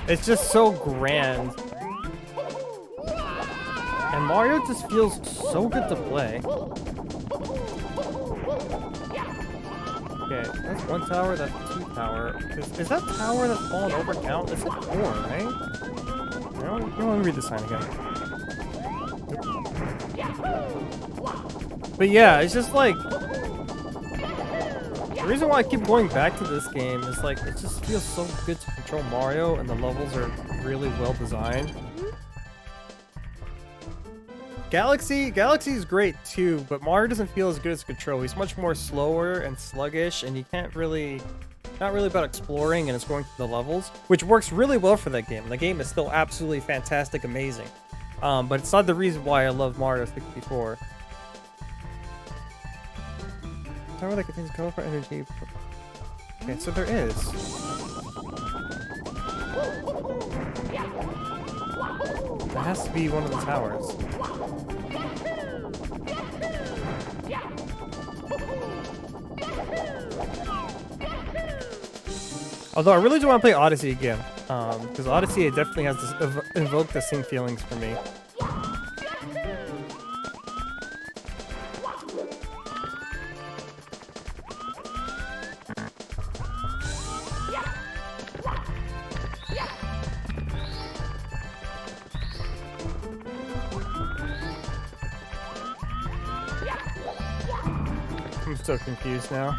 It's just so grand. And Mario just feels so good to play. Okay, that's one tower, that's two tower. Is that tower that's fallen over count? It's like 4, right? You want to read the sign again. But yeah, it's just like... The reason why I keep going back to this game is like, it just feels so good to control Mario, and the levels are really well designed. Galaxy is great too, but Mario doesn't feel as good as Control. He's much more slower and sluggish, and you can't really... Not really about exploring, and it's going through the levels, which works really well for that game. The game is still absolutely fantastic, amazing. But it's not the reason why I love Mario 64. Tower that contains colorful energy. Okay, so there is. That has to be one of the towers. Although I really do want to play Odyssey again, because Odyssey definitely has this invoked the same feelings for me. I'm so confused now.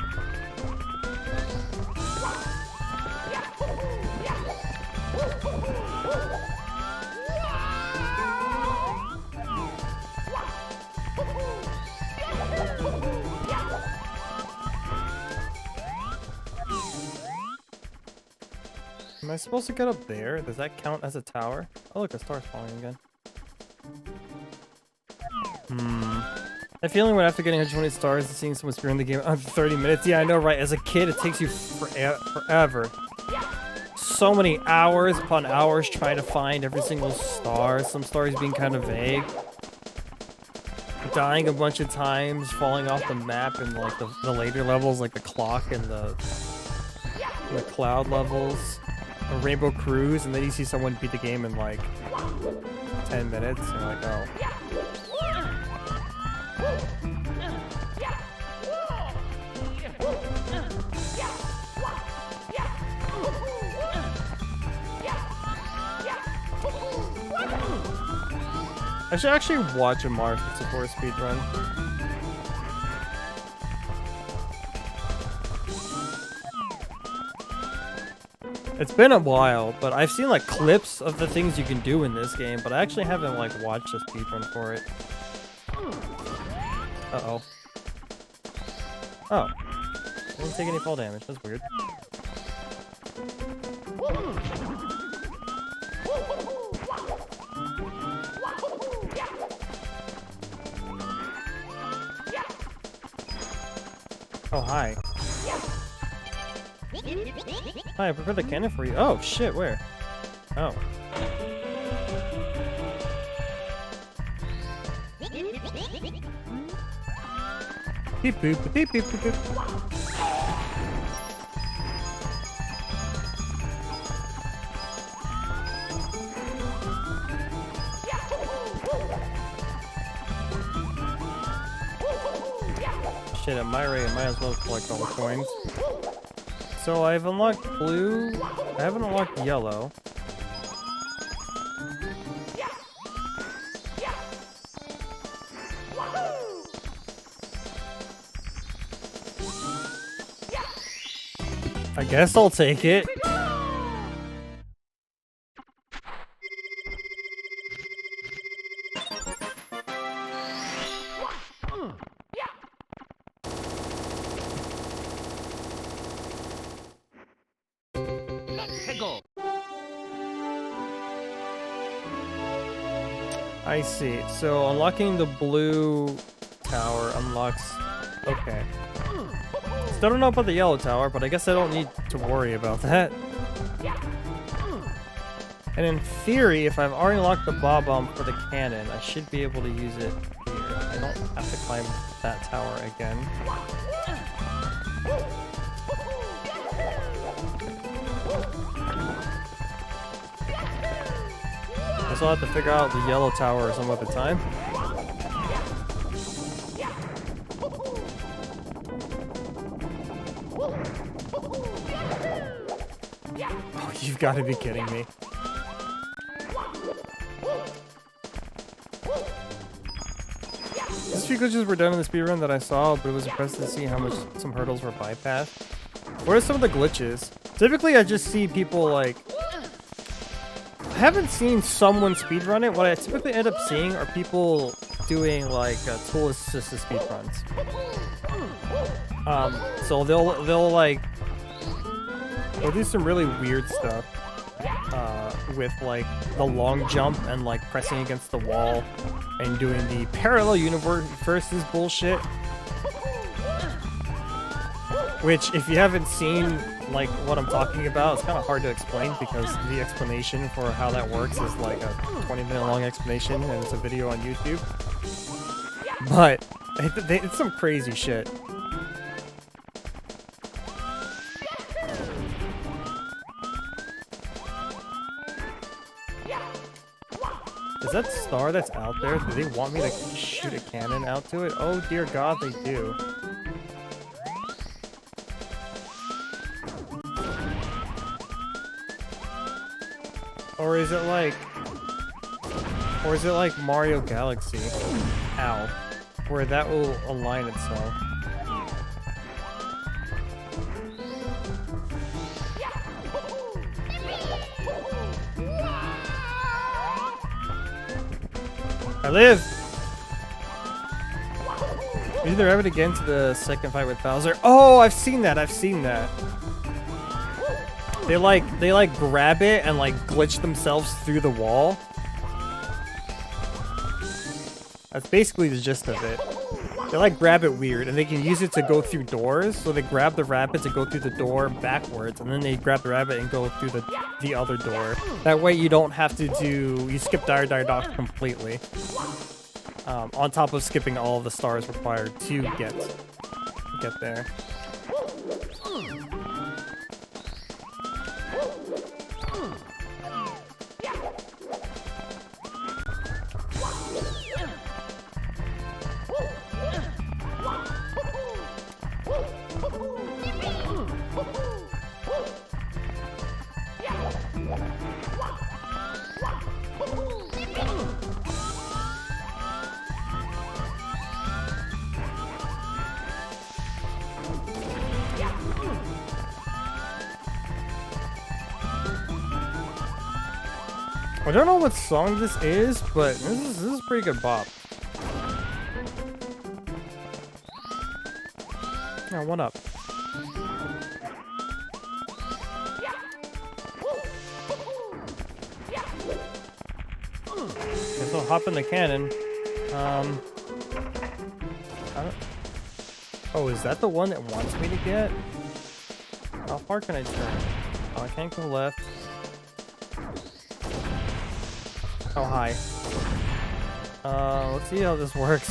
Am I supposed to get up there? Does that count as a tower? Oh look, a star's falling again. That feeling when after getting 120 stars and seeing someone spearing the game after 30 minutes. Yeah, I know, right? As a kid, it takes you forever. So many hours upon hours trying to find every single star. Some stars being kind of vague. Dying a bunch of times, falling off the map in like the later levels, like the clock and the cloud levels. A Rainbow Cruise, and then you see someone beat the game in like 10 minutes. And you're like, oh. I should actually watch a Mario 64 speedrun. It's been a while, but I've seen like clips of the things you can do in this game, but I actually haven't like watched a speedrun for it. Uh-oh. Oh. I didn't take any fall damage. That's weird. Oh, hi. Hi, I prepared the cannon for you. Oh, shit, where? Oh. Beep boop, beep beep boop boop. Shit, at my rate, I might as well collect all the coins. So I've unlocked blue. I haven't unlocked yellow. I guess I'll take it. Hegel. I see. So unlocking the blue tower unlocks... Okay. Still don't know about the yellow tower, but I guess I don't need to worry about that. And in theory, if I've already unlocked the bomb for the cannon, I should be able to use it here. I don't have to climb that tower again. I still have to figure out the yellow tower some other time. Oh, you've got to be kidding me. These few glitches were done in the speedrun that I saw, but it was impressive to see how much some hurdles were bypassed. What are some of the glitches? Typically, I just see people like... I haven't seen someone speedrun it. What I typically end up seeing are people doing like tool-assisted speedruns. So they'll do some really weird stuff with like the long jump and like pressing against the wall and doing the parallel universes bullshit. Which, if you haven't seen like what I'm talking about, it's kind of hard to explain because the explanation for how that works is like a 20-minute long explanation and it's a video on YouTube. But it's some crazy shit. Is that star that's out there? Do they want me to shoot a cannon out to it? Oh dear God, they do. Or is it like Mario Galaxy? Ow. Where that will align itself. I live! Maybe they're having to get into the second fight with Bowser. Oh, I've seen that, They like grab it and like glitch themselves through the wall. That's basically the gist of it. They like grab it weird and they can use it to go through doors. So they grab the rabbit to go through the door backwards and then they grab the rabbit and go through the other door. That way you don't have to you skip Dire Dock completely. On top of skipping all of the stars required to get there. I don't know what song this is, but this is a pretty good bop. Yeah, one up. Guess I'll hop in the cannon. I don't... Oh, is that the one that wants me to get? How far can I turn? Oh, I can't go left. How high? Let's see how this works.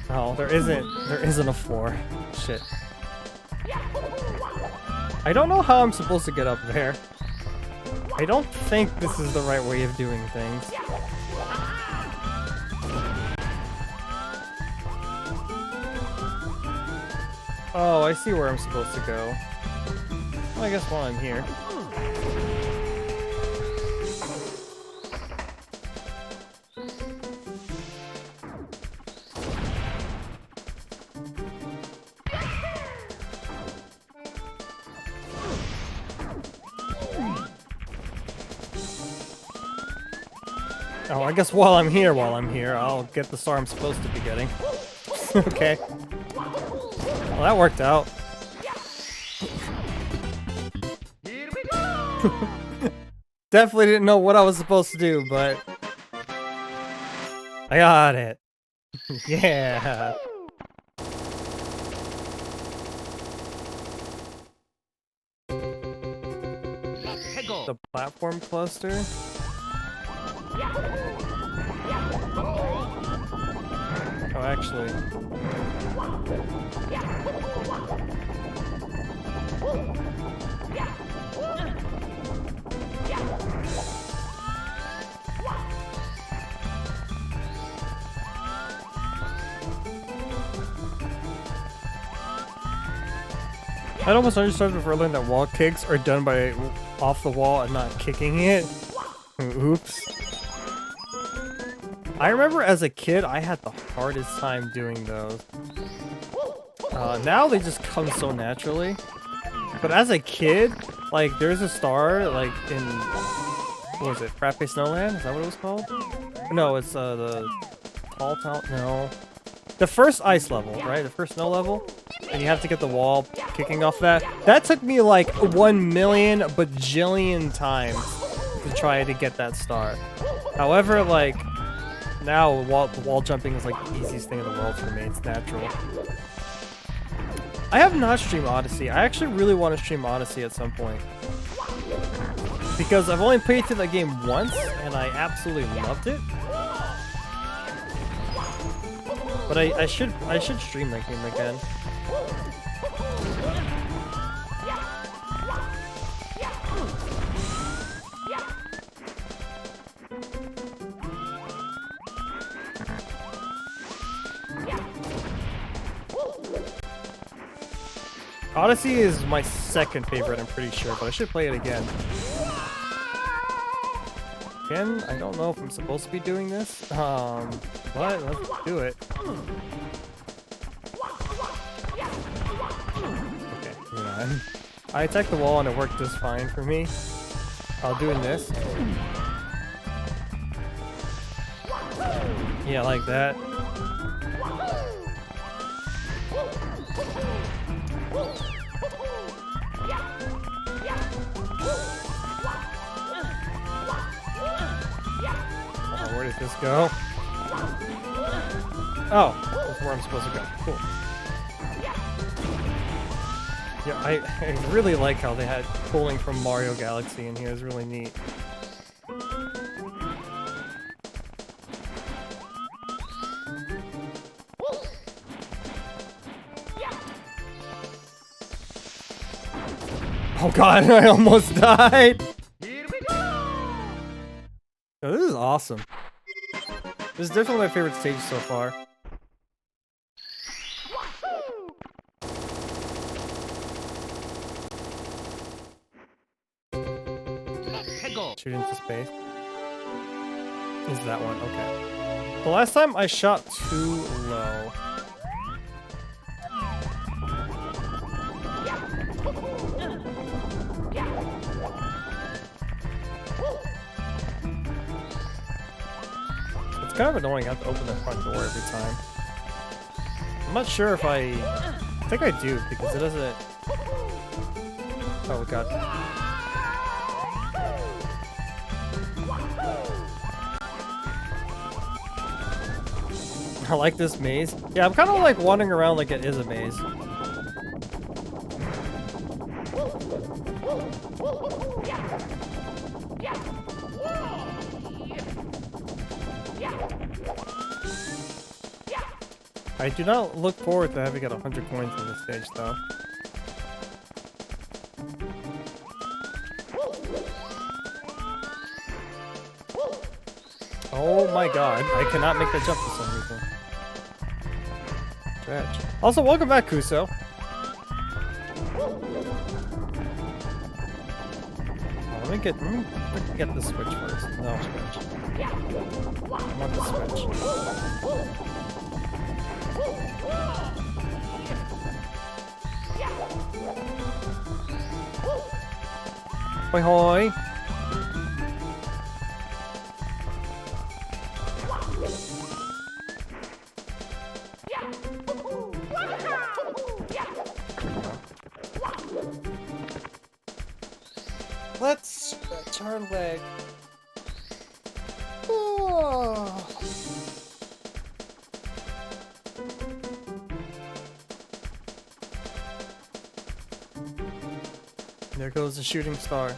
Oh, there isn't a floor. Shit. I don't know how I'm supposed to get up there. I don't think this is the right way of doing things. Oh, I see where I'm supposed to go. Well, I guess while I'm here. Oh, I guess while I'm here, I'll get the star I'm supposed to be getting. Okay. Well, that worked out. Here we go. Definitely didn't know what I was supposed to do, but I got it. Yeah. Let's go. The platform cluster. Oh, actually. I'd almost understood before I learned that wall kicks are done by off the wall and not kicking it. Oops. I remember as a kid, I had the hardest time doing those. Now they just come so naturally. But as a kid, like, there's a star, like, in, what was it, Frappe Snowland? Is that what it was called? No, it's, the Tall Town, no. The first ice level, right? The first snow level? And you have to get the wall kicking off that. That took me, like, 1,000,000 bajillion times to try to get that star. However, like, now wall jumping is, like, the easiest thing in the world for me. It's natural. I have not streamed Odyssey. I actually really want to stream Odyssey at some point. Because I've only played through that game once, and I absolutely loved it. But I should stream that game again. Odyssey is my second favorite, I'm pretty sure, but I should play it again. Again, I don't know if I'm supposed to be doing this, but let's do it. Okay, hang on. I attacked the wall and it worked just fine for me. I'll doing this. Yeah, like that. Where did this go? Oh, that's where I'm supposed to go. Cool. Yeah, I really like how they had pulling from Mario Galaxy in here. It's really neat. Oh god, I almost died! Here we go. Oh, this is awesome. This is definitely my favorite stage so far. Let's go. Shoot into space. Is that one? Okay. The last time I shot too low. It's kind of annoying I have to open the front door every time. I'm not sure if I think I do, because it doesn't... Oh god. I like this maze. Yeah, I'm kind of like wandering around like it is a maze. I do not look forward to having got 100 coins in this stage, though. Oh my god, I cannot make that jump for some reason. Stretch. Also, welcome back, Kuso. Let me get the switch first. No, switch. I want the switch. Hoi hoi. Let's stretch our leg. Oh. There goes the shooting star.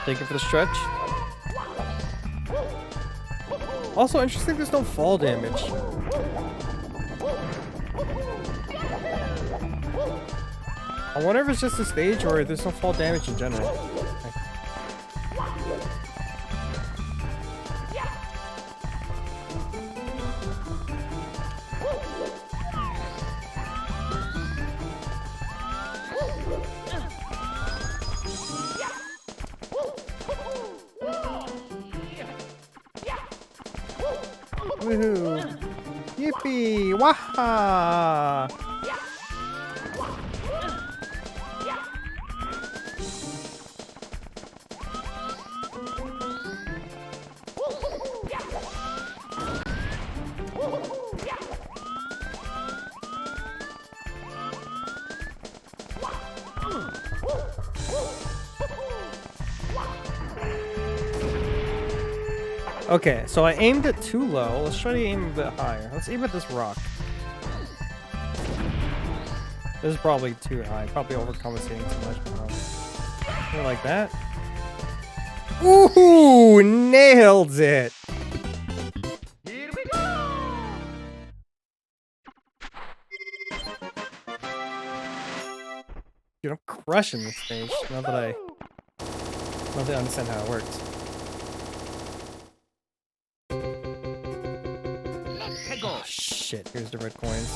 Thank you for the stretch. Also interesting, there's no fall damage. I wonder if it's just a stage or there's no fall damage in general. Woohoo! Yippee! Waha! Okay, so I aimed it too low. Let's try to aim a bit higher. Let's aim at this rock. This is probably too high. Probably overcompensating too much. Something like that. Ooh, nailed it! Here we go! Dude, I'm crushing this stage. Now that I understand how it works. Oh, shit, here's the red coins.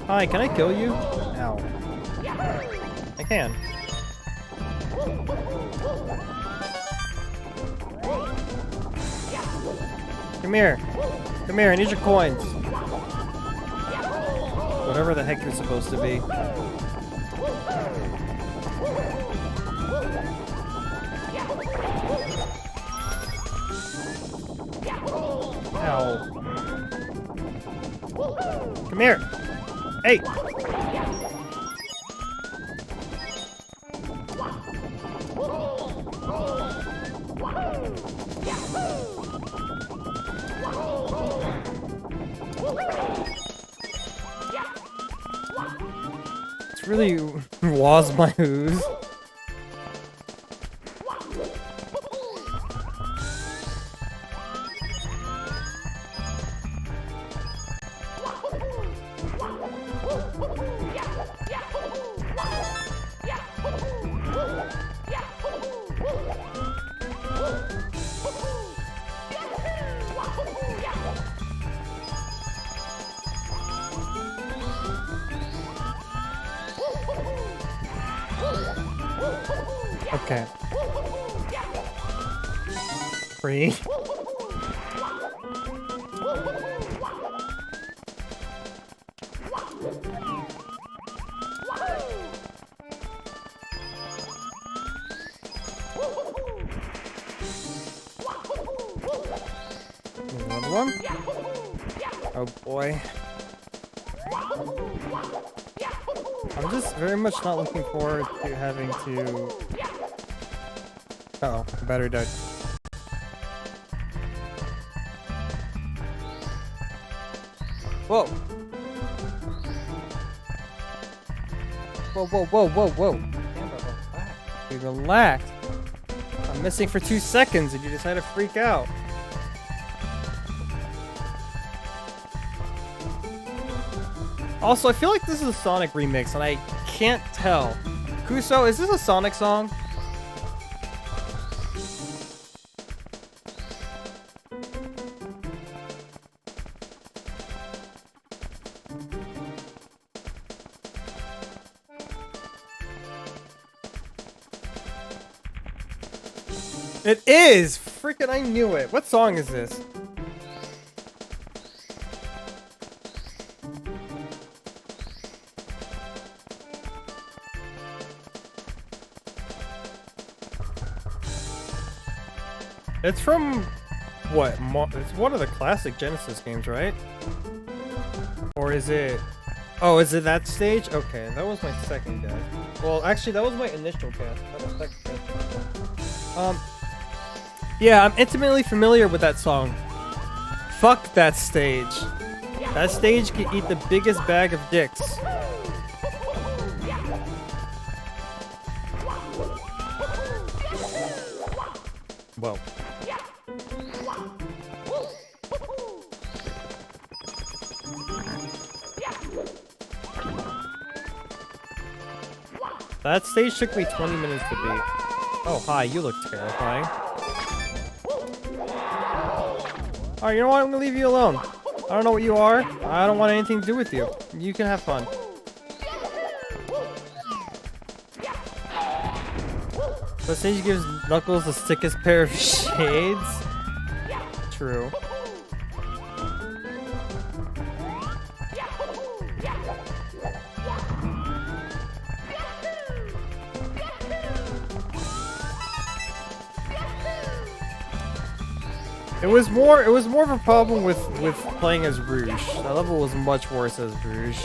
Hi, can I kill you? Ow. I can. Come here. Come here, I need your coins. Whatever the heck you're supposed to be. Ow. Come here. Hey. It's really was my ooze. Okay. Free. Another one. Oh boy. I'm just very much not looking forward to having to... Uh oh, battery died. Whoa! Whoa, whoa, whoa, whoa, whoa! Dude, relax. I'm missing for 2 seconds and you decide to freak out. Also, I feel like this is a Sonic remix and I can't tell. Kuso, is this a Sonic song? It is! Freaking I knew it. What song is this? It's from what? It's one of the classic Genesis games, right? Or is it? Oh, is it that stage? Okay, that was my second guess. Well, actually, that was my initial guess. That was second guess. Yeah, I'm intimately familiar with that song. Fuck that stage. That stage can eat the biggest bag of dicks. Whoa. That stage took me 20 minutes to beat. Oh, hi, you look terrifying. Alright, you know what? I'm gonna leave you alone. I don't know what you are. I don't want anything to do with you. You can have fun. The stage gives Knuckles the sickest pair of shades. True. It was more of a problem with playing as Rouge. That level was much worse as Rouge.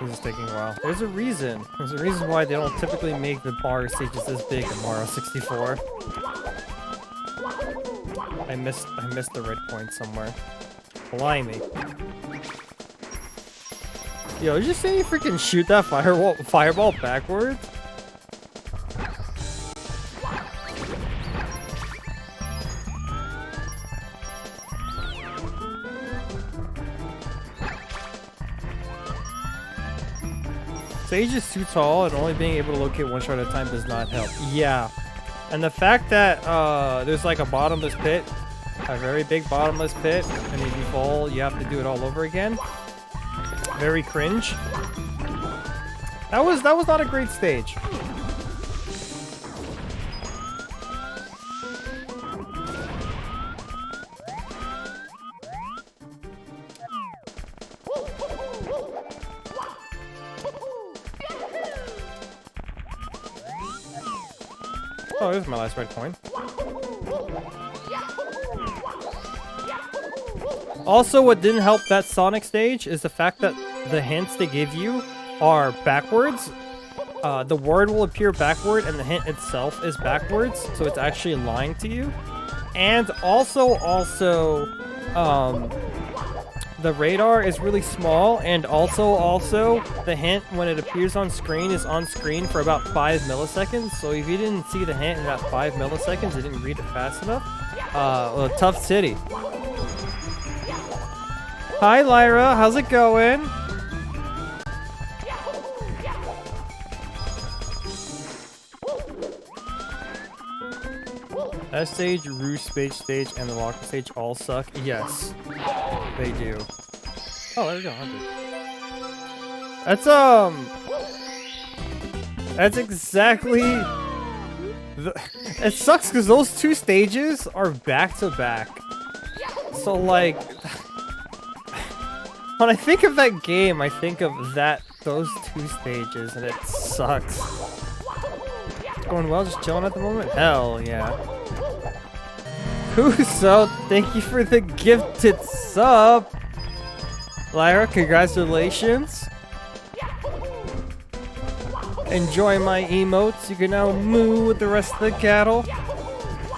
This is taking a while. There's a reason. There's a reason why they don't typically make the bar stages this big in Mario 64. I missed the red point somewhere. Blimey. Yo, did you say you freaking shoot that fireball backwards? Sage is too tall and only being able to locate one shot at a time does not help. Yeah. And the fact that there's like a bottomless pit, a very big bottomless pit, and if you fall, you have to do it all over again. Very cringe. That was not a great stage. Oh, there's my last red coin. Also, what didn't help that Sonic stage is the fact that the hints they give you are backwards. The word will appear backward and the hint itself is backwards, so it's actually lying to you. And also, the radar is really small, and also the hint when it appears on screen is on screen for about 5 milliseconds. So if you didn't see the hint in that 5 milliseconds, you didn't read it fast enough. Well, tough city. Hi Lyra, how's it going? That stage, Rouge stage, and the Rocket stage all suck. Yes, they do. Oh, there we go. 100. That's exactly. It sucks because those two stages are back to back. So like, when I think of that game, I think of that those 2 stages and it sucks. It's going well, just chilling at the moment? Hell yeah. Kuso, thank you for the gifted sub. Lyra, congratulations. Enjoy my emotes. You can now moo with the rest of the cattle.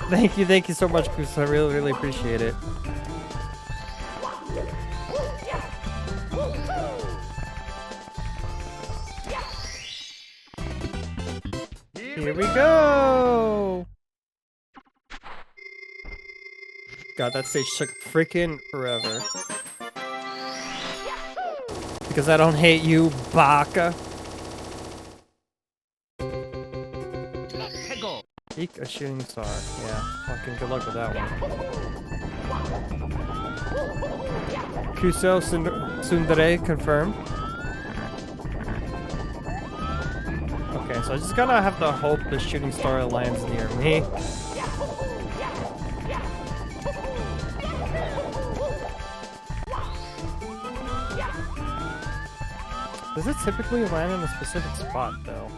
Thank you so much, Kuso. I really, really appreciate it. Here we go! God, that stage took freaking forever. Because I don't hate you, Baka. Eek, a shooting star. Yeah, fucking good luck with that one. Kuso Sundere confirmed. Okay, so I just gotta have to hope the shooting star lands near me. Does it typically land in a specific spot, though?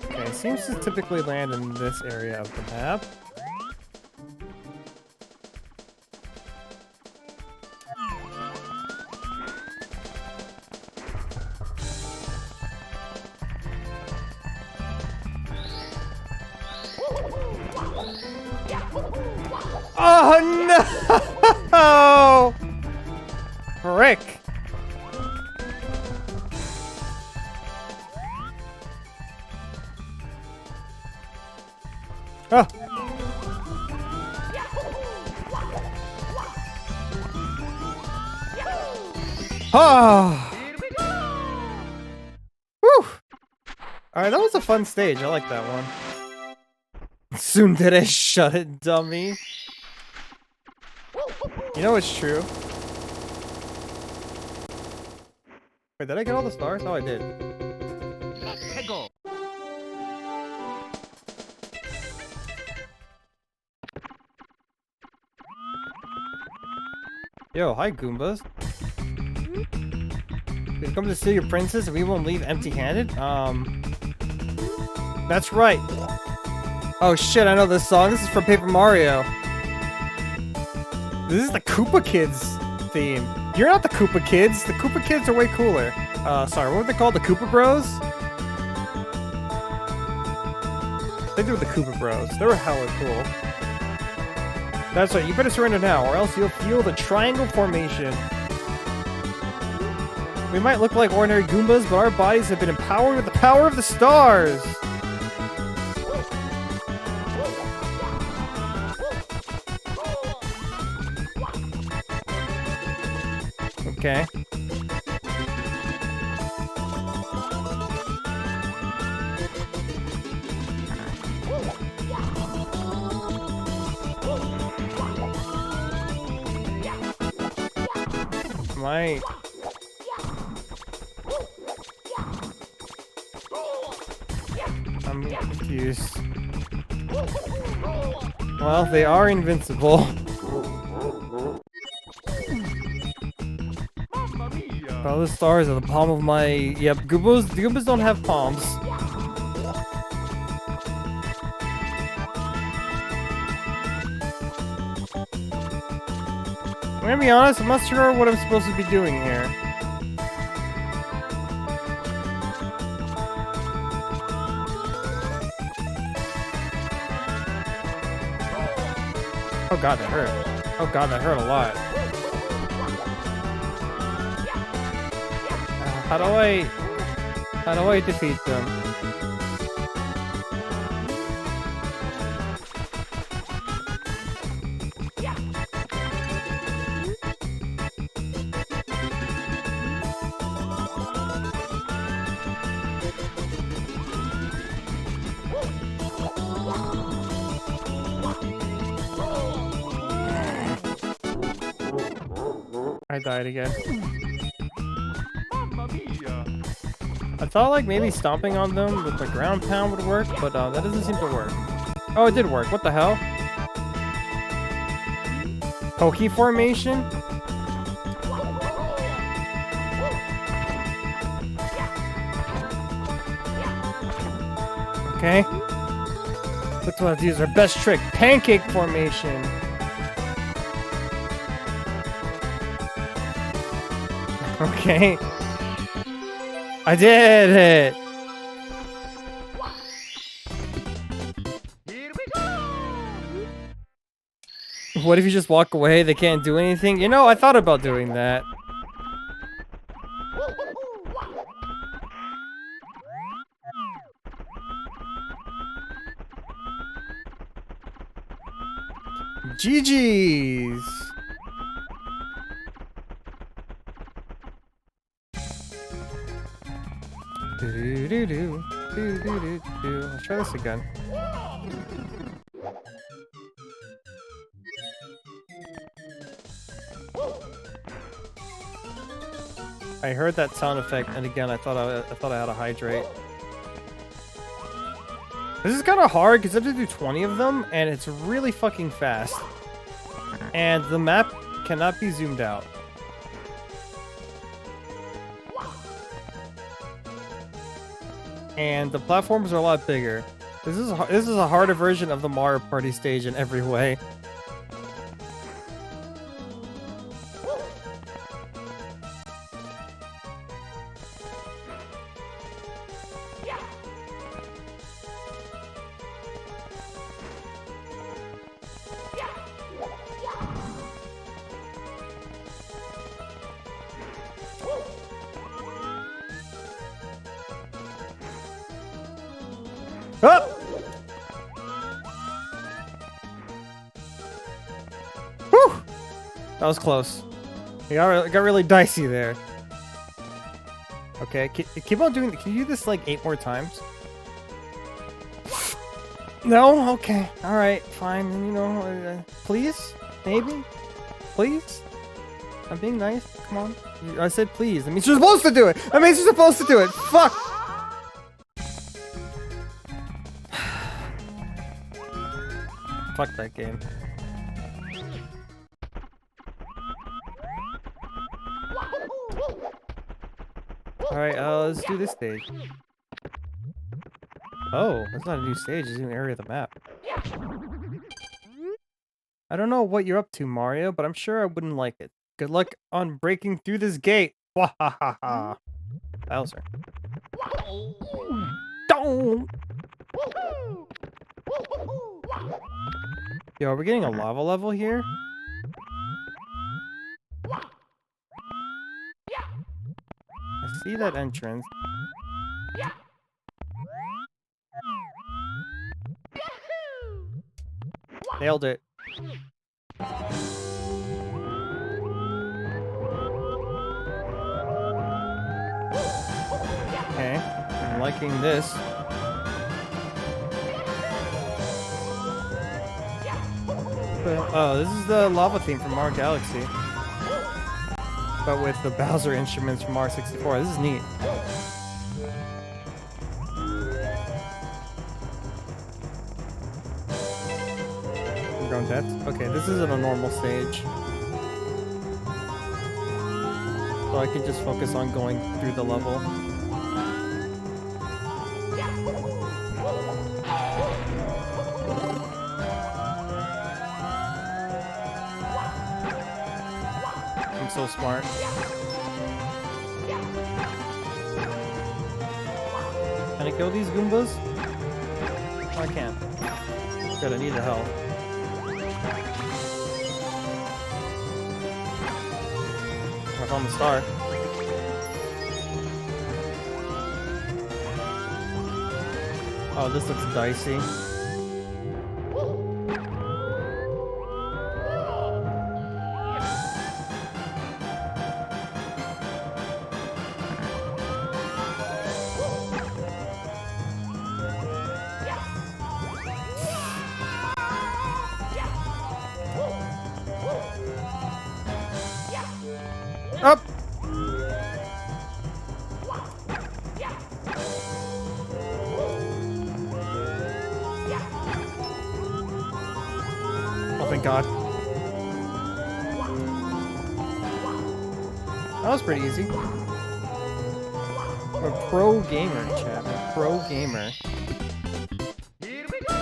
Okay, it seems to typically land in this area of the map. Oh no! Frick! Oh! Oh! Whew! Alright, that was a fun stage. I like that one. Tsundere, shut it, dummy. You know it's true. Wait, did I get all the stars? Oh, I did. Yo, hi Goombas. We've come to steal your princess and we won't leave empty-handed? That's right. Oh shit, I know this song. This is from Paper Mario. This is the Koopa Kids theme. You're not the Koopa Kids. The Koopa Kids are way cooler. Sorry, what were they called? The Koopa Bros? I think they were the Koopa Bros. They were hella cool. That's right, you better surrender now, or else you'll feel the triangle formation. We might look like ordinary Goombas, but our bodies have been empowered with the power of the stars! Okay. I'm confused. Well, they are invincible. All the stars are the palm of my... Yep, Goombas don't have palms. I'm gonna be honest, I'm not sure what I'm supposed to be doing here. Oh god, that hurt. Oh god, that hurt a lot. How do I defeat them? I died again. Mamma mia! I thought like maybe stomping on them with the ground pound would work, but that doesn't seem to work. Oh, it did work. What the hell? Pokey formation? Okay. Let's want to use our best trick. Pancake formation. Okay. I did it! Here we go! What if you just walk away? They can't do anything? You know, I thought about doing that. GG's! Let's try this again. I heard that sound effect, and again, I thought I had to hydrate. This is kind of hard because I have to do 20 of them, and it's really fucking fast. And the map cannot be zoomed out. And the platforms are a lot bigger. This is a harder version of the Mario Party stage in every way. Oh! Whew! That was close. It got really dicey there. Okay, keep on doing. Can you do this like 8 more times? No? Okay. Alright, fine. You know, please? Maybe? Please? I'm being nice. Come on. I said please. That means you're supposed to do it! That means you're supposed to do it! Fuck! Fuck that game. Alright, let's do this stage. Oh, that's not a new stage, it's a new area of the map. I don't know what you're up to, Mario, but I'm sure I wouldn't like it. Good luck on breaking through this gate! Wahahaha! Bowser. Don't! Yo, are we getting a lava level here? I see that entrance. Nailed it. Okay, I'm liking this. Oh, this is the lava theme from Mario Galaxy. But with the Bowser instruments from Mario 64. This is neat. I'm going depth. Okay, this isn't a normal stage. So I can just focus on going through the level. I'm so smart. Can I kill these Goombas? Oh, I can't. Good, I need the help. I found the star. Oh, this looks dicey. Up. Oh, thank God. That was pretty easy. I'm a pro gamer, chat. I'm a pro gamer. Here we go!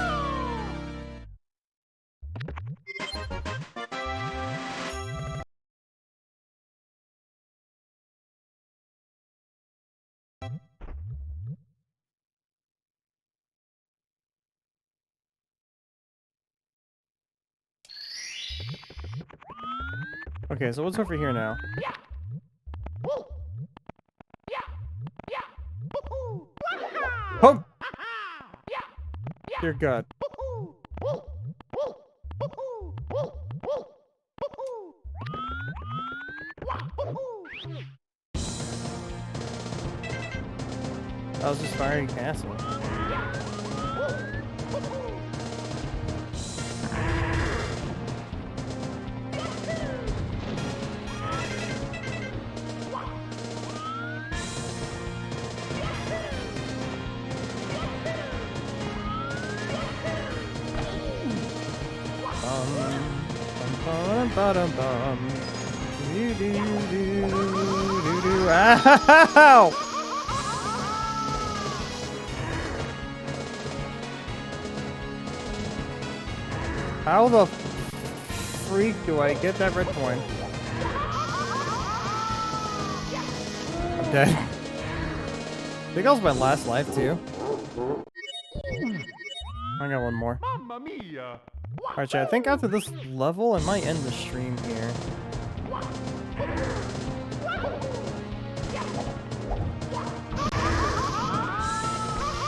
Okay, so what's over here now? Oh! Dear God. I was just firing castle. Bum. Ow! How the freak do I get that red coin? I'm dead. I think that was my last life too. I got one more. Mamma mia! Alright, chat, I think after this level, I might end the stream here.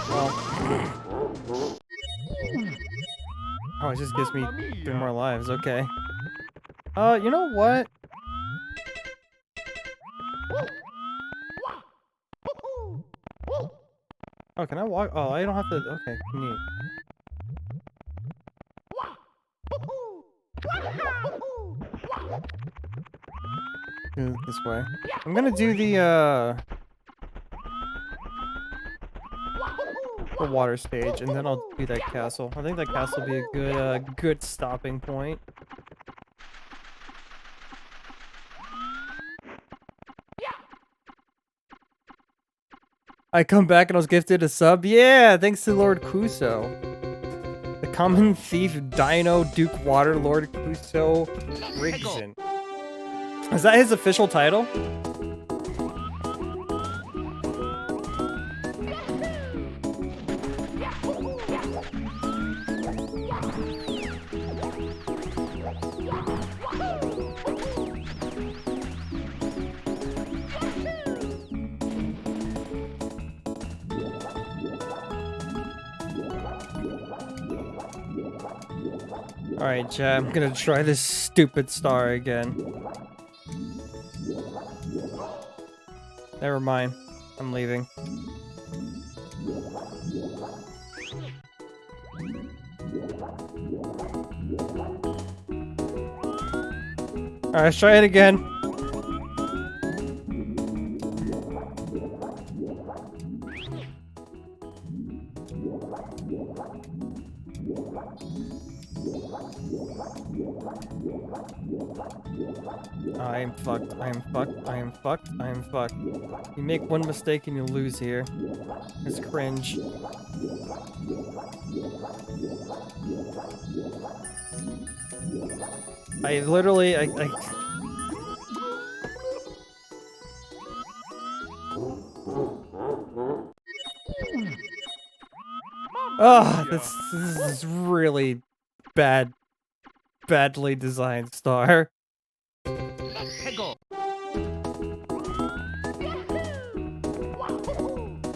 Well. Oh, it just gives me 3 more lives, okay. You know what? Oh, can I walk? Oh, I don't have to. Okay, neat. Do it this way. I'm gonna do the water stage, and then I'll do that castle. I think that castle will be a good stopping point. I come back and I was gifted a sub. Yeah, thanks to Lord Kuso. The Common Thief Dino Duke Water Lord Kuso Rigson. Is that his official title? Alright, chat, I'm gonna try this stupid star again. Never mind. I'm leaving. Alright, let's try it again. I am fucked. I am fucked. I am fucked. I am fucked. You make one mistake and you lose here. It's cringe. I literally, oh, this is really badly designed star.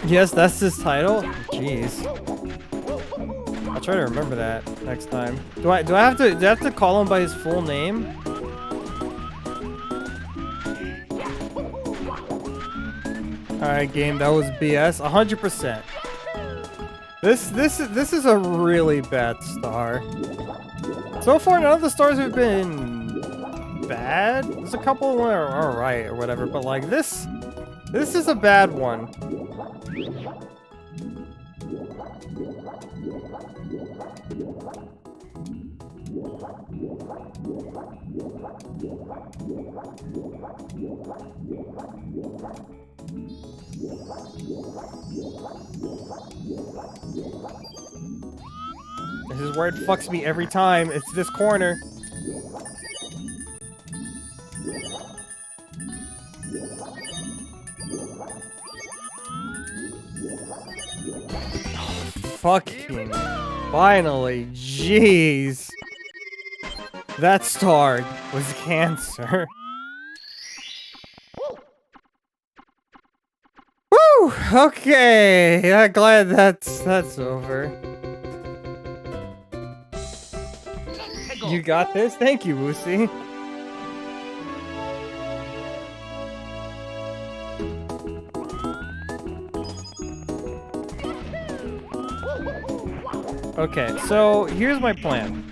Yes, that's his title. Jeez. I'll try to remember that next time. Do I have to call him by his full name? Alright, game, that was BS. 100%. This is a really bad star. So far, none of the stars have been bad. There's a couple that are alright or whatever, but like this is a bad one. This is where it fucks me every time. It's this corner. Fucking finally, jeez. That star was cancer. Woo! Okay, I'm glad that's over. You got this? Thank you, Woosie. Okay, so here's my plan.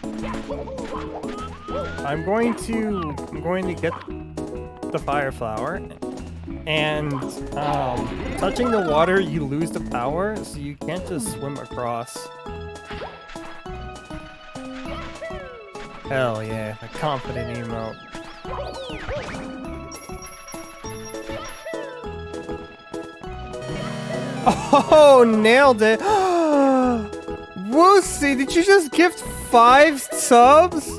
I'm going to get the fire flower, and touching the water, you lose the power, so you can't just swim across. Hell yeah, a confident emote. Oh, nailed it! Woosie, did you just gift 5 subs?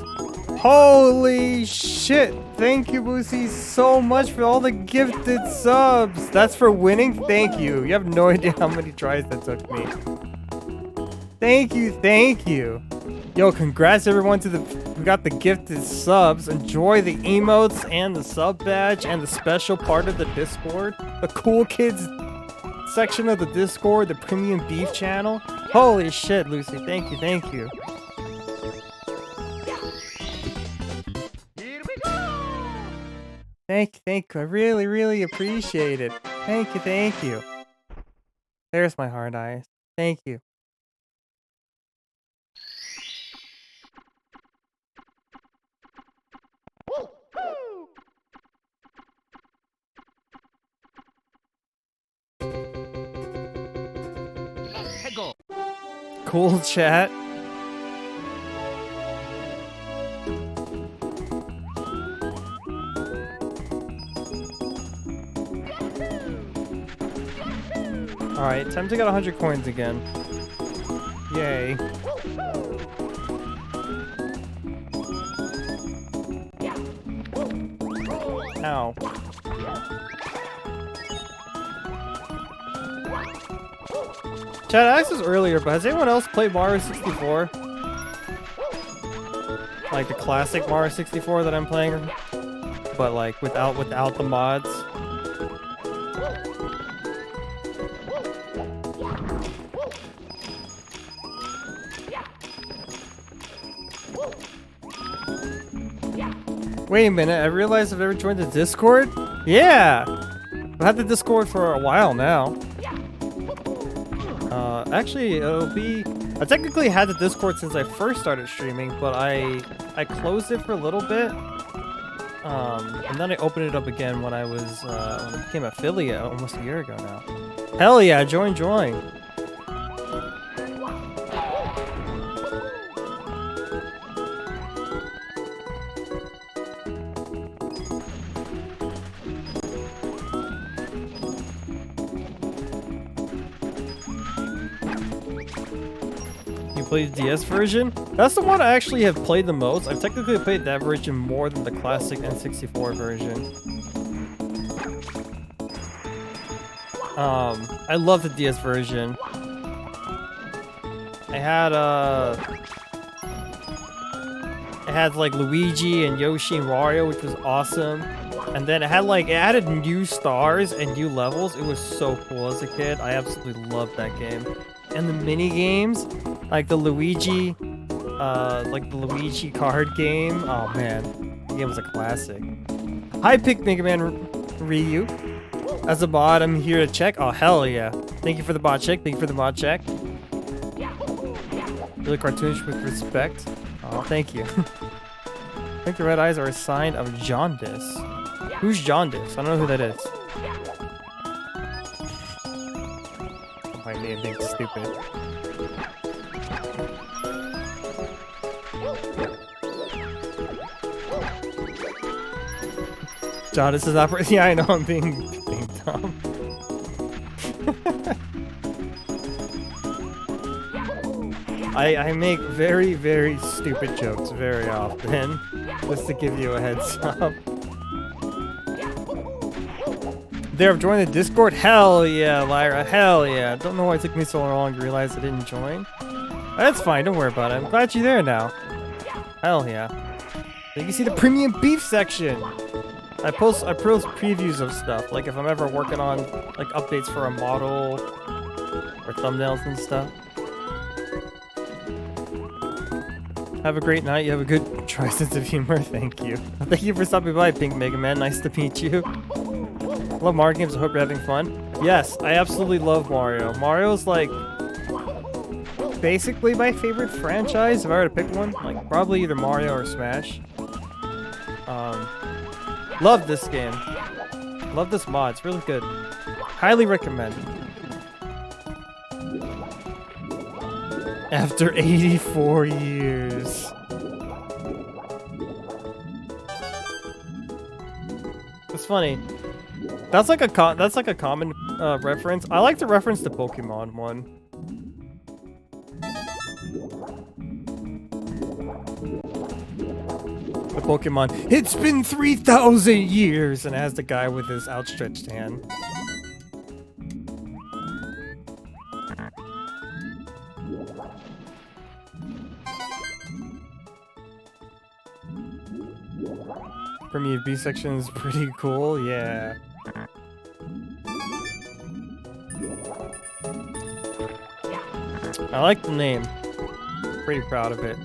Holy shit! Thank you, Woosie, so much for all the gifted subs! That's for winning? Thank you. You have no idea how many tries that took me. Thank you, thank you. Yo, congrats everyone who got the gifted subs. Enjoy the emotes and the sub badge and the special part of the Discord. The cool kids section of the Discord, the premium beef channel. Holy shit, Lucy. Thank you, thank you. Here we go. Thank you. I really, really appreciate it. Thank you, thank you. There's my hard eyes. Thank you. Cool chat. Alright, time to get 100 coins again. Yay. Ow. Chad, I asked this earlier, but has anyone else played Mario 64? Like the classic Mario 64 that I'm playing, but like without the mods. Wait a minute, I realized I've never joined the Discord? Yeah! I've had the Discord for a while now. Actually, I technically had the Discord since I first started streaming, but I closed it for a little bit. And then I opened it up again when I was, when I became affiliate almost a year ago now. Hell yeah, join! Played the DS version. That's the one I actually have played the most. I've technically played that version more than the classic N64 version. I love the DS version. It had like Luigi and Yoshi and Wario, which was awesome. And then it added new stars and new levels. It was so cool as a kid. I absolutely loved that game. And the mini games, like the Luigi card game. Oh man, the game was a classic. Hi, Pick Mega Man Ryu. As a mod, I'm here to check. Oh hell yeah! Thank you for the bot check. Thank you for the mod check. Really cartoonish with respect. Oh, thank you. I think the red eyes are a sign of jaundice. Who's jaundice? I don't know who that is. My name being stupid. Jaundice is not. Yeah, I know I'm being dumb. I make very, very stupid jokes very often, just to give you a heads up. There, I've joined the Discord. Hell yeah, Lyra. Hell yeah. Don't know why it took me so long to realize I didn't join. That's fine. Don't worry about it. I'm glad you're there now. Hell yeah. You can see the premium beef section. I post previews of stuff, like if I'm ever working on like updates for a model or thumbnails and stuff. Have a great night. You have a good dry sense of humor. Thank you. Thank you for stopping by, Pink Mega Man. Nice to meet you. Love Mario games. I hope you're having fun. Yes, I absolutely love Mario. Mario's like basically my favorite franchise. If I were to pick one, like probably either Mario or Smash. Love this game. Love this mod. It's really good. Highly recommend. After 84 years. It's funny. That's like a common reference. I like the reference to Pokemon one. The Pokemon. It's been 3,000 years, and it has the guy with his outstretched hand. Premium B section is pretty cool, yeah. I like the name. Pretty proud of it.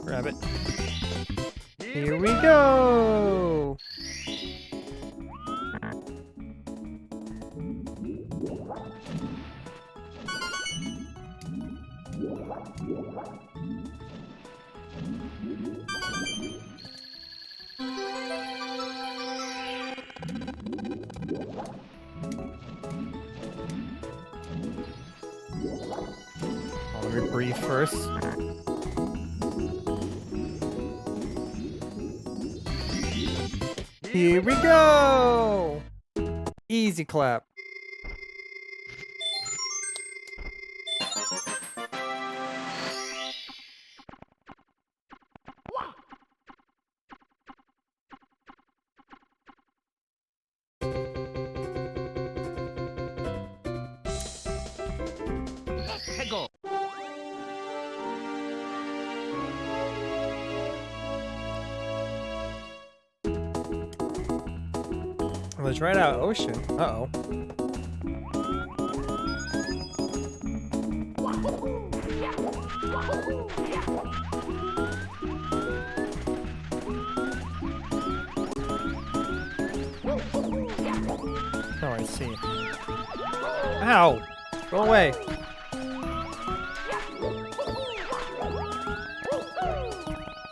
Grab it. Here we go! Let me breathe first. Here we go! Easy clap. Let's right out ocean. Uh-oh. Oh, I see. Ow! Go away.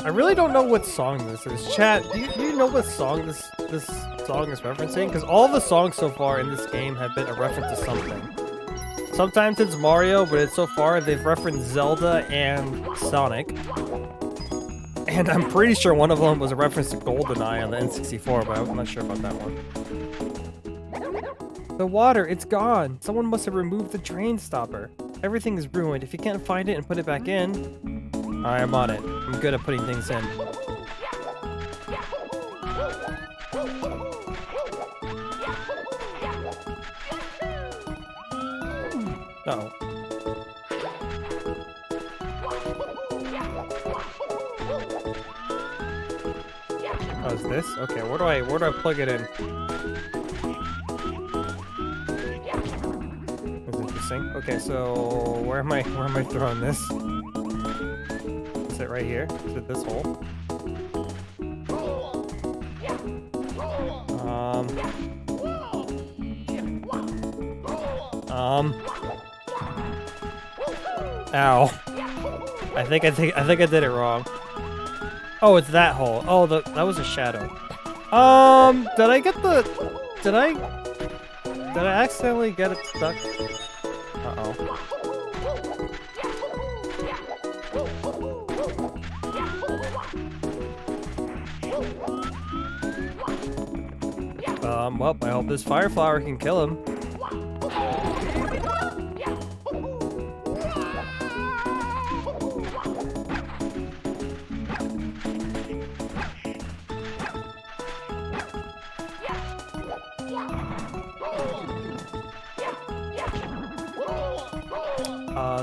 I really don't know what song this is. Chat, do you know what song this song is referencing? Because all the songs so far in this game have been a reference to something. Sometimes it's Mario, but so far they've referenced Zelda and Sonic. And I'm pretty sure one of them was a reference to GoldenEye on the N64, but I'm not sure about that one. The water, it's gone. Someone must have removed the drain stopper. Everything is ruined. If you can't find it and put it back in... Alright, I'm on it. I'm good at putting things in. Uh-oh. Oh, is this? Okay, where do I plug it in? That's interesting. Okay, so where am I throwing this? Is it right here? Is it this hole? Ow. I think I did it wrong. Oh, it's that hole. Oh, that was a shadow. Did I get the... Did I accidentally get it stuck? Uh-oh. Well, I hope this fire flower can kill him.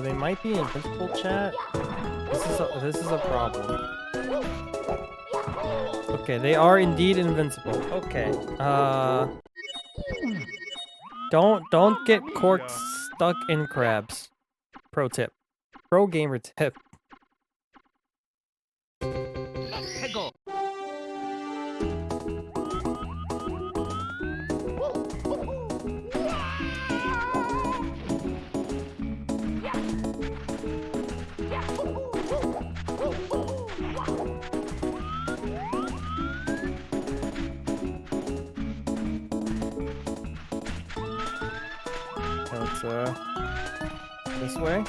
They might be invincible, chat. This is a problem. Okay, they are indeed invincible. Okay. Don't get corked stuck in crabs. Pro tip. Pro gamer tip. This way.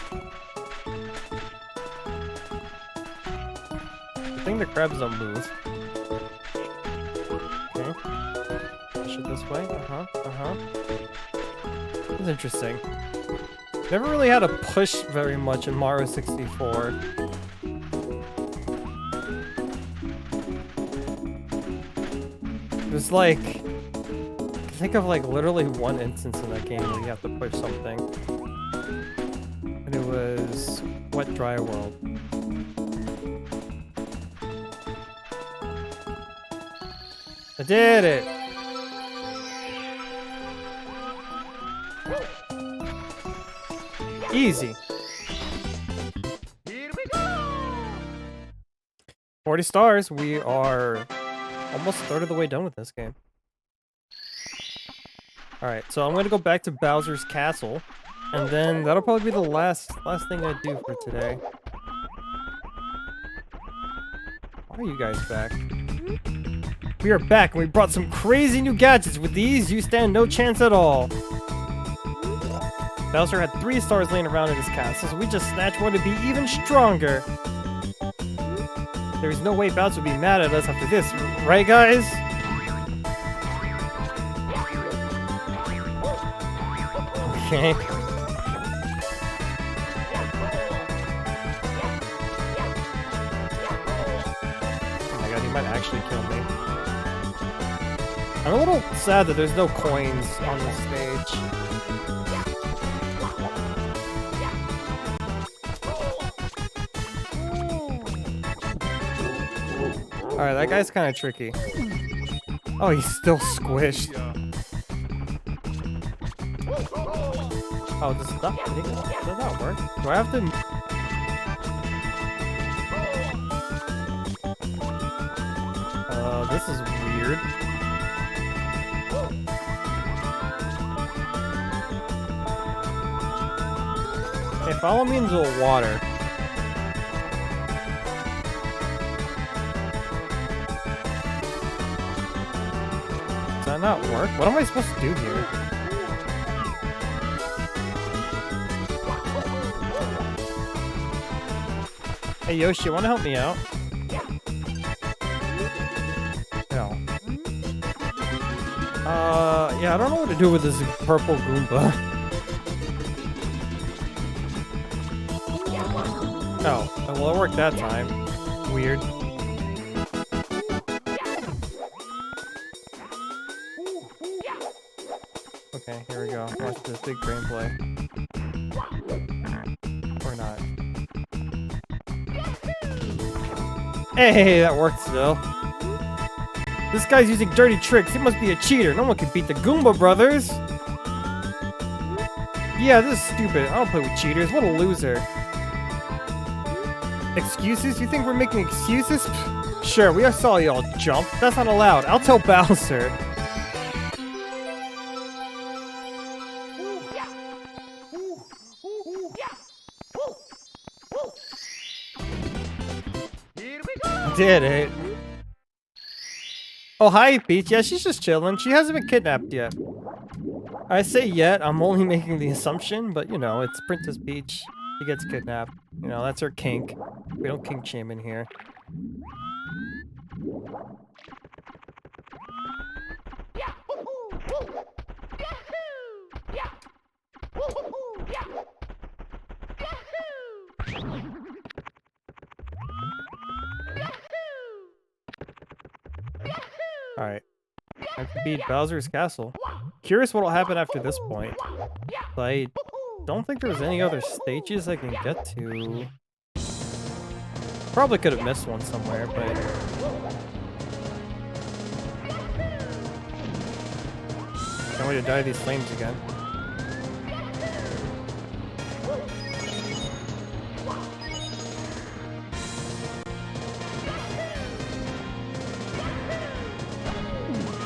I think the crabs don't move. Okay. Push it this way. That's interesting. Never really had to push very much in Mario 64. There's like... think of like literally one instance in that game where you have to push something. And it was Wet Dry World. I did it! Easy. Here we go. 40 stars. We are almost a third of the way done with this game. Alright, so I'm gonna go back to Bowser's Castle, and then that'll probably be the last thing I do for today. Why are you guys back? We are back, and we brought some crazy new gadgets. With these, you stand no chance at all. Bowser had 3 stars laying around in his castle, so we just snatched one to be even stronger. There's no way Bowser will be mad at us after this, right guys? Okay. Oh my god, he might actually kill me. I'm a little sad that there's no coins on this stage. Alright, that guy's kind of tricky. Oh, he's still squished. Oh, does that work? Do I have to... this is weird. Okay, follow me into the water. Does that not work? What am I supposed to do here? Hey Yoshi, wanna help me out? No. Yeah, I don't know what to do with this purple Goomba. Oh, well it worked that time. Weird. Okay, here we go. Watch this big brain play. Or not. Hey, that worked still. This guy's using dirty tricks. He must be a cheater. No one can beat the Goomba brothers. Yeah, this is stupid. I don't play with cheaters. What a loser. Excuses? You think we're making excuses? Pfft, sure, we saw y'all jump. That's not allowed. I'll tell Bowser. did it. Oh, hi, Peach. Yeah, she's just chilling. She hasn't been kidnapped yet. I say yet, I'm only making the assumption, but you know, it's Princess Peach. She gets kidnapped. You know, that's her kink. We don't kink shame in here. Alright. I have to beat Bowser's Castle. Curious what'll happen after this point. I don't think there's any other stages I can get to. Probably could have missed one somewhere, but... Can't wait to die to these flames again.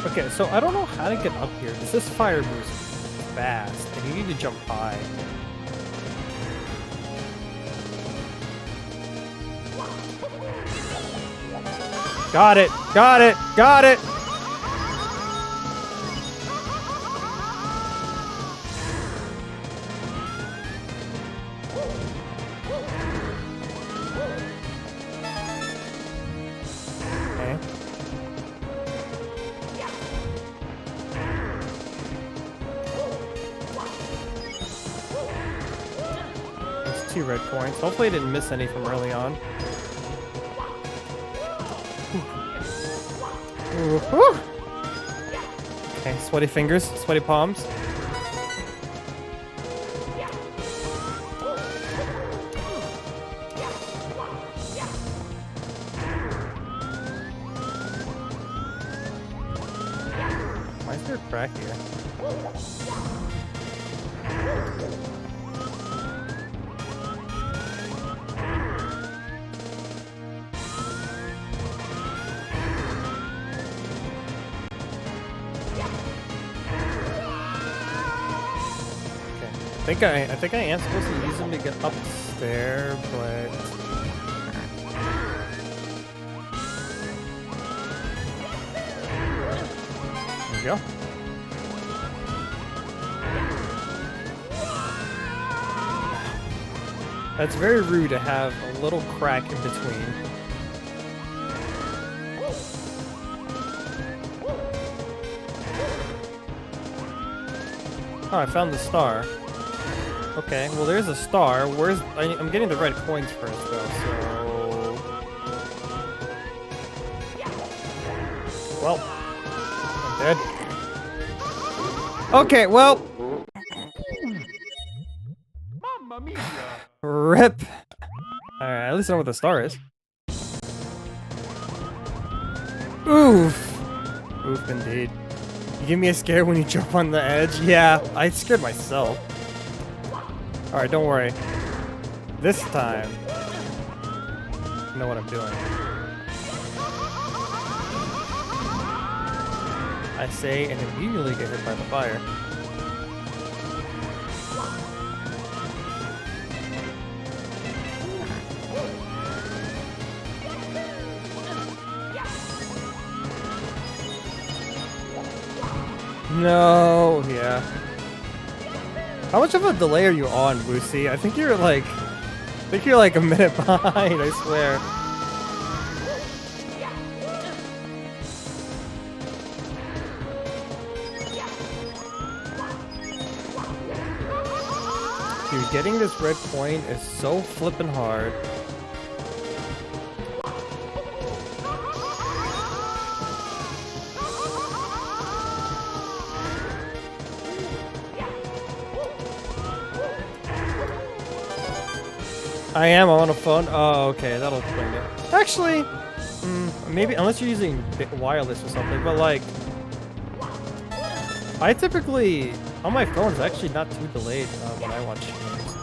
Okay, so I don't know how to get up here. Does this fire moves fast? And you need to jump high. Got it! Got it! Got it! Okay. There's 2 red coins. Hopefully I didn't miss any from early on. Ooh. Okay, sweaty fingers, sweaty palms. Why is there a crack here? I think I am supposed to use them to get up there, but there we go. That's very rude to have a little crack in between. Oh, I found the star. Okay, well there's a star. I'm getting the red coins first though, so... Well, I'm dead. Okay, well... Mamma mia! RIP! Alright, at least I know what the star is. Oof! Oof, indeed. You give me a scare when you jump on the edge? Yeah, I scared myself. Alright, don't worry. This time, I know what I'm doing. I say and immediately get hit by the fire. No, yeah. How much of a delay are you on, Boosie? I think you're like a minute behind, I swear. Dude, getting this red coin is so flippin' hard. I am on a phone. Oh, okay, that'll explain it. Actually, maybe unless you're using wireless or something, but like, I typically on my phone is actually not too delayed when I watch streams.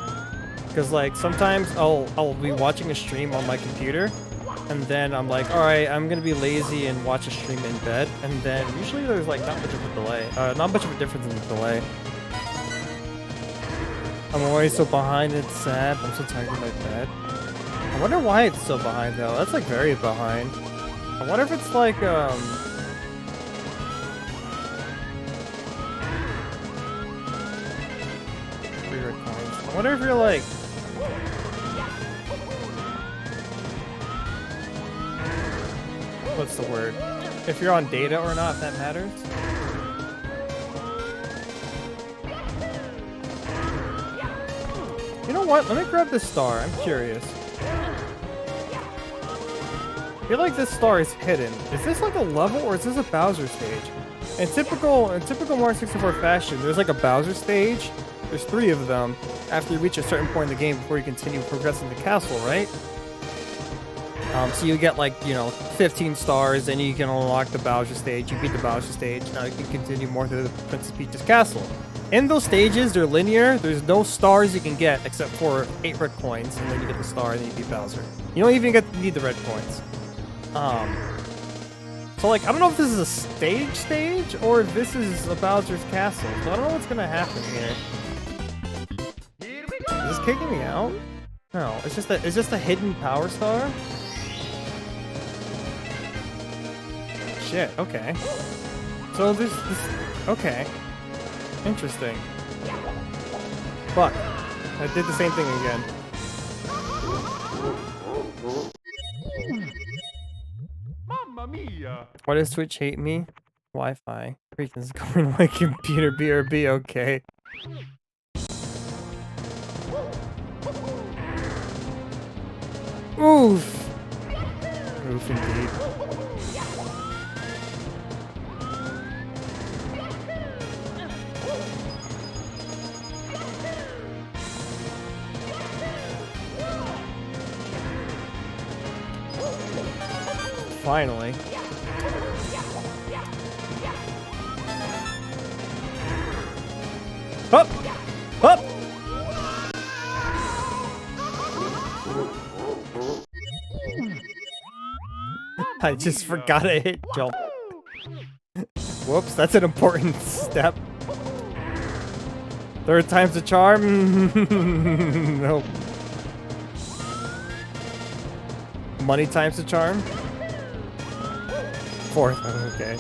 Because like sometimes I'll be watching a stream on my computer, and then I'm like, all right, I'm gonna be lazy and watch a stream in bed, and then usually there's like not much of a delay, not much of a difference in the delay. I'm always so behind, it's sad. I'm so tired of my bed. I wonder why it's so behind though. That's like very behind. I wonder if it's like favorite coins. I wonder if you're like what's the word? If you're on data or not, if that matters. You know what? Let me grab this star. I'm curious. I feel like this star is hidden. Is this like a level or is this a Bowser stage? In typical Mario 64 fashion, there's like a Bowser stage. There's 3 of them after you reach a certain point in the game before you continue progressing the castle, right? So you get like, you know, 15 stars, then you can unlock the Bowser stage. You beat the Bowser stage. Now you can continue more through the Princess Peach's castle. In those stages, they're linear. There's no stars you can get except for 8 red coins, and then you get the star, and then you beat Bowser. You don't even need the red coins. So like, I don't know if this is a stage, or if this is a Bowser's castle. So I don't know what's gonna happen here. Is this kicking me out? No, it's just a hidden power star. Shit. Okay. So this. Okay. Interesting. Fuck. I did the same thing again. Mamma mia! Why does Twitch hate me? Wi-Fi. Everything's going on my computer. BRB, okay. Oof. Oof indeed. Finally. Up! Up! I just forgot to hit jump. Whoops, that's an important step. 3rd time's the charm. Nope. Money times the charm. 4th, okay.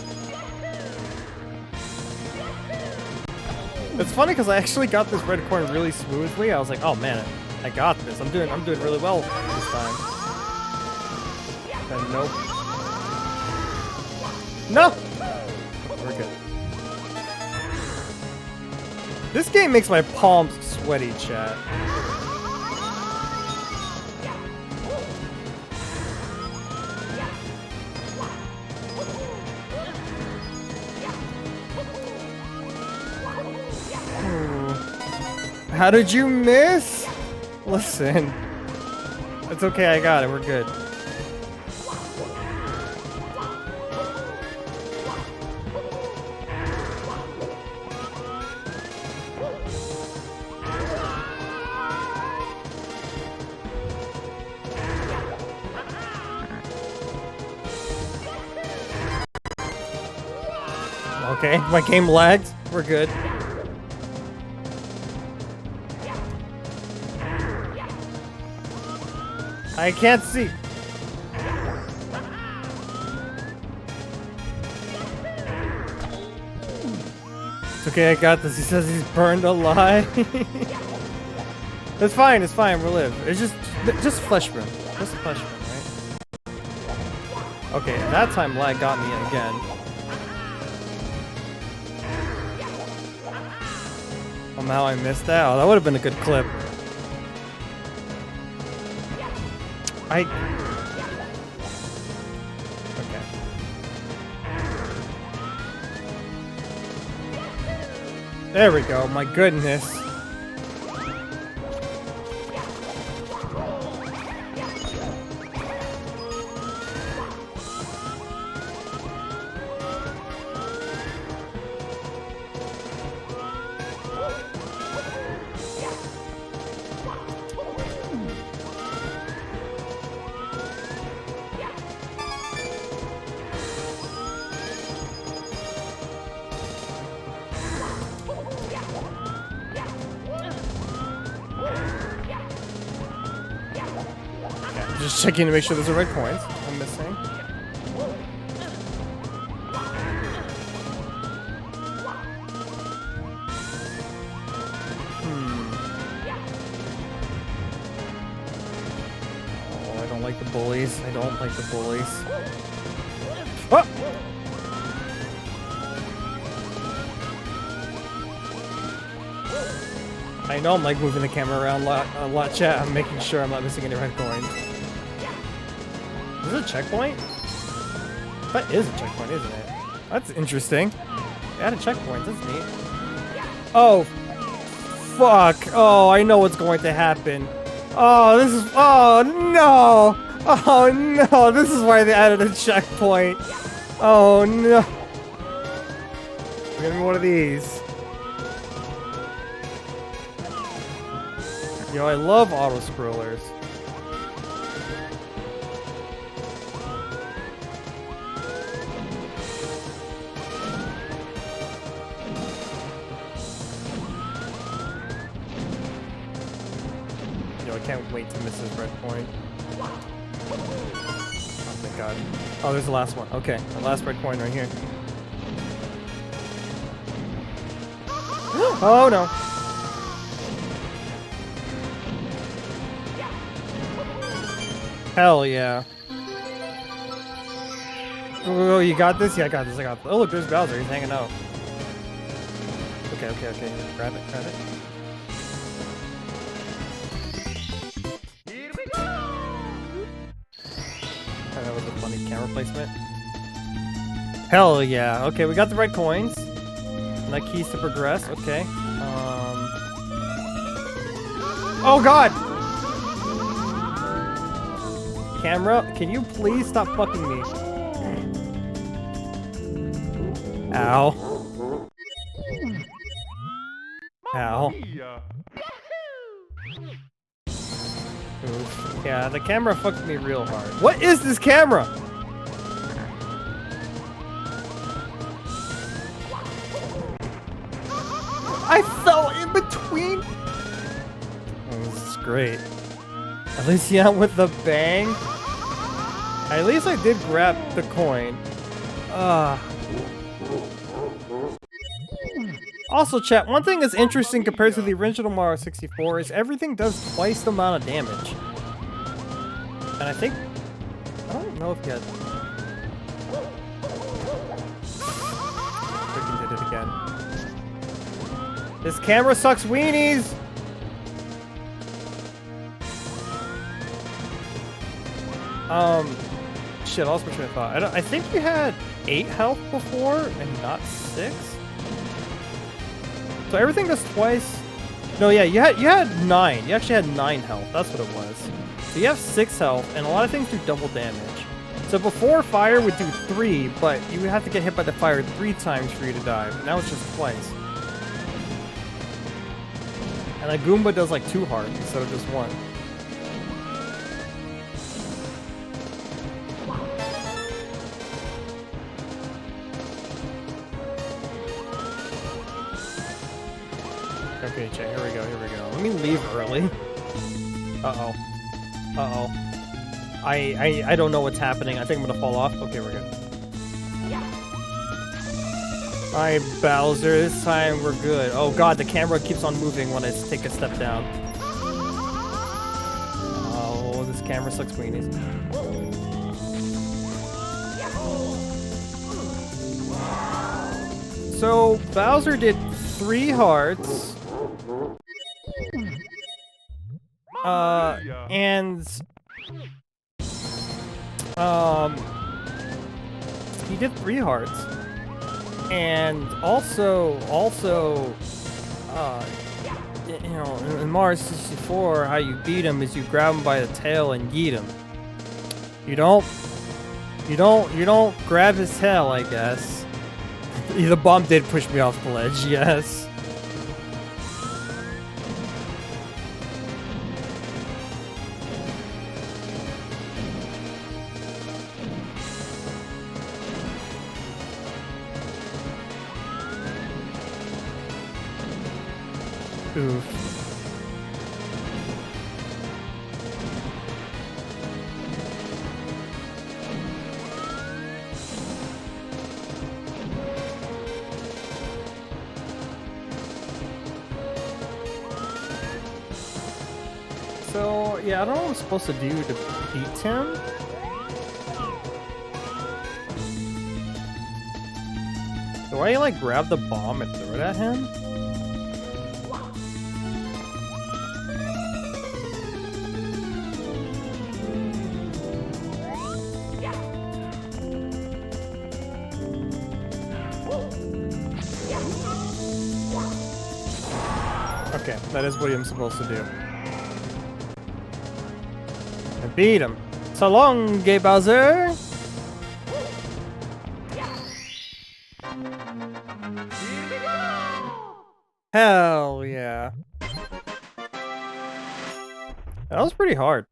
It's funny because I actually got this red coin really smoothly. I was like, oh man, I got this. I'm doing really well this time. And nope. No! We're good. This game makes my palms sweaty, chat. How did you miss? Listen. It's okay, I got it. We're good. Okay, my game lagged. We're good. I can't see. It's okay, I got this. He says he's burned alive. It's fine, we'll live. It's just flesh room. Just flesh room, right? Okay, that time lag got me again. Somehow I missed that. Oh, that would have been a good clip. Okay. There we go. My goodness. Just checking to make sure there's the right coins I'm missing. Oh, I don't like the bullies. I don't like the bullies. Oh! I know I'm like moving the camera around a lot, chat. I'm making sure I'm not missing any red coins. Is it a checkpoint? That is a checkpoint, isn't it? That's interesting. Add a checkpoint, that's neat. Oh, fuck. Oh, I know what's going to happen. Oh, this is, oh no. Oh no, this is why they added a checkpoint. Oh no. Give me one of these. Yo, I love auto-scrollers. Yo, I can't wait to miss this red point. Oh, thank God. Oh, there's the last one. Okay, the last red coin right here. Oh, no. Hell yeah. Oh, you got this? Yeah, I got this. I got this. Oh, look, there's Bowser. He's hanging out. Okay, okay, okay. Grab it, grab it. Here we go. Oh, that was a funny camera placement. Hell yeah. Okay, we got the right coins. And that keys to progress. Okay. Oh, God! Camera, can you please stop fucking me? Ow. Ow. Mia. Oof. Yeah, the camera fucked me real hard. What is this camera? I fell in between. Oh, this is great. At least yeah, with the bang. At least I did grab the coin. Also, chat, one thing that's interesting compared to the original Mario 64 is everything does twice the amount of damage. And I think... I don't know if yet... Freaking did it again. This camera sucks weenies! Shit, I lost my train of thought. I think you had 8 health before and not 6? So everything does twice. No, yeah, you had 9. You actually had 9 health. That's what it was. So you have 6 health, and a lot of things do double damage. So before, fire would do 3, but you would have to get hit by the fire 3 times for you to die. But now it's just twice. And a Goomba does like 2 hearts instead of just 1. Okay, chat, here we go, here we go. Let me leave early. Uh-oh. Uh-oh. I don't know what's happening. I think I'm gonna fall off. Okay, we're good. Alright, Bowser, this time we're good. Oh god, the camera keeps on moving when I take a step down. Oh, this camera sucks weenies. So, Bowser did 3 hearts. And he did 3 hearts, and also, you know, in Mario 64, how you beat him is you grab him by the tail and yeet him. You don't grab his tail, I guess. The bomb did push me off the ledge, yes. Oof. So, yeah, I don't know what I'm supposed to do to beat him. Do I, like, grab the bomb and throw it at him? Okay, that is what I'm supposed to do. I beat him. So long, Gay Bowser! Hell yeah. That was pretty hard.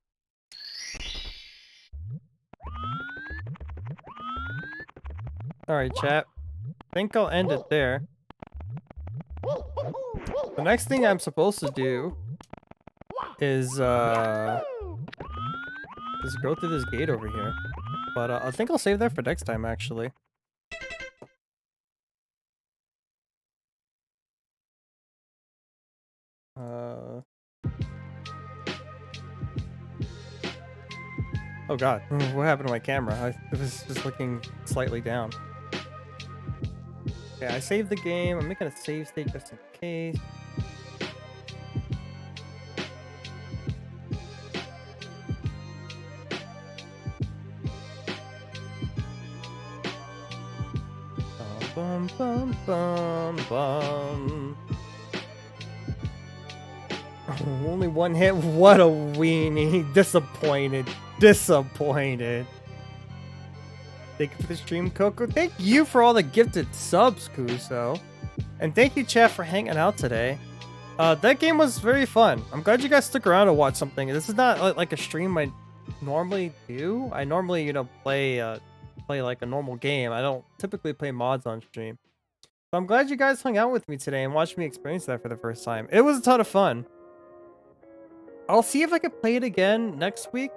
Alright, chat. I think I'll end it there. The next thing I'm supposed to do is go through this gate over here. But I think I'll save that for next time, actually. Oh god, what happened to my camera? It was just looking slightly down. Okay, I saved the game. I'm making a save state just in case. Bum bum bum bum. Oh, only one hit. What a weenie. Disappointed. Disappointed. Thank you for the stream, Coco. Thank you for all the gifted subs, Kuso. And thank you, chat, for hanging out today. That game was very fun. I'm glad you guys stuck around to watch something. This is not like a stream I normally do. I normally, you know, play like a normal game. I don't typically play mods on stream. So I'm glad you guys hung out with me today and watched me experience that for the first time. It was a ton of fun. I'll see if I can play it again next week.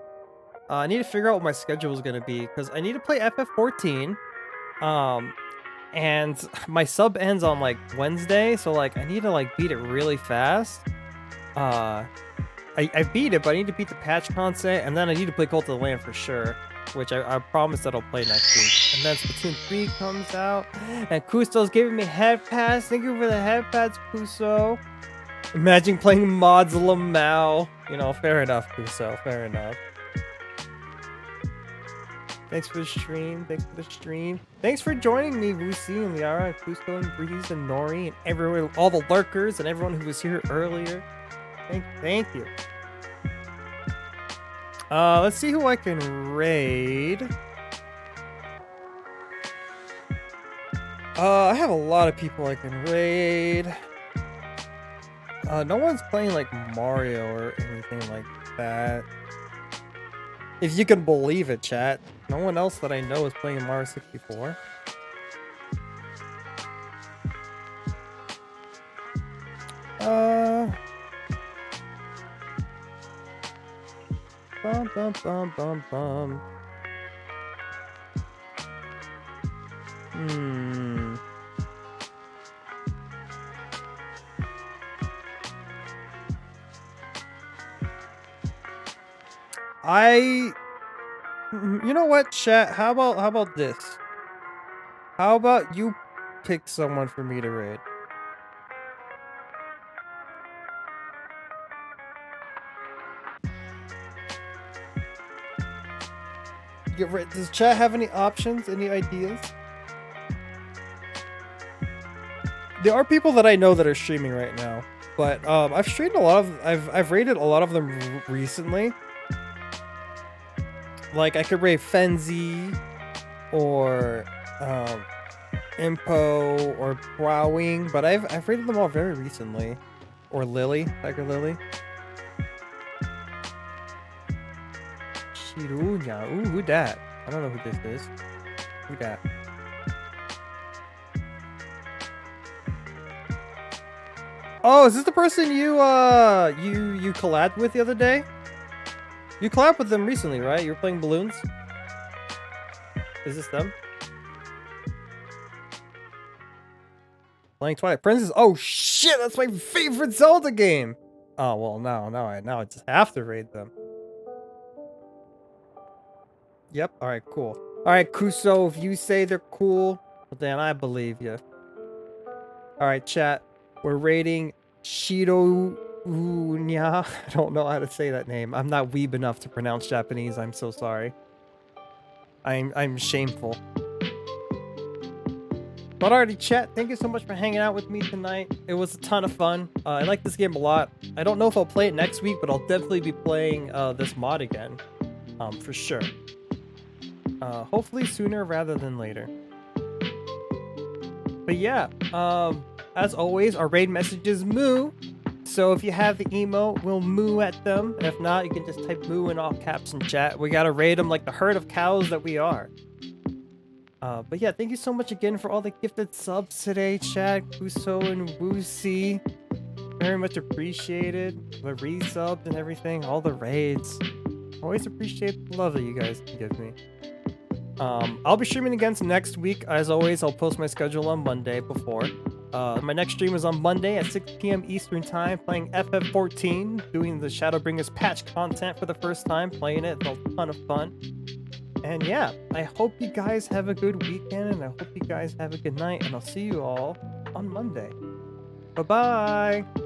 I need to figure out what my schedule is going to be because I need to play FF14. And my sub ends on like Wednesday, so like I need to like beat it really fast. I beat it, but I need to beat the patch content, and then I need to play Cult of the Land for sure, which I promise that I'll play next week. And then Splatoon 3 comes out, and Kuso's giving me head pass. Thank you for the head pass, Kuso. Imagine playing mods Lamau. You know, fair enough, Kuso. Fair enough. Thanks for the stream. Thanks for the stream. Thanks for joining me, Lucy and Liara, and Kuso and Breeze and Nori and everyone, all the lurkers and everyone who was here earlier. Thank you. Let's see who I can raid. I have a lot of people I can raid. No one's playing like Mario or anything like that. If you can believe it, chat. No one else that I know is playing Mario 64. Bum bum bum bum bum. You know what, chat? How about this? How about you pick someone for me to raid? Does chat have any options? Any ideas? There are people that I know that are streaming right now, but I've streamed a lot of. I've raided a lot of them recently. Like I could raid Fenzi, or Impo, or Browing, but I've raided them all very recently. Or Lily, Tiger Lily. Shirunya. Ooh, who dat? I don't know who this is. Who dat? Oh, is this the person you collabed with the other day? You collabed with them recently, right? You were playing balloons? Is this them? Playing Twilight Princess? Oh shit, that's my favorite Zelda game! Oh, well, now I just have to raid them. Yep. All right, cool. All right, Kuso, if you say they're cool, well, then I believe you. All right, chat. We're raiding Shiro Unya. I don't know how to say that name. I'm not weeb enough to pronounce Japanese. I'm so sorry. I'm shameful. But alrighty, chat, thank you so much for hanging out with me tonight. It was a ton of fun. I like this game a lot. I don't know if I'll play it next week, but I'll definitely be playing this mod again. For sure. Hopefully sooner rather than later. But yeah, as always, our raid message is moo. So if you have the emote, we'll moo at them. And if not, you can just type moo in all caps in chat. We gotta raid them like the herd of cows that we are. But yeah, thank you so much again for all the gifted subs today, chat. Kuso and Woosie. Very much appreciated. The resubs and everything, all the raids. Always appreciate the love that you guys can give me. I'll be streaming again next week. As always, I'll post my schedule on Monday before. My next stream is on Monday at 6 p.m. Eastern Time, playing FF14, doing the Shadowbringers patch content for the first time, playing it. It's a ton of fun. And yeah, I hope you guys have a good weekend, and I hope you guys have a good night, and I'll see you all on Monday. Bye-bye!